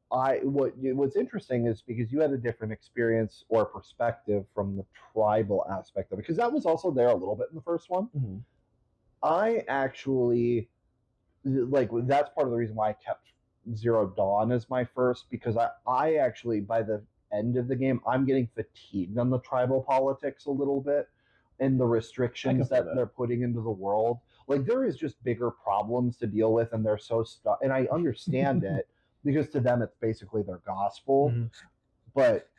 what's interesting is because you had a different experience or perspective from the tribal aspect of it, because that was also there a little bit in the first one. Mm-hmm. I actually that's part of the reason why I kept Zero Dawn as my first, because I actually by the end of the game I'm getting fatigued on the tribal politics a little bit and the restrictions that they're putting into the world. Like there is just bigger problems to deal with, and they're so stuck. And I understand it because to them it's basically their gospel. Mm-hmm. But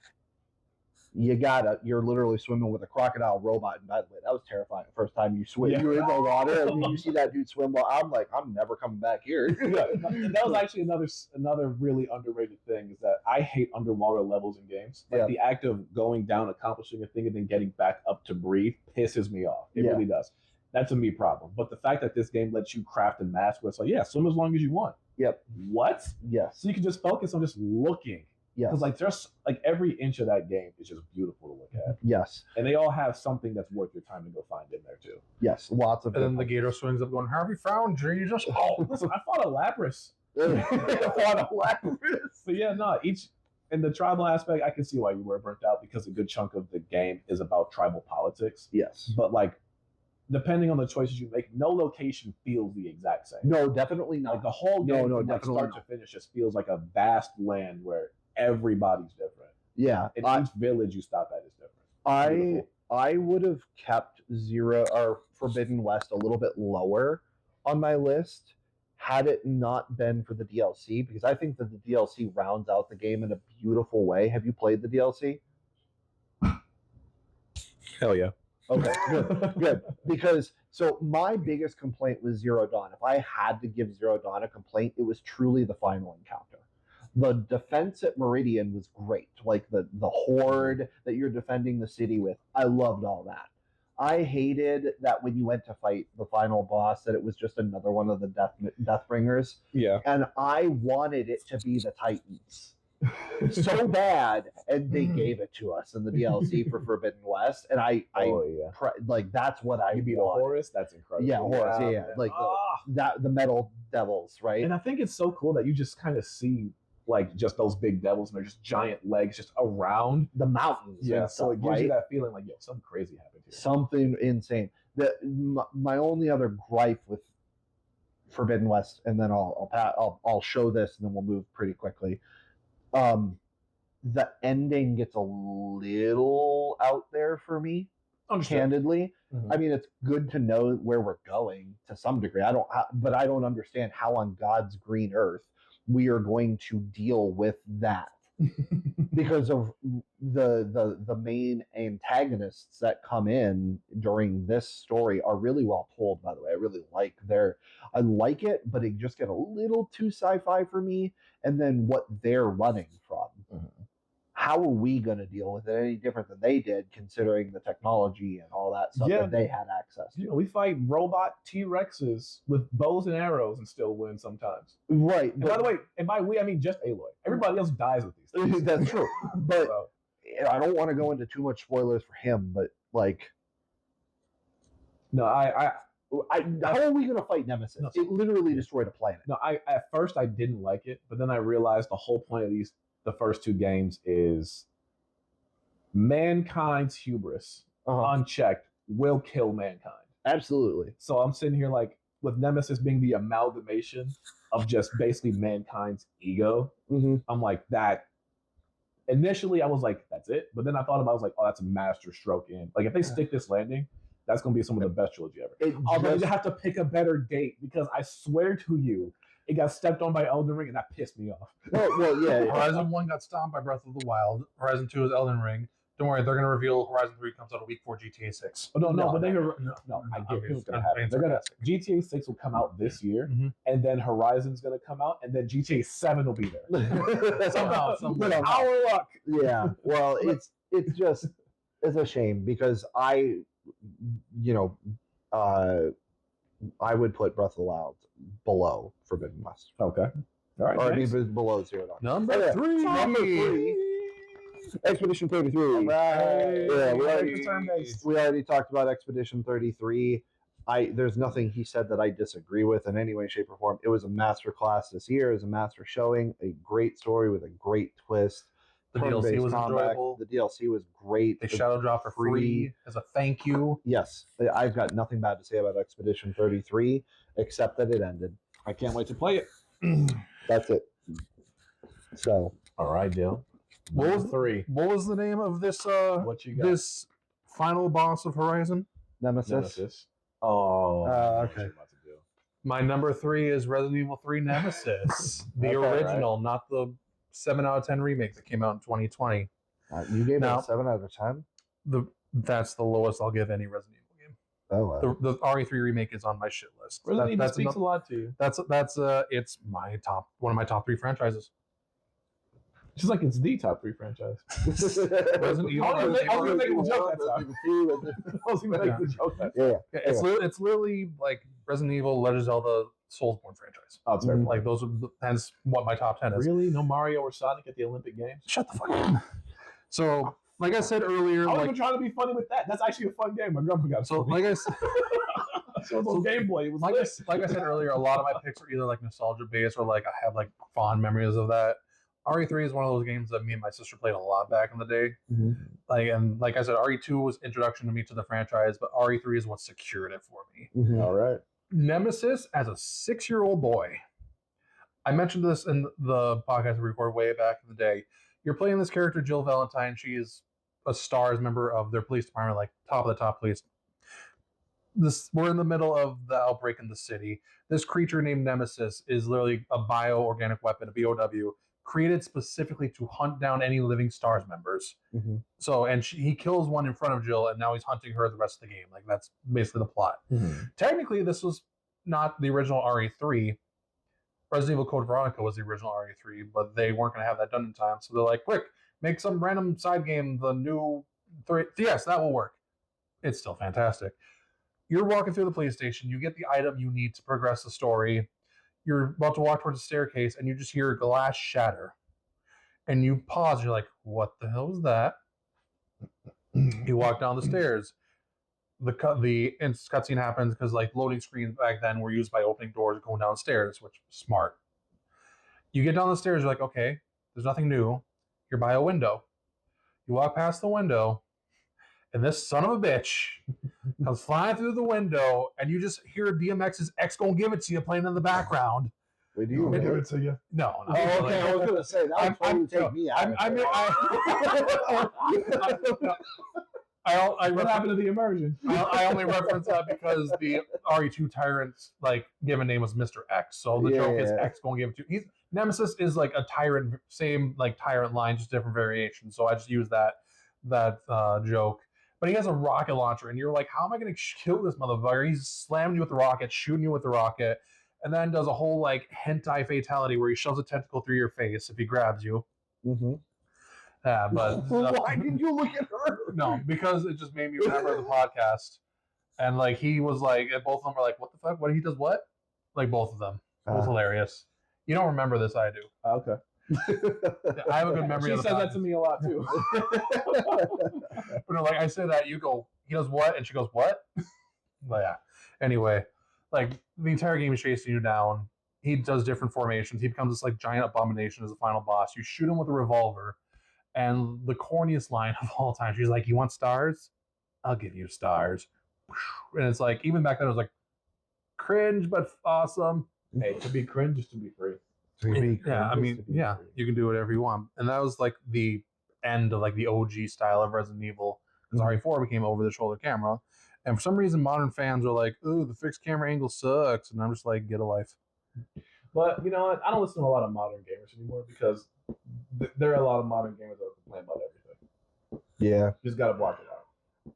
you're literally swimming with a crocodile robot. And by the way, that was terrifying. The first time you swim, you're in the water and you see that dude swim. Well, I'm like, I'm never coming back here. That was actually another really underrated thing is that I hate underwater levels in games. Like the act of going down, accomplishing a thing, and then getting back up to breathe pisses me off. It really does. That's a me problem. But the fact that this game lets you craft a mask where it's like, yeah, swim as long as you want. Yep. What? Yes. So you can just focus on just looking. Yes. Because like there's like every inch of that game is just beautiful to look at. Yes. And they all have something that's worth your time to go find in there too. Yes. Lots of. And then the gator swings up, going, "Have you found Jesus?" Oh, listen, I fought a Lapras. So yeah, no, in the tribal aspect, I can see why you were burnt out because a good chunk of the game is about tribal politics. Yes. But like, depending on the choices you make, no location feels the exact same. No, definitely not. Like the whole game, from like definitely start to finish, just feels like a vast land where everybody's different. Yeah. And each village you stop at is different. I would have kept Forbidden West a little bit lower on my list had it not been for the DLC, because I think that the DLC rounds out the game in a beautiful way. Have you played the DLC? Hell yeah. Okay, good. Because so my biggest complaint was Zero Dawn. If I had to give Zero Dawn a complaint, it was truly the final encounter. The defense at Meridian was great. Like the horde that you're defending the city with. I loved all that. I hated that when you went to fight the final boss, that it was just another one of the Deathbringers. Yeah. And I wanted it to be the Titans so bad, and they gave it to us in the DLC for Forbidden West, and like that's what I beat a wanted. Horus. That's incredible. Yeah, Horus. Yeah. Like the metal devils, right? And I think it's so cool that you just kind of see like just those big devils and they're just giant legs just around the mountains. Yeah, so it gives you that feeling like, yo, something crazy happened here. Something insane. My only other gripe with Forbidden West, and then I'll show this, and then we'll move pretty quickly. The ending gets a little out there for me, candidly. Mm-hmm. I mean, it's good to know where we're going to some degree. But I don't understand how on God's green earth we are going to deal with that because of the main antagonists that come in during this story are really well told, by the way. I really I like it, but it just get a little too sci-fi for me. And then what they're running from. Mm-hmm. How are we going to deal with it any different than they did, considering the technology and all that stuff that they had access to? You know, we fight robot T-Rexes with bows and arrows and still win sometimes. Right. And by the way, and by we, I mean just Aloy. Everybody else dies with these things. That's true. But I don't want to go into too much spoilers for him, but like... No, how are we going to fight Nemesis? No, it literally destroyed a planet. No, at first I didn't like it, but then I realized the whole point of the first two games is mankind's hubris, unchecked, will kill mankind. Absolutely. So I'm sitting here like, with Nemesis being the amalgamation of just basically mankind's ego, I'm like, that. Initially, I was like, that's it. But then I thought about it, I was like, oh, that's a master stroke in. Like, if they stick this landing, that's going to be some of the best trilogy ever. Although you have to pick a better date, because I swear to you, it got stepped on by Elden Ring, and that pissed me off. Well, yeah. Horizon 1 got stomped by Breath of the Wild. Horizon 2 is Elden Ring. Don't worry, they're going to reveal Horizon 3 comes out a week before GTA 6. Oh, I get what's going to happen. GTA 6 will come out this year, and then Horizon's going to come out, and then GTA 7 will be there. Somehow. Our luck. Yeah. Well, it's a shame, because I would put Breath of the Wild below Forbidden West. Okay. All right. Or I mean, below Zero Dawn. Number 3. Expedition 33. Right. Yeah, we already talked about Expedition 33. there's nothing he said that I disagree with in any way, shape, or form. It was a master class this year. It was a master showing, a great story with a great twist. The DLC was enjoyable. The DLC was great. They shadow drop for free as a thank you. Yes, I've got nothing bad to say about Expedition 33, except that it ended. I can't wait to play it. That's it. So, all right, Dillon. What was 3? What was the name of this? What you got? This final boss of Horizon? Nemesis. Oh, okay. My number 3 is Resident Evil 3 Nemesis, the Okay, original, not the 7 out of 10 remake that came out in 2020. You gave Now- it a 7 out of 10? That's the lowest I'll give any Resident Evil game. Oh, wow. The RE3 remake is on my shit list. Resident Evil That's speaks a lot to you. That's it's one of my top 3 franchises. It's just like it's the top 3 franchise. Resident Evil. I was gonna make Evil the joke 1, that time. Resident Evil 2, I was gonna make the joke that Yeah. It's literally like Resident Evil, Legend of Zelda, Soulsborne franchise. Oh, it's very Like those are hence what my top 10 is. Really? No Mario or Sonic at the Olympic Games? Shut the fuck up. So, like I said earlier, I was like even trying to be funny with that. That's actually a fun game. My grandpa got it. so, for me. like I said. So it's on gameplay. It was Like I said earlier, a lot of my picks are either like nostalgia based or like I have like fond memories of that. RE3 is one of those games that me and my sister played a lot back in the day. Like I said, RE2 was introduction to me to the franchise, but RE3 is what secured it for me. All right. Nemesis as a 6-year-old boy. I mentioned this in the podcast we recorded way back in the day. You're playing this character, Jill Valentine. She is a STARS member of their police department, like top of the top police. We're in the middle of the outbreak in the city. This creature named Nemesis is literally a bioorganic weapon, a BOW, created specifically to hunt down any living STARS members. So, and he kills one in front of Jill, and now he's hunting her the rest of the game. Like, that's basically the plot. Technically, this was not the original RE3. Resident Evil Code Veronica was the original RE3, but they weren't going to have that done in time. So they're like, quick, make some random side game, the new 3. Yes, that will work. It's still fantastic. You're walking through the police station. You get the item you need to progress the story. You're about to walk towards the staircase, and you just hear glass shatter. And you pause. You're like, what the hell was that? You walk down the stairs. The cutscene happens because like loading screens back then were used by opening doors going downstairs, which was smart. You get down the stairs. You're like, okay, there's nothing new. You're by a window. You walk past the window, and this son of a bitch comes flying through the window, and you just hear DMX's X Gon' Give It To You playing in the background. Wait, do you give it to you? No. Oh, okay. I was going to say, that would totally take me out. What happened to the immersion? I only reference that because the RE2 tyrant's like given name was Mr. X, so the joke is X Gonna Give It To You. Nemesis is like a tyrant, same like tyrant line, just different variations. So I just use that joke. But he has a rocket launcher, and you're like, how am I going to kill this motherfucker? He's slamming you with the rocket, shooting you with the rocket, and then does a whole like hentai fatality where he shoves a tentacle through your face if he grabs you. Yeah, but why did you look at her? No, because it just made me remember the podcast, and like he was like, both of them were like, "What the fuck? What he does? What?" Like both of them. It was hilarious. You don't remember this? I do. Okay. I have a good memory. She of the says podcast. that to me a lot too. But no, like I say that, you go, he does what? And she goes, what? But yeah. Anyway, like the entire game is chasing you down. He does different formations. He becomes this like giant abomination as a final boss. You shoot him with a revolver, and the corniest line of all time, she's like, "You want stars? I'll give you stars." And it's like, even back then, it was like cringe, but awesome. Hey, to be cringe is to be free. Yeah, I mean, yeah, you can do whatever you want. And that was like the end of like the OG style of Resident Evil. Because RE4 became over-the-shoulder camera. And for some reason, modern fans are like, ooh, the fixed camera angle sucks. And I'm just like, get a life. But you know what? I don't listen to a lot of modern gamers anymore because there are a lot of modern gamers that complain about everything. Yeah. You just got to block it out.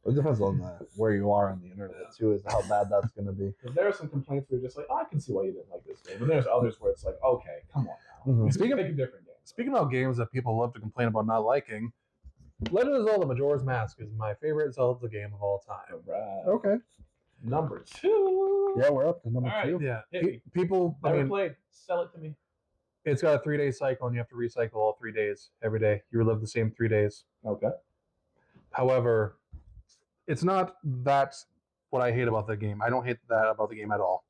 It depends on where you are on the internet, too, as to how bad that's going to be. There are some complaints where you're just like, oh, I can see why you didn't like this game. But there's others where it's like, okay, come on now. Speaking Pick a different game. Speaking about games that people love to complain about not liking, Legend of Zelda Majora's Mask is my favorite Zelda game of all time. Right. Okay. Number 2. Yeah, we're up to number All right. 2. Yeah. Hit me. People, I Never mean, played. Sell it to me. it's got a 3-day cycle, and you have to recycle all 3 days every day. You relive the same 3 days. Okay. However, it's not that what I hate about the game. I don't hate that about the game at all,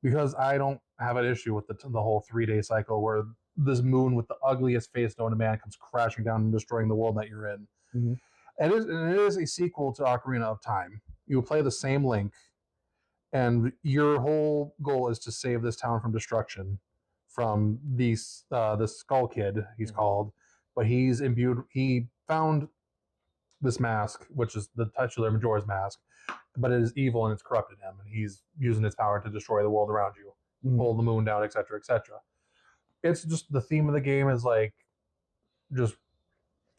because I don't have an issue with the whole 3-day cycle where this moon with the ugliest face known to man comes crashing down and destroying the world that you're in. Mm-hmm. It is a sequel to Ocarina of Time. You play the same Link, and your whole goal is to save this town from destruction from this Skull Kid, he's called, but he's imbued. He found this mask, which is the titular Majora's Mask, but it is evil and it's corrupted him, and he's using its power to destroy the world around you, pull the moon down, etc., etc. It's just the theme of the game is like, just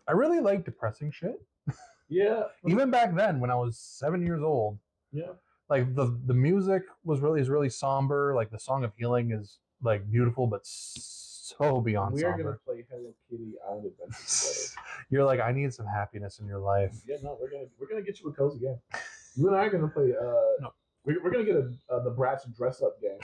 I really like depressing shit. Yeah. Even back then, when I was 7 years old. Yeah. Like the music is really somber. Like the Song of Healing is like beautiful, but so beyond We are somber. gonna play Hello Kitty Island Adventure together. You're like, I need some happiness in your life. Yeah, no, we're gonna get you a cozy game. You and I are gonna play. No. We're gonna get the Bratz dress up game.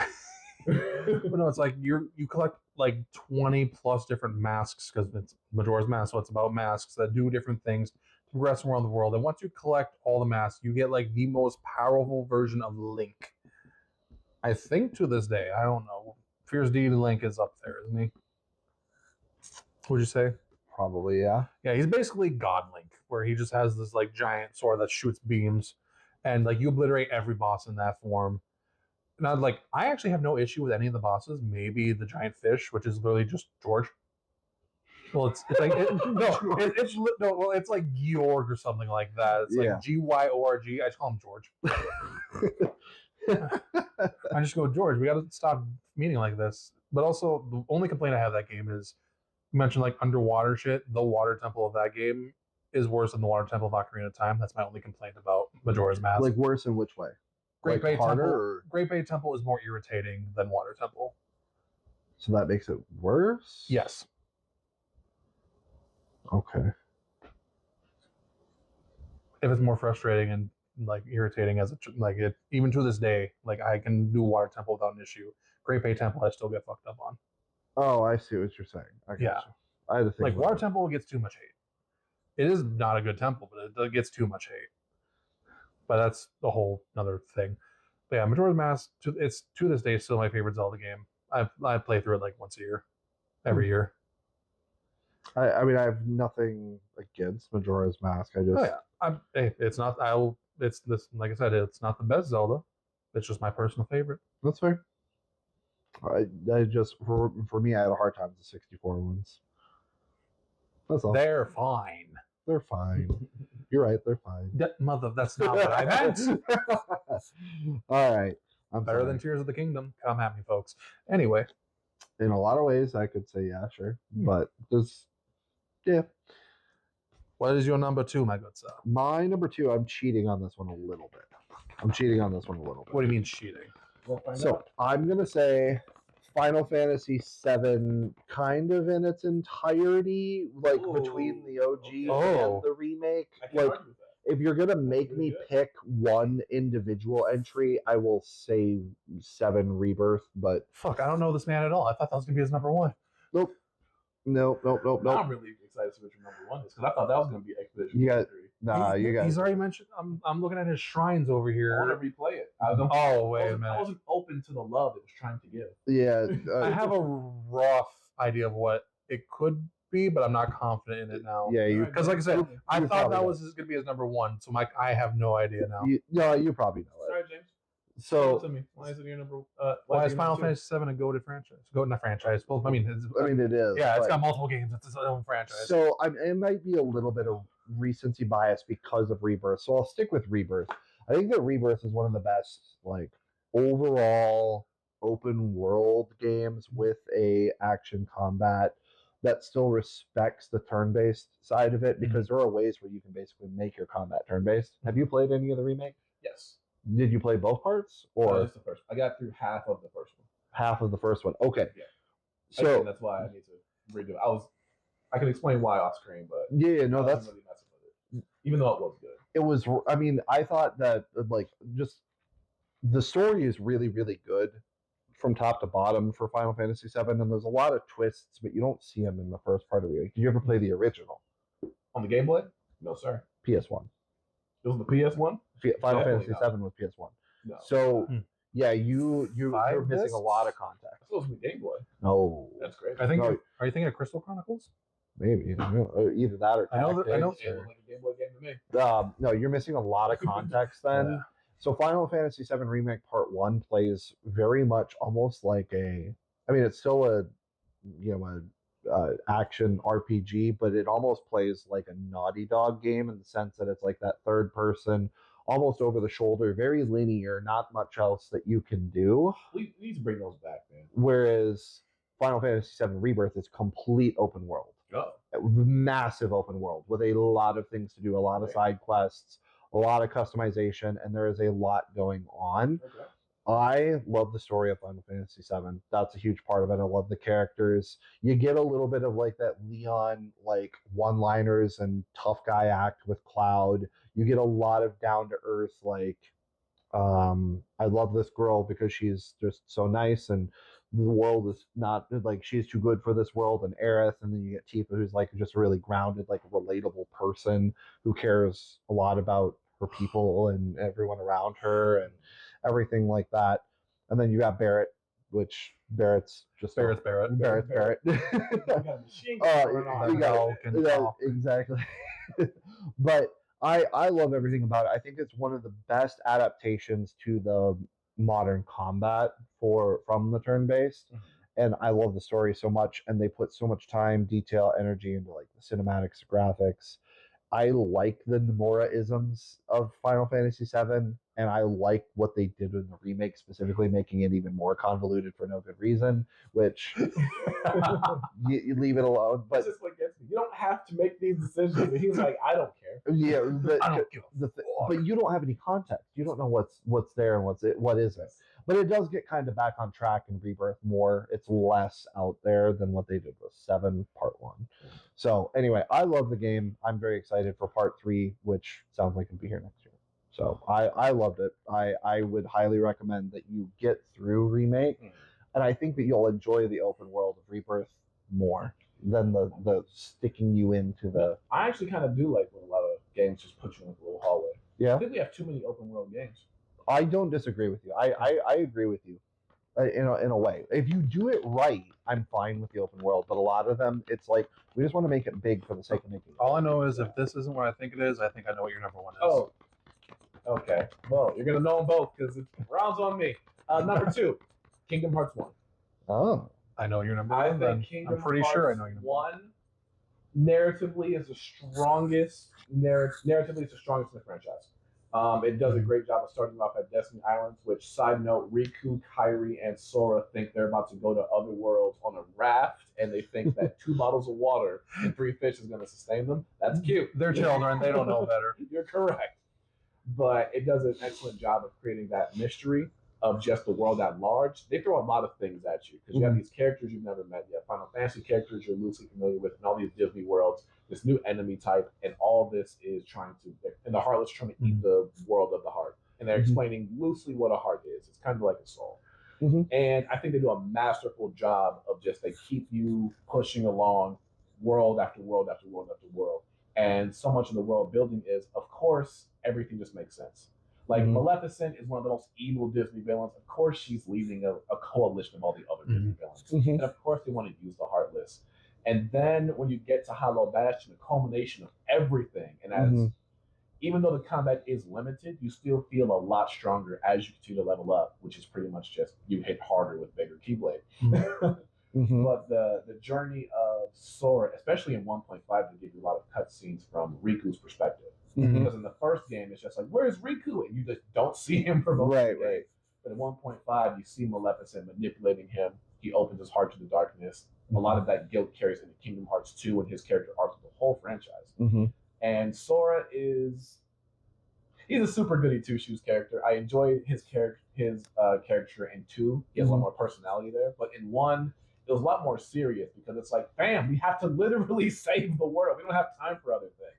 But no, it's like you collect like 20 plus different masks, because it's Majora's Mask, so it's about masks that do different things to progress around the world. And once you collect all the masks, you get like the most powerful version of Link. I think to this day, I don't know. Fierce D Link is up there, isn't he? Would you say? Probably, yeah. Yeah, he's basically God Link, where he just has this like giant sword that shoots beams, and like you obliterate every boss in that form. And I actually have no issue with any of the bosses. Maybe the giant fish, which is literally just George. Well, it's like it's like Georg or something like that. It's like Gyorg. I just call him George. I just go, George, we got to stop meeting like this. But also, the only complaint I have with that game is, you mentioned like underwater shit. The water temple of that game is worse than the water temple of Ocarina of Time. That's my only complaint about Majora's Mask. Like worse in which way? Great like Bay Temple. or... Great Bay Temple is more irritating than Water Temple. So that makes it worse? Yes. Okay. If it's more frustrating and like irritating as it even to this day, like I can do Water Temple without an issue. Great Bay Temple I still get fucked up on. Oh, I see what you're saying. I Yeah. I had to think like Water Temple gets too much hate. It is not a good temple, but it gets too much hate. But that's a whole other thing. But yeah, Majora's Mask, it's to this day still my favorite Zelda game. I play through it like once a year, every year. I mean, I have nothing against Majora's Mask. I just... Oh yeah, it's not. It's this. Like I said, it's not the best Zelda. It's just my personal favorite. That's fair. I just for me, I had a hard time with the 64 ones. That's all. They're fine. They're fine. You're right. They're fine. Mother, that's not what I meant. All right. I'm Better sorry. than Tears of the Kingdom. Come at me, folks. Anyway, In a lot of ways, I could say yeah, sure, but there's what is your number 2, my good sir? my number 2. I'm cheating on this one a little bit. What do you mean cheating? We'll find So out. I'm gonna say Final Fantasy VII, kind of in its entirety, like between the OG and the remake. I can't Like, argue with that. if you're gonna make me pick one individual entry, I will say 7 Rebirth. But Fuck, I don't know this man at all. I thought that was gonna be his number 1. nope. Now I'm really excited to see what your number 1 is, because I thought that was going to be Expedition You got- 33. You guys. He's already mentioned. I'm looking at his shrines over I here. want to replay it. Oh wait a I minute. wasn't open to the love it was trying to give. Yeah. I have a rough idea of what it could be, but I'm not confident in it now. Yeah, you. Because like I said, I You thought probably that know. was going to be his number 1, so I have no idea now. You probably know Sorry, it. James. So Tell me, why is it your number? Why is your Final number two? Fantasy VII a goated franchise? Goated franchise. Well, I mean, it is. yeah, it's but- got multiple games. It's its own franchise. So it might be a little bit of recency bias because of Rebirth. So I'll stick with Rebirth. I think that Rebirth is one of the best, like, overall open world games with a action combat that still respects the turn-based side of it, because there are ways where you can basically make your combat turn-based. Have you played any of the remake? Yes. Did you play both parts or Just the first. I got through half of the first one. half of the first one? Okay. Yeah. So That's why I need to redo it. I can explain why off screen, but yeah, no, I wasn't that's really messing with it, even though it was good. it was. I mean, I thought that like just the story is really, really good from top to bottom for Final Fantasy VII, and there's a lot of twists, but you don't see them in the first part of it. Did you ever play the original On the Game Boy? No, sir. PS1? It was the PS1? Final Definitely Fantasy not. 7 was PS1. No. So Hmm. yeah, you're Five missing a discs? lot of context. That's supposed to be Game Boy. No, That's great. I think. No. Are you thinking of Crystal Chronicles? maybe either that or I know that- I know- Tactics It or- looked like a Game Boy game to me. no, you're missing a lot of context then. Yeah. So Final Fantasy VII Remake Part 1 plays very much almost like it's still a action RPG, but it almost plays like a Naughty Dog game in the sense that it's like that third person, almost over the shoulder, very linear, not much else that you can do. We need to bring those back, man. Whereas Final Fantasy VII Rebirth is complete open world. Oh. Massive open world with a lot of things to do, a lot of side quests, a lot of customization, and there is a lot going on. Okay. I love the story of Final Fantasy VII. That's a huge part of it. I love the characters. You get a little bit of like that Leon like one-liners and tough guy act with Cloud. You get a lot of down to earth like I love this girl because she's just so nice and the world is not like she's too good for this world, and Aerith, and then you get Tifa who's like just a really grounded, like relatable person who cares a lot about her people and everyone around her and everything like that. And then you got Barrett, which Barrett's Barrett. Barrett. We got a machine gun going on. You got- Can yeah, talk. exactly. But I love everything about it. I think it's one of the best adaptations to the modern combat from the turn-based. And I love the story so much, and they put so much time, detail, energy into like the cinematics, graphics. I like the Nomura-isms of Final Fantasy VII, and I like what they did in the remake, specifically making it even more convoluted for no good reason, which you leave it alone. That's But just what gets me. You don't have to make these decisions. And he's like, I don't care. yeah, I don't give a but you don't have any context. You don't know what's there and what isn't. But it does get kind of back on track in Rebirth more. It's less out there than what they did with 7 Part 1. So anyway, I love the game. I'm very excited for Part 3, which sounds like it'll be here next year. So I loved it. I would highly recommend that you get through Remake, and I think that you'll enjoy the open world of Rebirth more than the sticking you into the. I actually kind of do like when a lot of games just put you in like a little hallway. Yeah, I think we have too many open world games. I don't disagree with you. I agree with you in a way. If you do it right, I'm fine with the open world. But a lot of them, it's like we just want to make it big for the sake of making it. All I know is if this isn't what I think it is, I think I know what your number one is. Oh, okay. Well, you're gonna know them both because it's rounds on me. Number 2, Kingdom Hearts 1. Oh, I know your number I one. think Then Kingdom I'm pretty Hearts sure I know your number 1 narratively is the strongest. Narratively, it's the strongest in the franchise. It does a great job of starting off at Destiny Islands, which, side note, Riku, Kairi, and Sora think they're about to go to other worlds on a raft, and they think that 2 bottles of water and 3 fish is going to sustain them. That's cute. They're children. They don't know better. You're correct. But it does an excellent job of creating that mystery of just the world at large. They throw a lot of things at you because you have these characters you've never met yet, Final Fantasy characters you're loosely familiar with, and all these Disney worlds, this new enemy type, and all this is trying to, and the Heartless trying to eat the world of the heart. And they're explaining loosely what a heart is. It's kind of like a soul. And I think they do a masterful job of just, they keep you pushing along world after world after world after world. And so much of the world building is, of course, everything just makes sense. Like Maleficent is one of the most evil Disney villains. Of course, she's leading a coalition of all the other Disney villains. And of course, they want to use the Heartless. And then when you get to Hollow Bastion, the culmination of everything, and as even though the combat is limited, you still feel a lot stronger as you continue to level up, which is pretty much just you hit harder with bigger Keyblade. But the journey of Sora, especially in 1.5, they give you a lot of cutscenes from Riku's perspective. Because in the first game, it's just like, where's Riku? And you just don't see him for most of the game. But in 1.5, you see Maleficent manipulating him. He opens his heart to the darkness. A lot of that guilt carries into Kingdom Hearts 2 and his character arc of the whole franchise. And Sora he's a super goody two-shoes character. I enjoy his character in 2. He has a lot more personality there. But in 1, it was a lot more serious because it's like, bam, we have to literally save the world. We don't have time for other things.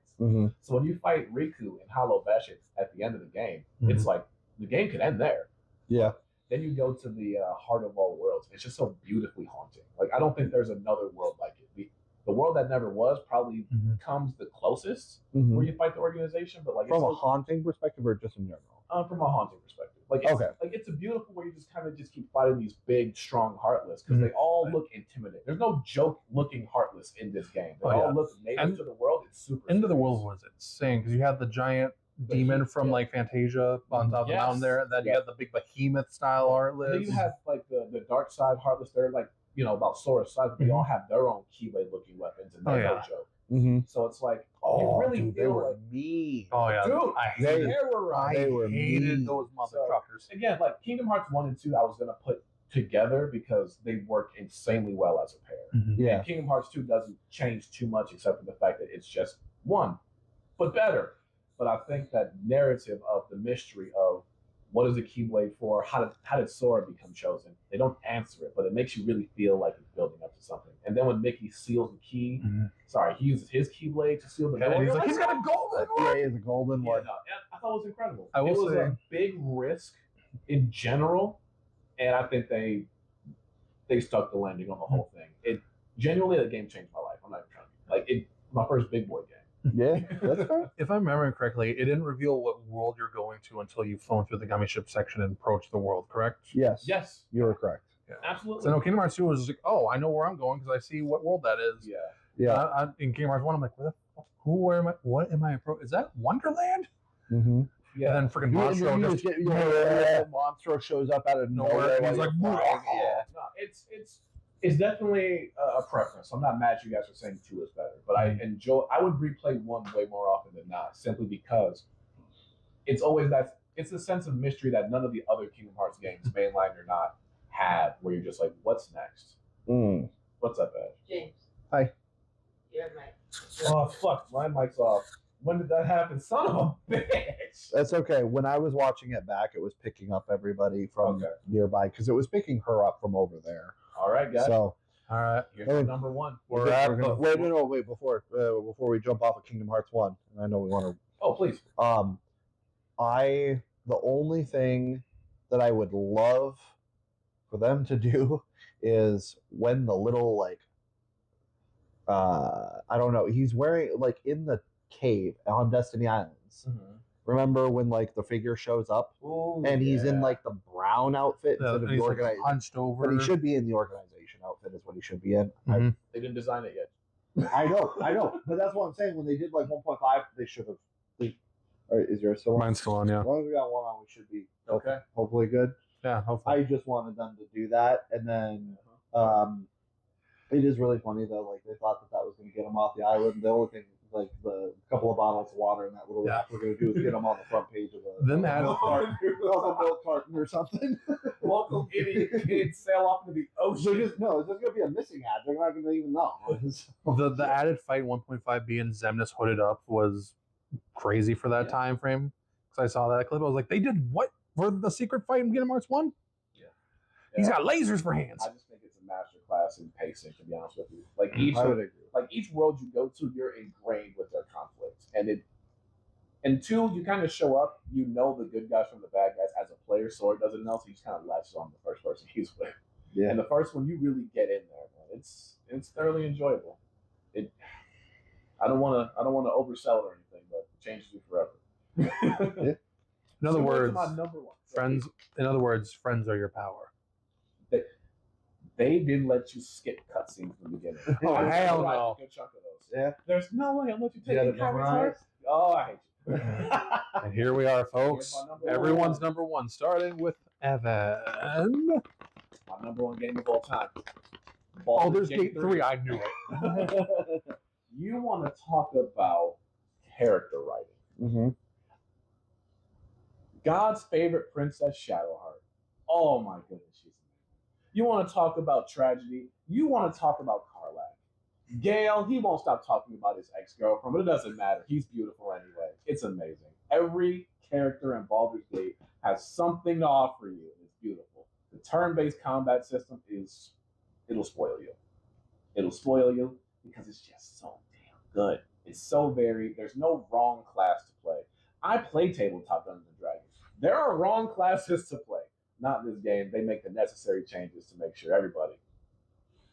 So when you fight Riku in Hollow Bastion at the end of the game, it's like the game could end there. Yeah. Then you go to the Heart of All Worlds. It's just so beautifully haunting. Like, I don't think there's another world like it. The World That Never Was probably comes the closest where you fight the organization, but like from a haunting perspective or just in general? From a haunting perspective, like it's a beautiful where you just kind of just keep fighting these big, strong Heartless because they all look intimidating. There's no joke looking Heartless in this game. They all look native to the world. It's super. Into the World was insane because you had the giant demon from like Fantasia on top of the mountain there, and then you had the big behemoth style Heartless. And then you have like the dark side Heartless. They're like about Sora's size, but they all have their own Keyblade looking weapons, and they're no joke. So it's like, you really feel like mean. Oh yeah, dude, I hated those motherfuckers. So, again, like Kingdom Hearts 1 and 2, I was gonna put together because they work insanely well as a pair. Yeah. And Kingdom Hearts 2 doesn't change too much except for the fact that it's just one, but better. But I think that narrative of the mystery of what is the Keyblade for? How did Sora become chosen? They don't answer it, but it makes you really feel like it's building up to something. And then when Mickey seals the key, he uses his Keyblade to seal the door. He's like, he's got a golden one. Yeah, he has a golden one. No, I thought it was incredible. I will it was say, a big risk in general, and I think they stuck the landing on the whole thing. It genuinely, the game changed my life. I'm not even trying to my first big boy game. Yeah, that's fair. If I'm remembering correctly, it didn't reveal what world you're going to until you've flown through the gummy ship section and approached the world, correct? Yes, you are correct. Yeah. Absolutely. So no, Kingdom Hearts 2 was just like, oh, I know where I'm going because I see what world that is. Yeah. In Kingdom Hearts 1, I'm like, where the fuck? Where am I? What am I approaching? Is that Wonderland? Yeah. And then freaking Monstro just Monstro shows up out of nowhere. And he's like, No, it's definitely a preference. I'm not mad at you guys for saying 2 is better, but I would replay 1 way more often than not, simply because it's always it's a sense of mystery that none of the other Kingdom Hearts games, mainline or not, have, where you're just like, what's next? What's up, Ash? James. Hi. Your mic. Oh, fuck, my mic's off. When did that happen? Son of a bitch! That's okay. When I was watching it back, it was picking up everybody from nearby because it was picking her up from over there. All right, guys. So, all right, here's number 1. Wait, before we jump off of Kingdom Hearts 1, and I know we want to. Oh, please. The only thing that I would love for them to do is when the little I don't know, he's wearing in the cave on Destiny Islands. Remember when the figure shows up and he's in the brown outfit instead of the organization, hunched over. But he should be in the organization outfit is what he should be in. They didn't design it yet. I know, but that's what I'm saying. When they did 1.5, they should have. All right, is yours still on? Mine's still on, yeah. As long as we got one on, we should be okay. Hopefully good. Yeah, hopefully. I just wanted them to do that, and then it is really funny though. They thought that was going to get them off the island. The only thing, the couple of bottles of water and that little rack we're going to do is get them on the front page of a milk carton or something. Local idiot sail off into the ocean. It's just going to be a missing ad. They're not going to even know. The added fight 1.5B and Xemnas hooded up was crazy for that time frame. Because I saw that clip, I was like, they did what for the secret fight in Kingdom Hearts 1? Yeah. He's got lasers for hands. I just think it's a master class in pacing, to be honest with you. Each world you go to, you're ingrained with their conflicts. And 2, you kind of show up, you know the good guys from the bad guys as a player, so it doesn't know, so you just kind of latches on the first person he's with. Yeah. And the first one, you really get in there, man. It's thoroughly enjoyable. I don't want to oversell it or anything, but it changes you forever. In other words, my number 1. Friends. In other words, friends are your power. They didn't let you skip cutscenes from the beginning. Oh, hell no! A good chunk of those. Yeah. There's no way I'll let you take the heart. Oh, I hate you. And here we are, folks. Everyone's number 1, starting with Evan. My number 1 game of all time. There's Gate 3. I knew it. You want to talk about character writing? God's favorite princess, Shadowheart. Oh my goodness, she's amazing. You want to talk about tragedy? You want to talk about Karlach. Gale, he won't stop talking about his ex-girlfriend, but it doesn't matter. He's beautiful anyway. It's amazing. Every character in Baldur's Gate has something to offer you. It's beautiful. The turn-based combat system it'll spoil you. It'll spoil you because it's just so damn good. It's so varied. There's no wrong class to play. I play tabletop Dungeons & Dragons. There are wrong classes to play. Not in this game. They make the necessary changes to make sure everybody,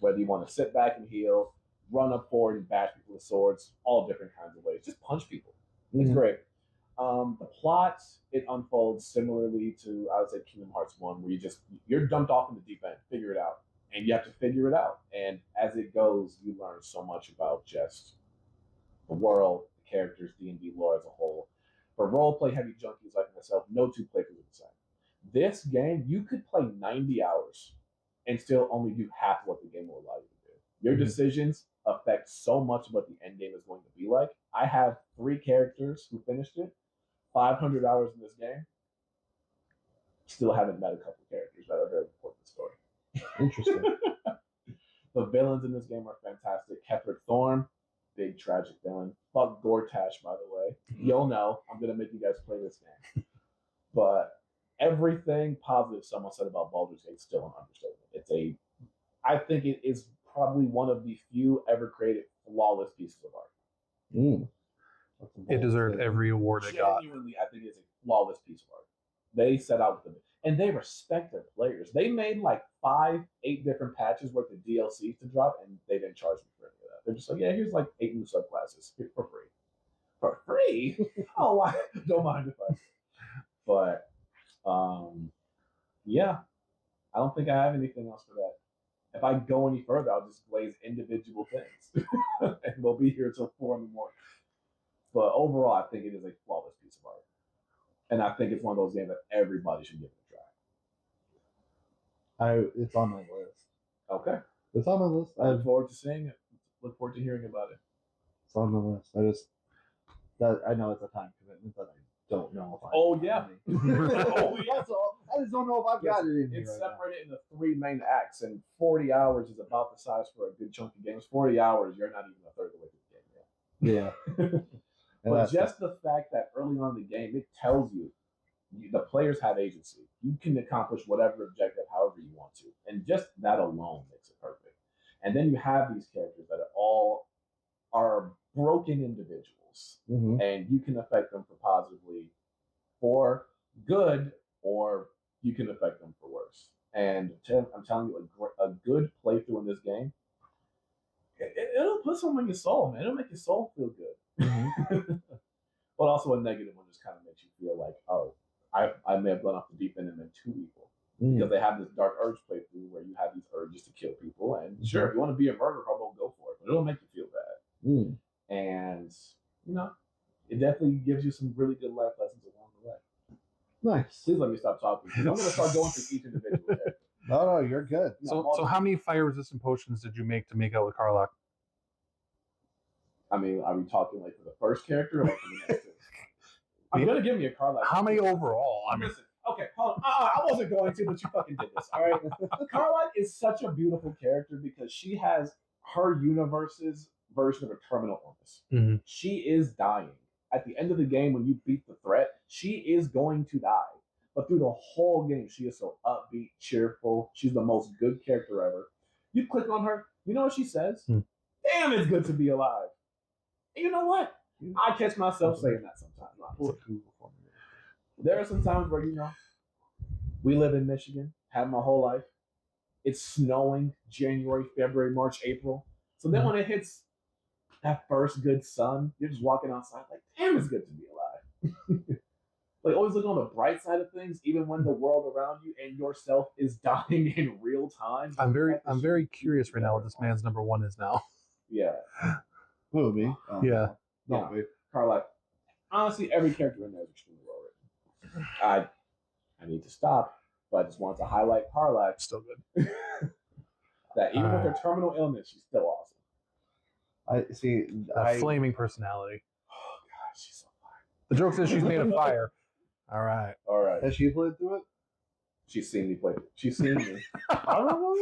whether you want to sit back and heal, run up forward and bash people with swords, all different kinds of ways. Just punch people. It's great. The plot, it unfolds similarly to, I would say, Kingdom Hearts 1, where you're dumped off in the deep end, figure it out. And you have to figure it out. And as it goes, you learn so much about just the world, the characters, D&D lore as a whole. For role-play heavy junkies like myself, no two playthroughs are the same. This game, you could play 90 hours and still only do half what the game will allow you to do. Your decisions affect so much of what the end game is going to be like. I have 3 characters who finished it, 500 hours in this game. Still haven't met a couple characters that are very important to the story. Interesting. The villains in this game are fantastic. Ketherick Thorn, big tragic villain. Fuck Gortash, by the way. You'll know. I'm gonna make you guys play this game. But everything positive someone said about Baldur's Gate is still an understatement. I think it is probably one of the few ever created flawless pieces of art. It deserved every award it got. Genuinely, I think it's a flawless piece of art. They set out with them, and they respect their players. They made like 5-8 different patches worth of DLCs to drop, and they didn't charge me for any of that. They're just like, yeah, here's like 8 new subclasses for free. For free? Oh, I don't mind if I. But yeah, I don't think I have anything else for that. If I go any further, I'll just blaze individual things, and we'll be here till 4 in the morning. But overall, I think it is a flawless piece of art. And I think it's one of those games that everybody should give it a try. It's on my list. Okay. It's on my list. I look forward to seeing it. Look forward to hearing about it. It's on my list. I know it's a time commitment, but I don't know if I. Oh yeah. Oh yeah. That's all. I just don't know if I've got it in here. It's separated into 3 main acts, and 40 hours is about the size for a good chunk of games. 40 hours, you're not even a third of the way through the game yet. Yeah. But just the fact that early on in the game, it tells you the players have agency. You can accomplish whatever objective however you want to. And just that alone makes it perfect. And then you have these characters that all are broken individuals. And you can affect them for positively for good, or you can affect them for worse. And I'm telling you, a good playthrough in this game, it'll put something in your soul, man. It'll make your soul feel good. But also a negative one just kind of makes you feel like, oh, I may have gone off the deep end and been too evil. Because they have this dark urge playthrough where you have these urges to kill people. And sure, if you want to be a murderer, hobo, go for it. But it'll make you feel bad. And, it definitely gives you some really good life lessons along the way. Nice. Please let me stop talking. I'm going to start going through each individual character. No, you're good. So how many fire-resistant potions did you make to make out with Karlach? I mean, are we talking like for the first character or like for the next two? I'm going to give me a Karlach. How many overall? Listen, okay, hold on. I wasn't going to, but you fucking did this, all right? Karlach is such a beautiful character because she has her universe's version of a terminal illness. She is dying. At the end of the game, when you beat the threat, she is going to die. But through the whole game, she is so upbeat, cheerful. She's the most good character ever. You click on her, you know what she says? Damn, it's good to be alive. And you know what? I catch myself saying that sometimes. There are some times where, we live in Michigan, have my whole life. It's snowing January, February, March, April. So then when it hits that first good sun, you're just walking outside like, damn, it's good to be alive. Like, always look on the bright side of things, even when the world around you and yourself is dying in real time. I'm very curious right now what this man's number 1 is now. Yeah. Who, me? Yeah. No, me. Karlach. Honestly, every character in there is extremely well written. I need to stop, but I just wanted to highlight Karlach. Still good. That even with her terminal illness, she's still awesome. I see. Flaming personality. Oh god, she's so fire. The joke is she's made of fire. All right. Has she played through it? She's seen me play it. She's seen me. I don't know.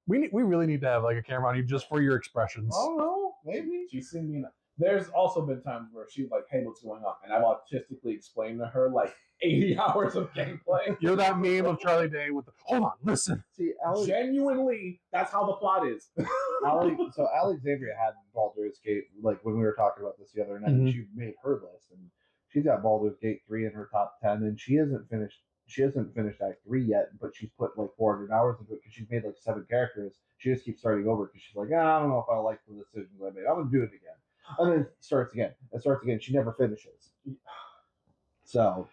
We really need to have like a camera on you just for your expressions. I don't know. Maybe. She's seen me. There's also been times where she's like, "Hey, what's going on?" And I've autistically explained to her like 80 hours of gameplay. You're that meme of Charlie Day with the, hold on, listen. See, Genuinely, that's how the plot is. So Alexandria had Baldur's Gate, like when we were talking about this the other night, she made her list, and she's got Baldur's Gate 3 in her top 10, and she hasn't finished. she hasn't finished Act 3 yet, but she's put like 400 hours into it because she's made like 7 characters. She just keeps starting over because she's like, I don't know if I like the decisions I made. I'm gonna do it again, and then starts again and starts again. She never finishes. So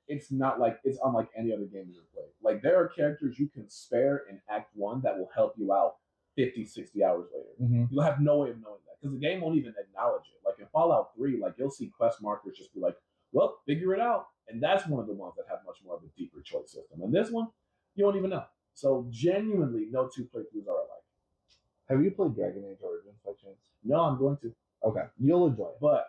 it's not like it's unlike any other game you've played. Like there are characters you can spare in Act 1 that will help you out 50, 60 hours later. Mm-hmm. You'll have no way of knowing that because the game won't even acknowledge it. Like in Fallout 3, like you'll see quest markers just be like, well, figure it out. And that's one of the ones that have much more of a deeper choice system. And this one, you don't even know. So genuinely, no 2 playthroughs are alike. Have you played Dragon Age Origins by chance? No, I'm going to. Okay, you'll enjoy it. But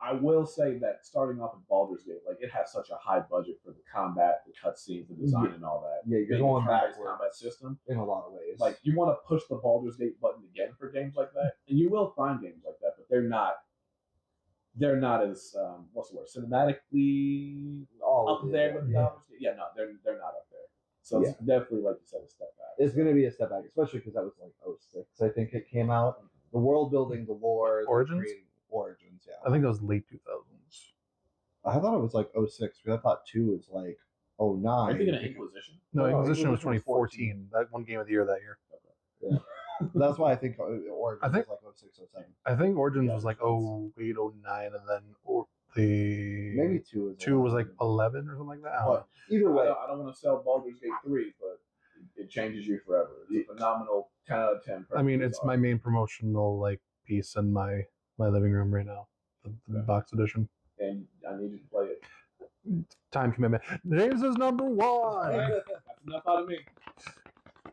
I will say that starting off with Baldur's Gate, like it has such a high budget for the combat, the cutscenes, the design, and all that. Yeah, you're going back combat system in a lot of ways. Like you want to push the Baldur's Gate button again for games like that, and you will find games like that, but they're not as what's the word, cinematically up there with Baldur's Gate. Yeah, no, they're not up there. So it's definitely, like you said, a step back. It's going to be a step back, especially because that was like 06, I think it came out. The world building, the lore, Origins, yeah. I think it was late 2000s. I thought it was like 06 because I thought 2 was like 09. Are you thinking of Inquisition? No, Inquisition was 2014. That one game of the year that year. Okay. Yeah. That's why I think Origins was like 06, 07. I think Origins was like 08, 09, and then maybe 2 was like 11 or something like that. But either way, I don't want to sell Baldur's Gate 3, but it changes you forever. It's a phenomenal 10 out of 10. I mean, it's my main promotional like piece in my living room right now, the box edition. And I need you to play it. Time commitment. James is number 1. That's enough out of me.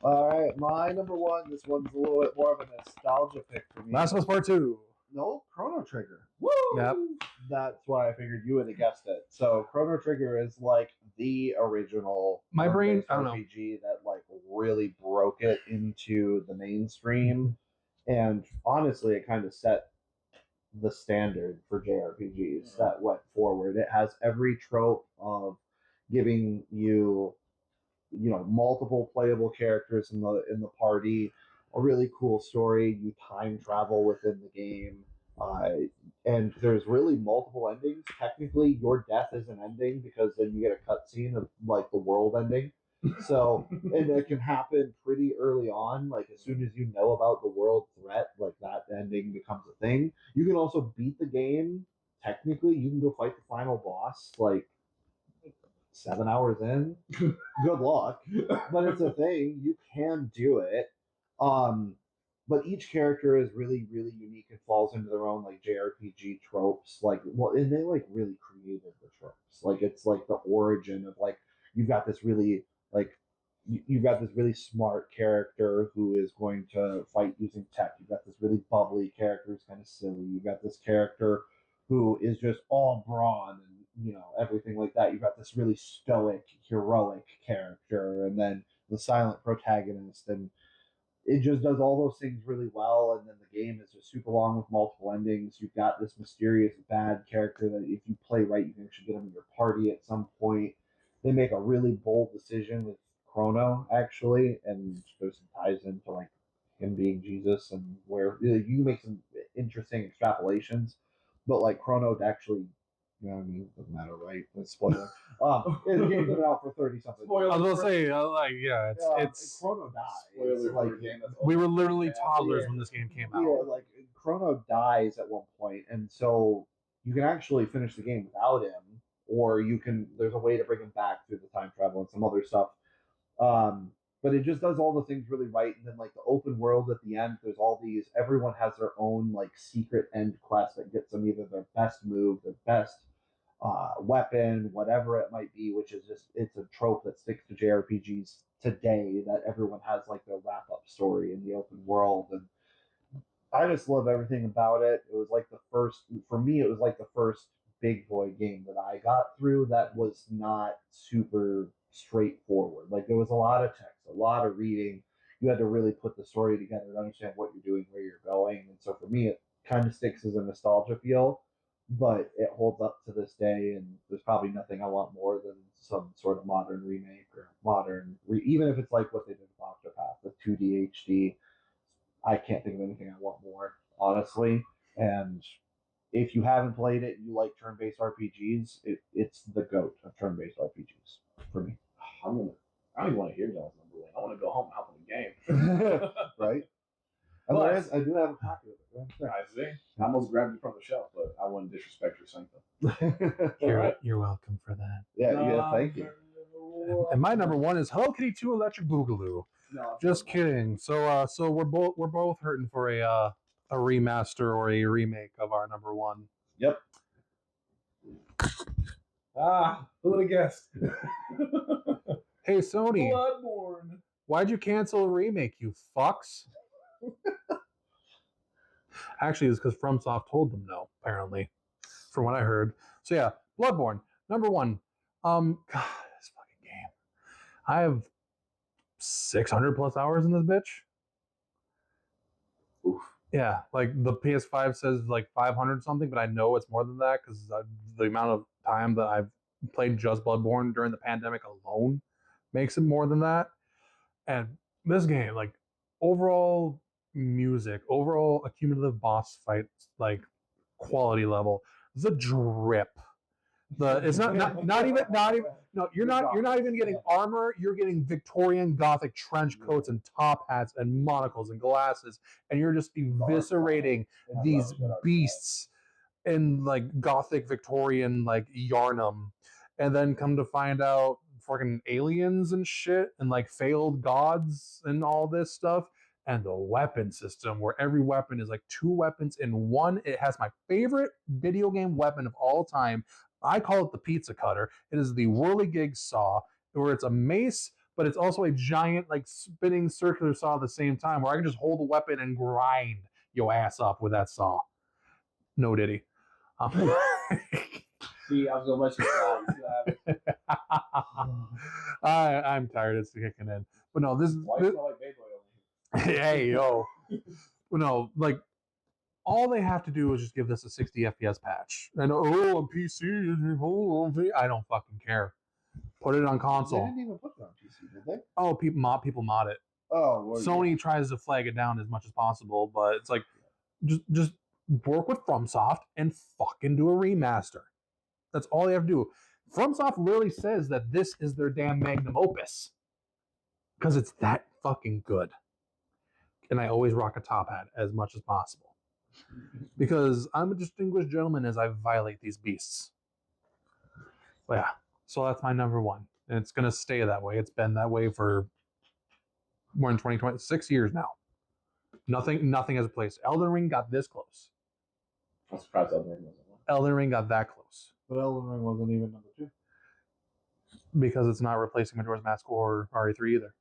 All right, my number 1. This one's a little bit more of a nostalgia pick for me. Last of Us Part 2. No, Chrono Trigger. Woo! Yep. That's why I figured you would have guessed it. So Chrono Trigger is like the original My brain, I don't RPG that like really broke it into the mainstream, and honestly, it kind of set the standard for JRPGs that went forward. It has every trope of giving you multiple playable characters in the party, a really cool story. You time travel within the game, and there's really multiple endings. Technically, your death is an ending because then you get a cutscene of like the world ending. So, and it can happen pretty early on. Like as soon as you know about the world threat, like that ending becomes a thing. You can also beat the game. Technically, you can go fight the final boss like 7 hours in. Good luck, but it's a thing. You can do it. But each character is really, really unique and falls into their own like JRPG tropes. Like, and they like really created the tropes. Like it's like the origin of like you've got this really smart character who is going to fight using tech. You've got this really bubbly character who's kind of silly. You've got this character who is just all brawn and everything like that. You've got this really stoic, heroic character, and then the silent protagonist, and it just does all those things really well. And then the game is just super long with multiple endings. You've got this mysterious bad character that if you play right, you can actually get him in your party at some point. They make a really bold decision with Chrono, actually, and there's some ties into like him being Jesus, and where you make some interesting extrapolations. But like Chrono actually, it doesn't matter, right? It's spoiler. The game's been out for 30 something. I was gonna say, it's Chrono dies. Spoiler like, for a game that's we were literally toddlers when this game came out. Yeah, like Chrono dies at one point, and so you can actually finish the game without him, or there's a way to bring him back through the time travel and some other stuff. But it just does all the things really right. And then like the open world at the end, there's all these, everyone has their own like secret end quest that gets them either their best move, their best weapon, whatever it might be, which is just, it's a trope that sticks to JRPGs today, that everyone has like their wrap up story in the open world. And I just love everything about it. It was like for me, it was like the first big boy game that I got through that was not super straightforward. Like there was a lot of text, a lot of reading. You had to really put the story together to understand what you're doing, where you're going. And so for me, it kind of sticks as a nostalgia feel, but it holds up to this day. And there's probably nothing I want more than some sort of modern remake or even if it's like what they did with Octopath, the 2D HD. I can't think of anything I want more, honestly. And if you haven't played it, you like turn-based RPGs, it's the GOAT of turn-based RPGs for me. I don't even want to hear Dillon's number one. I want to go home and hop on the game. Right? Otherwise, I do have a copy of it. Right I see. I almost grabbed it from the shelf, but I wouldn't disrespect your sanctum. there. You're welcome for that. Yeah, thank you. And my number one is Hello Kitty 2 Electric Boogaloo. No, Just kidding. So we're both hurting for a remaster or a remake of our number one. Yep. Who would have guessed? Hey Sony, Bloodborne. why'd you cancel a remake, you fucks? Actually, it's because FromSoft told them no, apparently, from what I heard. So yeah, Bloodborne, number one. God, this fucking game. I have 600 plus hours in this bitch. Oof. Yeah, like the PS5 says like 500 something, but I know it's more than that because the amount of time that I've played just Bloodborne during the pandemic alone makes it more than that. And this game, like overall music, overall accumulative boss fight, like quality level, the drip. It's not even no, you're not even getting armor, you're getting Victorian Gothic trench coats and top hats and monocles and glasses, and you're just eviscerating these beasts in like Gothic Victorian like Yarnum, and then come to find out fucking aliens and shit and like failed gods and all this stuff. And the weapon system, where every weapon is like 2 weapons in one. It has my favorite video game weapon of all time. I call it the pizza cutter. It is the whirligig saw, where it's a mace, but it's also a giant, like, spinning circular saw at the same time, where I can just hold the weapon and grind your ass up with that saw. No diddy. See, I was gonna let you slide. I'm tired. It's kicking in. But no, this is. Why you smell like Beyblade over here? Hey, yo. But no, like, all they have to do is just give this a 60 FPS patch. And on PC, I don't fucking care. Put it on They console. didn't even put it on PC, did they? Oh, people mod it. Oh, well, Sony tries to flag it down as much as possible, but it's like, just work with FromSoft and fucking do a remaster. That's all they have to do. FromSoft literally says that this is their damn magnum opus because it's that fucking good. And I always rock a top hat as much as possible because I'm a distinguished gentleman as I violate these beasts. But yeah, so that's my number one, and it's gonna stay that way. It's been that way for more than 6 years now. Nothing has replaced. Elden Ring got this close. I'm surprised Elden Ring wasn't one. Elden Ring got that close But Elden Ring wasn't even number 2. because it's not replacing Majora's Mask or RE3 either.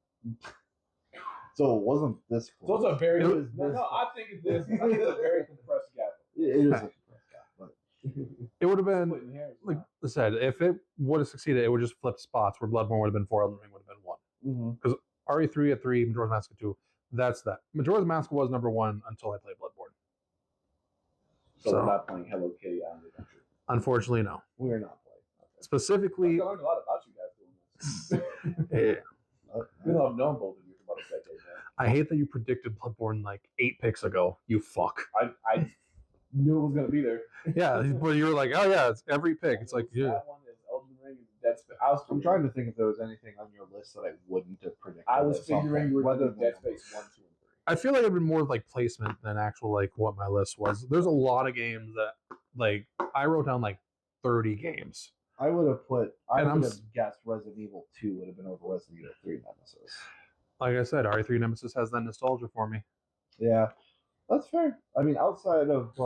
So it wasn't this So close. it's a very. It was No, this I think it's this. I think it's a very compressed gap. It is a compressed gap, but It would have been, Splitting hairs. like I said, if it would have succeeded, it would just flip spots where Bloodborne would have been 4, Elden Ring would have been 1. RE3 at 3, Majora's Mask at 2. That's that. Majora's Mask was number 1 until I played Bloodborne. So So- we're not playing Hello Kitty on the adventure. Unfortunately, no. we're not playing. Specifically, I learned a lot about you guys doing this. Okay. You know, I've known both of you for about a decade now. I hate that you predicted Bloodborne like 8 picks ago. You fuck. I knew it was gonna be there. Yeah, but you were like, oh yeah, it's every pick. It's like, yeah. That one is Elden Ring and Dead Space. I'm trying to think if there was anything on your list that I wouldn't have predicted. I was at some figuring point, you were whether doing Dead Space 1, 2, and 3. I feel like it'd been more like placement than actual like what my list was. There's a lot of games that like I wrote down like 30 games. I would have put. I And I'm would have s- guessed Resident Evil 2 would have been over Resident Evil 3 Nemesis. Like I said, RE3 Nemesis has that nostalgia for me. Yeah, that's fair. I mean, outside of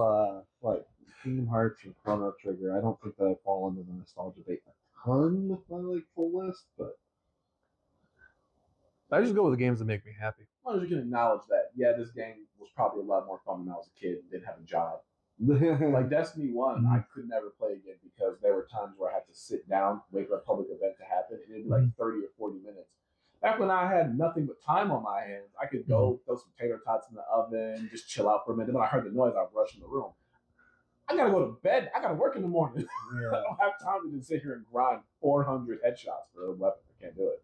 like Kingdom Hearts and Chrono Trigger, I don't think that I fall into the nostalgia bait a ton with my like full list, but I just go with the games that make me happy. As long as you can acknowledge that, yeah, this game was probably a lot more fun when I was a kid and didn't have a job. Like Destiny 1, I could never play again because there were times where I had to sit down, wait for a public event to happen, and it'd be like 30 or 40 minutes. Back when I had nothing but time on my hands, I could go throw some tater tots in the oven, just chill out for a minute. Then when I heard the noise, I'd rush in the room. I gotta go to bed. I gotta work in the morning. I don't have time to just sit here and grind 400 headshots for a weapon. I can't do it.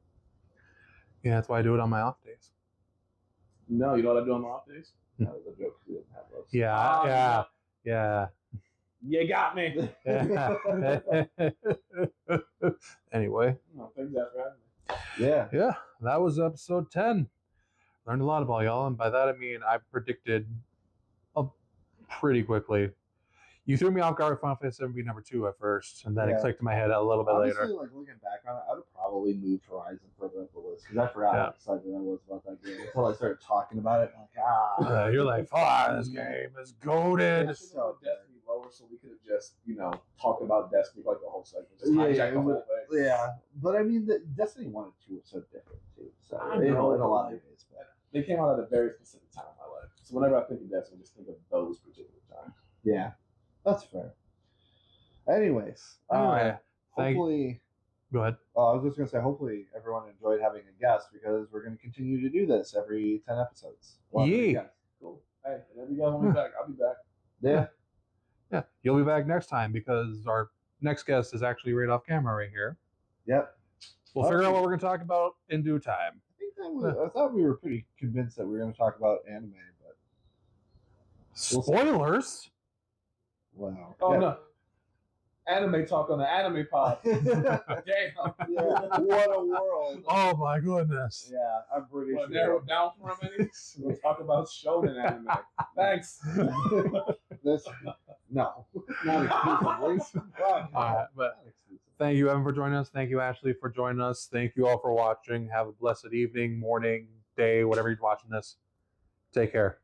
Yeah, that's why I do it on my off days. No, you know what I do on my off days? that was a joke. We didn't have those. Yeah, yeah. You got me. Anyway, No, thanks for having me. Yeah. yeah, that was episode 10. Learned a lot about y'all, and by that I mean I predicted pretty quickly. You threw me off guard with Final Fantasy 7 being number 2 at first, and then it clicked in my head a little bit Honestly, later. like looking back on it, I would have probably moved Horizon further up the list because I forgot how excited I was about that game until I started talking about it. Like, You're like, fuck, this game is goated. I should have put Destiny lower so we could have just, talked about Destiny like the whole segment. Just Yeah, hijack the whole thing. yeah, but I mean, the Destiny 1 and 2 were so different too. So I in know, a lot of ways, but They came out at a very specific time in my life. So whenever I think of Destiny, I just think of those particular times. yeah, that's fair. Anyways, Anyway, hopefully. Go ahead. I was just gonna say, hopefully everyone enjoyed having a guest because we're gonna continue to do this every 10 episodes. Yeah. Cool. Hey, whenever you guys want me back, I'll be back. Yeah. Yeah, you'll be back next time because our next guest is actually right off camera right here. Yep. We'll figure out what we're going to talk about in due time. I think that was. I thought we were pretty convinced that we were going to talk about anime, but Spoilers? wow. Oh, Yeah. no. Anime talk on the anime pod. Damn. Yeah, what a world. Oh my goodness. Yeah, I'm pretty Want to sure. narrow it down for a minute? We'll talk about shonen anime. Thanks. This, no, not exclusively. All right, but thank you, Evan, for joining us. Thank you, Ashley, for joining us. Thank you all for watching. Have a blessed evening, morning, day, whatever you're watching this. Take care.